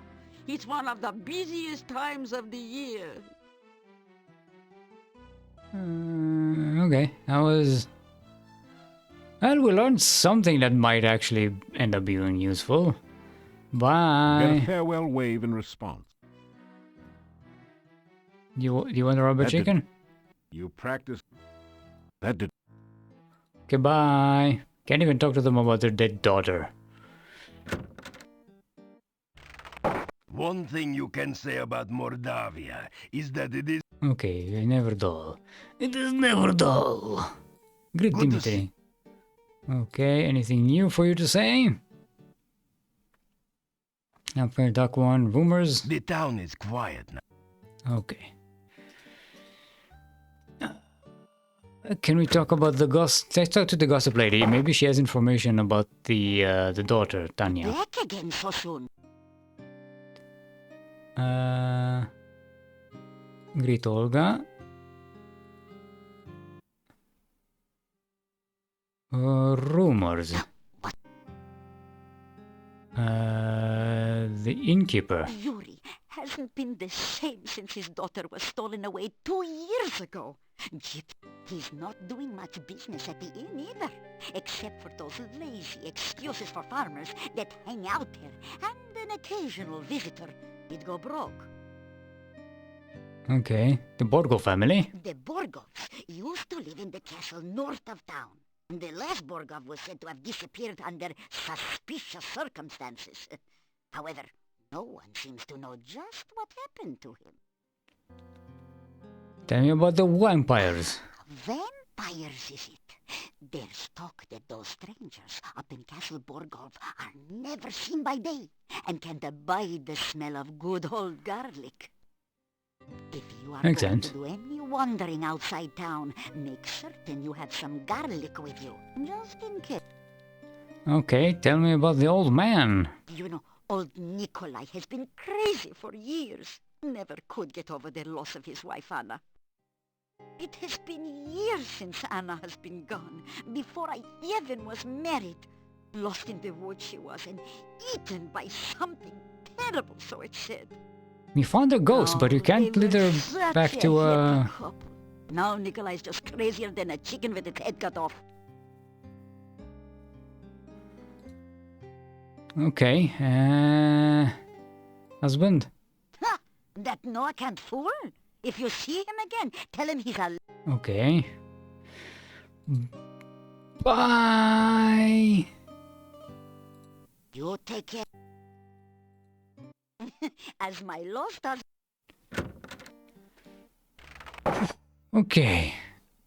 it's one of the busiest times of the year. Okay, that was... Well, we learned something that might actually end up being useful. Get Bye. a farewell wave in response. You want a rubber That did- chicken? You practice. That did. Goodbye. Can't even talk to them about their dead daughter. One thing you can say about Mordavia is that it is Okay, never dull. It is never dull. Great, Good to Dimitri. Okay, anything new for you to say? Empire Duck One, rumors? the town is quiet now. Okay. Can we talk about the gossip? Let's talk to the gossip lady. Maybe she has information about the daughter, Tanya. Back again so soon. Greet Olga. Rumors. The innkeeper. Yuri hasn't been the same since his daughter was stolen away 2 years ago. Gyp, he's not doing much business at the inn either, except for those lazy excuses for farmers that hang out there, and an occasional visitor. He'd go broke. Okay, the Borgo family. The Borgovs used to live in the castle north of town. The last Borgov was said to have disappeared under suspicious circumstances. However, no one seems to know just what happened to him. Tell me about the vampires. Vampires, is it? There's talk that those strangers up in Castle Borgov are never seen by day and can't abide the smell of good old garlic. If you are Makes going sense. to do any wandering outside town, make certain you have some garlic with you, just in case. Okay, tell me about the old man. You know, old Nikolai has been crazy for years. Never could get over the loss of his wife, Anna. It has been years since Anna has been gone, before I even was married. Lost in the woods she was, and eaten by something terrible, so it said. We found a ghost, but you can't lead her back to Now Nikolai's just crazier than a chicken with its head cut off. Okay, husband. Ha! That Noah can't fool. If you see him again, tell him he's a... Okay. Bye. You take care. As my lost husband... Okay.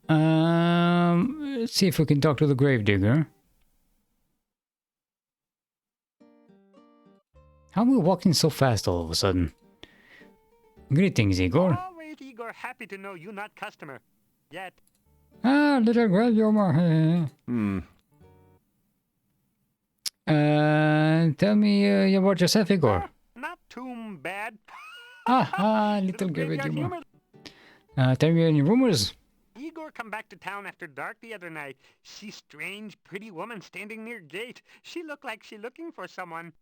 Let's see if we can talk to the gravedigger. How are we walking so fast all of a sudden? Greetings, Igor. Always, Igor, happy to know you not customer. Yet. Ah, little girl, you're more... Tell me about yourself, Igor. Not too bad. Little Graveyard humor. humor. Tell me any rumors. Igor come back to town after dark the other night. See strange, pretty woman standing near gate. She look like she looking for someone.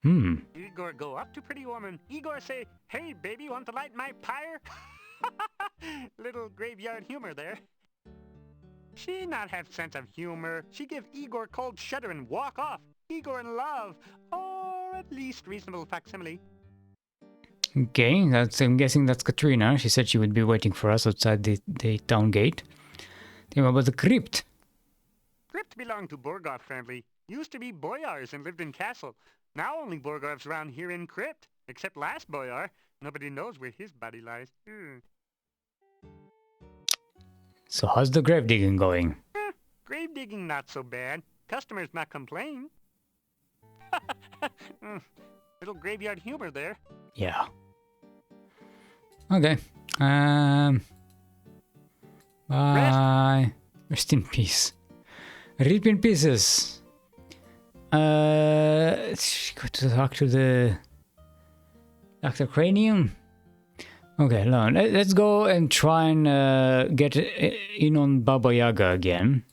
Igor go up to pretty woman. Igor say, "Hey, baby, want to light my pyre?" Little graveyard humor there. She not have sense of humor. She give Igor cold shudder and walk off. Igor in love, or at least reasonable facsimile. Okay, I'm guessing that's Katrina. She said she would be waiting for us outside the town gate. Tell me about the crypt. Crypt belonged to Borgov family. Used to be boyars and lived in castle. Now only Borgovs around here in crypt. Except last boyar. Nobody knows where his body lies. So how's the grave digging going? Grave digging not so bad. Customers not complain. Little graveyard humor there. Yeah. Okay. Bye. Rest in peace. Rip in pieces. Go to talk to the Dr. Cranium. Okay, let's go and try and get in on Baba Yaga again.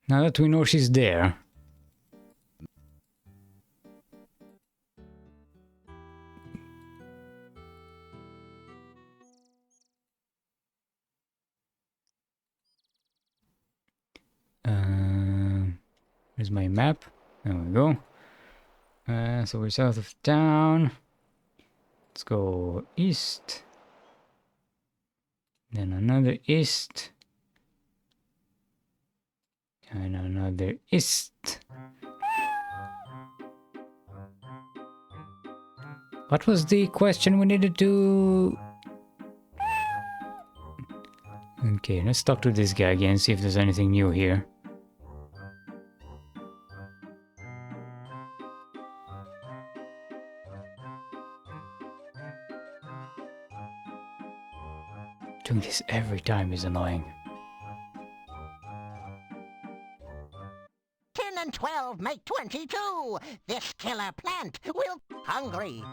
Now that we know she's there. Here's my map. There we go. So we're south of town. Let's go east. Then another east. And another east. What was the question we needed to... Okay, let's talk to this guy again, see if there's anything new here. Doing this every time is annoying. 10 and 12 make 22. This killer plant will... Hungry.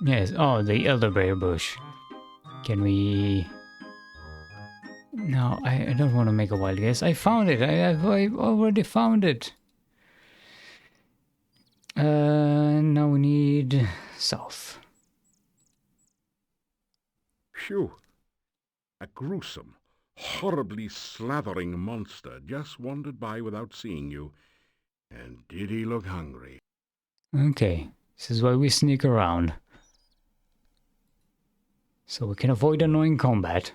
Yes, oh, the elderberry bush. Can we... No, I don't want to make a wild guess. I found it. I've already found it. Now we need south. Phew. A gruesome, horribly slathering monster just wandered by without seeing you. And did he look hungry? Okay, this is why we sneak around. So we can avoid annoying combat.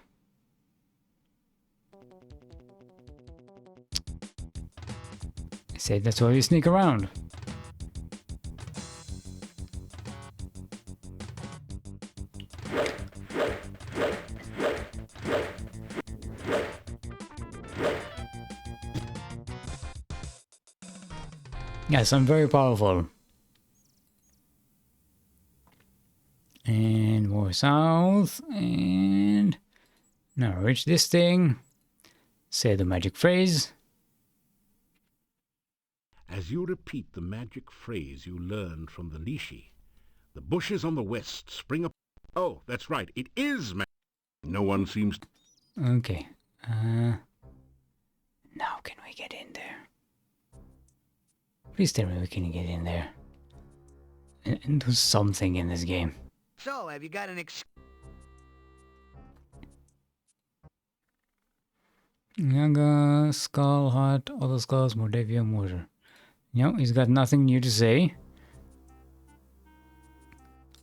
I said that's why we sneak around. Yes, I'm very powerful. And more south, and now reach this thing. Say the magic phrase. As you repeat the magic phrase you learned from the Lishi, the bushes on the west spring up. Oh, that's right, it is magic. No one seems... Okay. Now can we get in there? Please tell me we can get in there. And do something in this game. So, have you got an Yaga, Skull, Heart, Other Skulls, Mordevia, Mortar. No, he's got nothing new to say.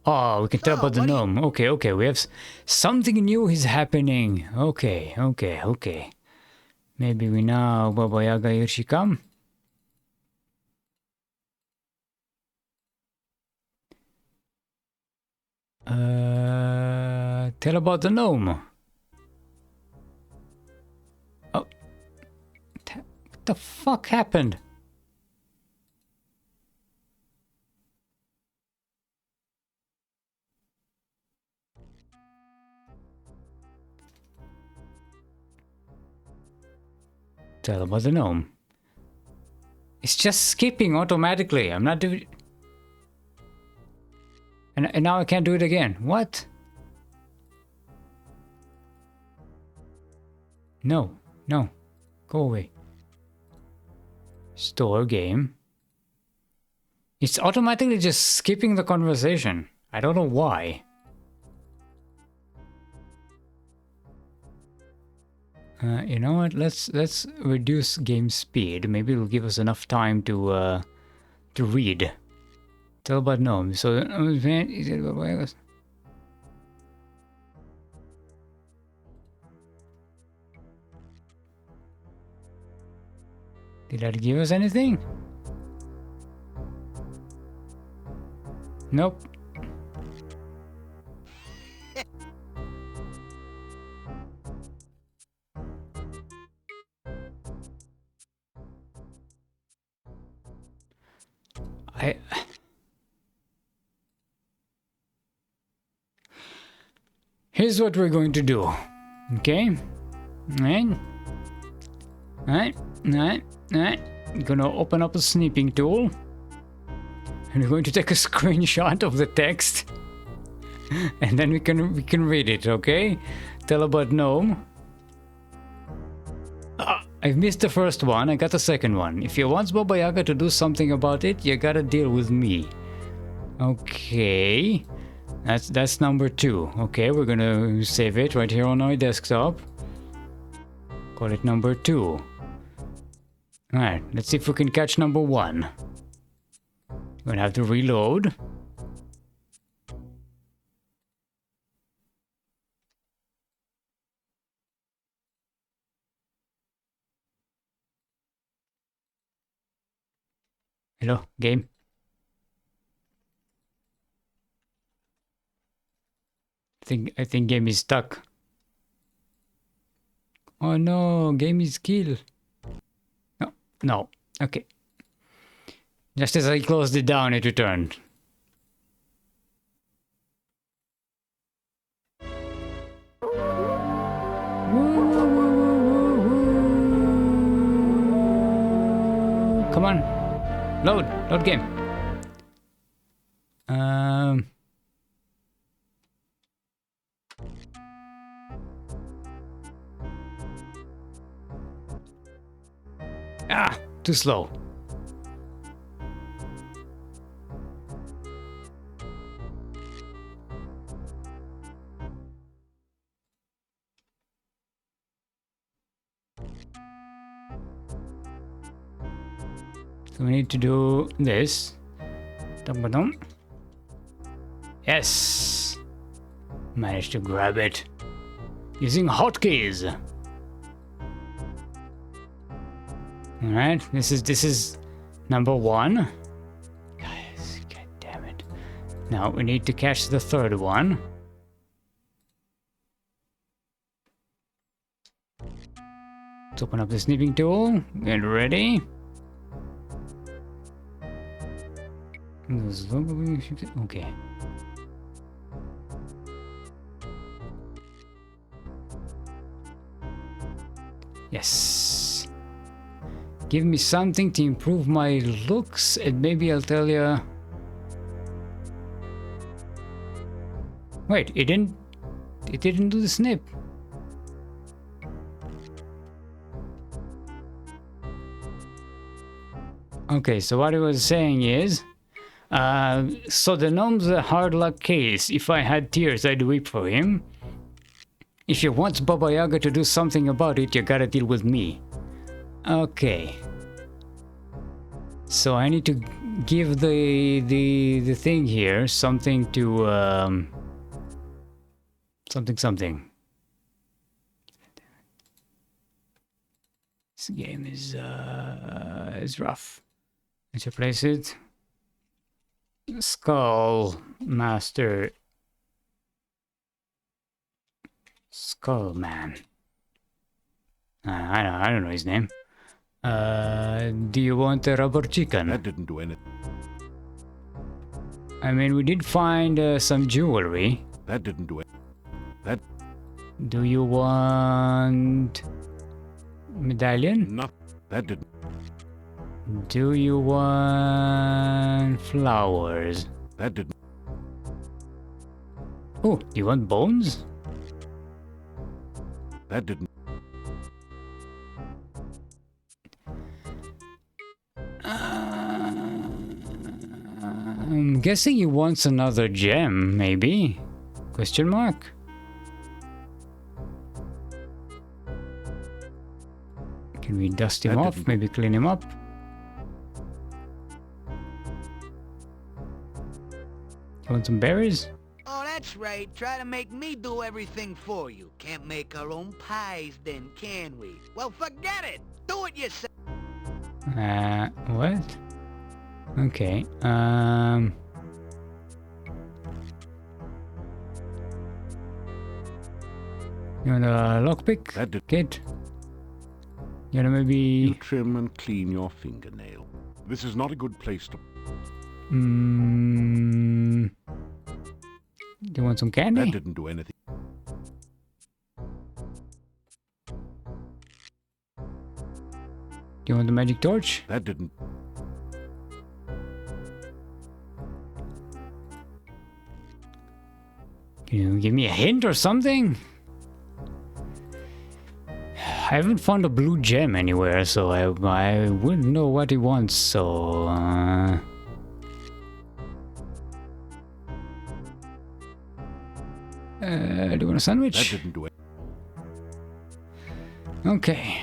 Oh, we can tell about the gnome. Okay, we have something new is happening. Okay. Maybe we know Baba Yaga, here she come. Tell about the gnome. Oh. What the fuck happened? Tell about the gnome. It's just skipping automatically. I'm not doing... And now I can't do it again. What? No. Go away. Store game. It's automatically just skipping the conversation. I don't know why. You know what? Let's reduce game speed. Maybe it'll give us enough time to read. Tell about gnome. So did that give us anything? Nope. Here's what we're going to do. Okay? Alright. Gonna open up a snipping tool. And we're going to take a screenshot of the text. And then we can read it, okay? Tell about gnome. I've missed the first one, I got the second one. If you want Baba Yaga to do something about it, you gotta deal with me. Okay. That's number 2. Okay, we're gonna save it right here on our desktop. Call it number 2. Alright, let's see if we can catch number 1. We're gonna have to reload. Hello, game. I think game is stuck. Oh no, game is killed. No. Okay. Just as I closed it down, it returned. Come on. Load game. Too slow. So we need to do this. Dum-ba-dum. Yes! Managed to grab it. Using hotkeys. Alright, this is number 1. Guys, god damn it. Now we need to catch the third one. Let's open up the snipping tool. Get ready. Okay. Yes. Give me something to improve my looks and maybe I'll tell you. Wait, it didn't do the snip. Okay, so what I was saying is, so the gnome's a hard luck case. If I had tears, I'd weep for him. If you want Baba Yaga to do something about it, you gotta deal with me. Okay. So I need to give the thing here something to something. This game is rough. Let's replace it. Skull Master. Skull Man. I don't know his name. Do you want a rubber chicken? That didn't do anything. I mean, we did find some jewelry. That didn't do it. That. Do you want medallion? No, that didn't. Do you want flowers? That didn't. Oh, do you want bones? That didn't. I'm guessing he wants another gem, maybe? Question mark? Can we dust him off? Maybe clean him up? You want some berries? Oh, that's right. Try to make me do everything for you. Can't make our own pies then, can we? Well, forget it. Do it yourself. What? Okay, you want a lockpick? That did. Kid? You wanna maybe... You trim and clean your fingernail. This is not a good place to... Do you want some candy? That didn't do anything. you want the magic torch? That didn't... Can you give me a hint or something? I haven't found a blue gem anywhere, so I wouldn't know what he wants, so... do you want a sandwich? That didn't do it. Okay.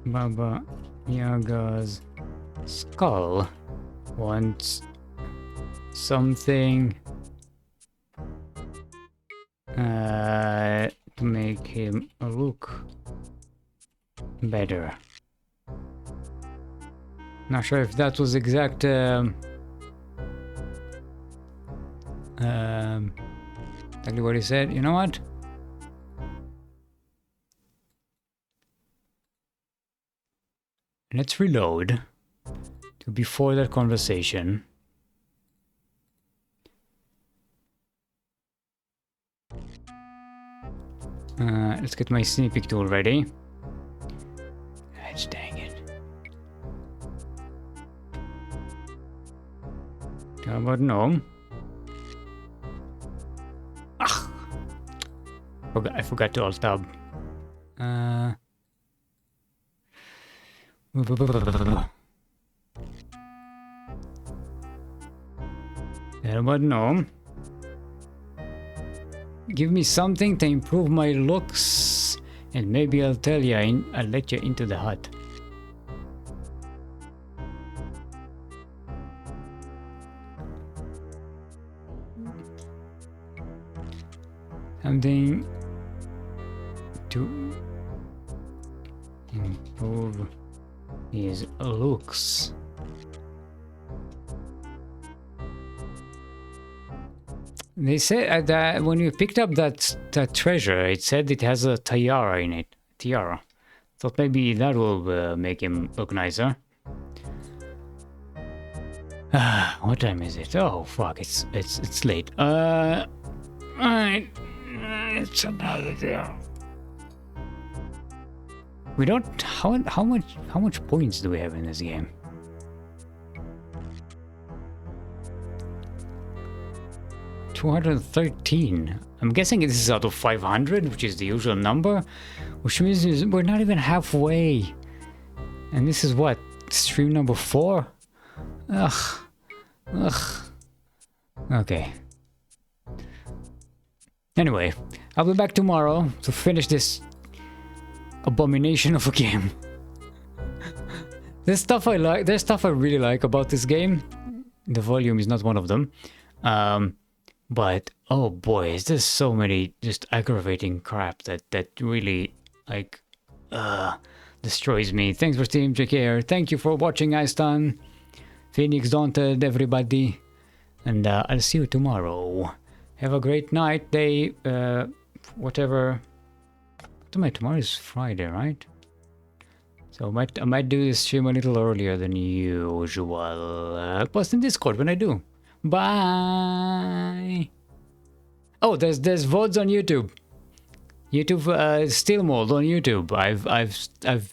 Baba Yaga's skull wants something to make him look better. Not sure if that was exactly what he said. You know what? Let's reload to before that conversation. Let's get my snipping tool ready. Dang it. How about no? Ugh. I forgot to alt tab. How about no? Give me something to improve my looks, and maybe I'll tell you. I'll let you into the hut. Something to improve his looks. They said that when you picked up that treasure, it said it has a tiara in it. Tiara. Thought maybe that will make him look nicer. What time is it? Oh fuck! It's late. Alright. It's another day. We don't. How much points do we have in this game? $213. I'm guessing this is out of 500, which is the usual number, which means we're not even halfway. And this is what? Stream number 4? Ugh. Okay. Anyway, I'll be back tomorrow to finish this abomination of a game. There's stuff I like. There's stuff I really like about this game. The volume is not one of them. But oh boy, is there so many just aggravating crap that really like destroys me. Thanks for Steam JKR. Thank you for watching, Istan, Phoenix Daunted, everybody, and I'll see you tomorrow. Have a great night, day, whatever. Tomorrow is Friday, right? So I might do this stream a little earlier than usual. Post in Discord when I do. Bye. Oh, there's VODs on YouTube. YouTube Still Mold on YouTube. I've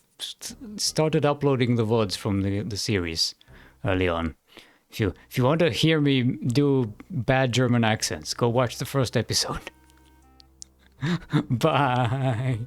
started uploading the VODs from the series early on. If you want to hear me do bad German accents, go watch the first episode. Bye.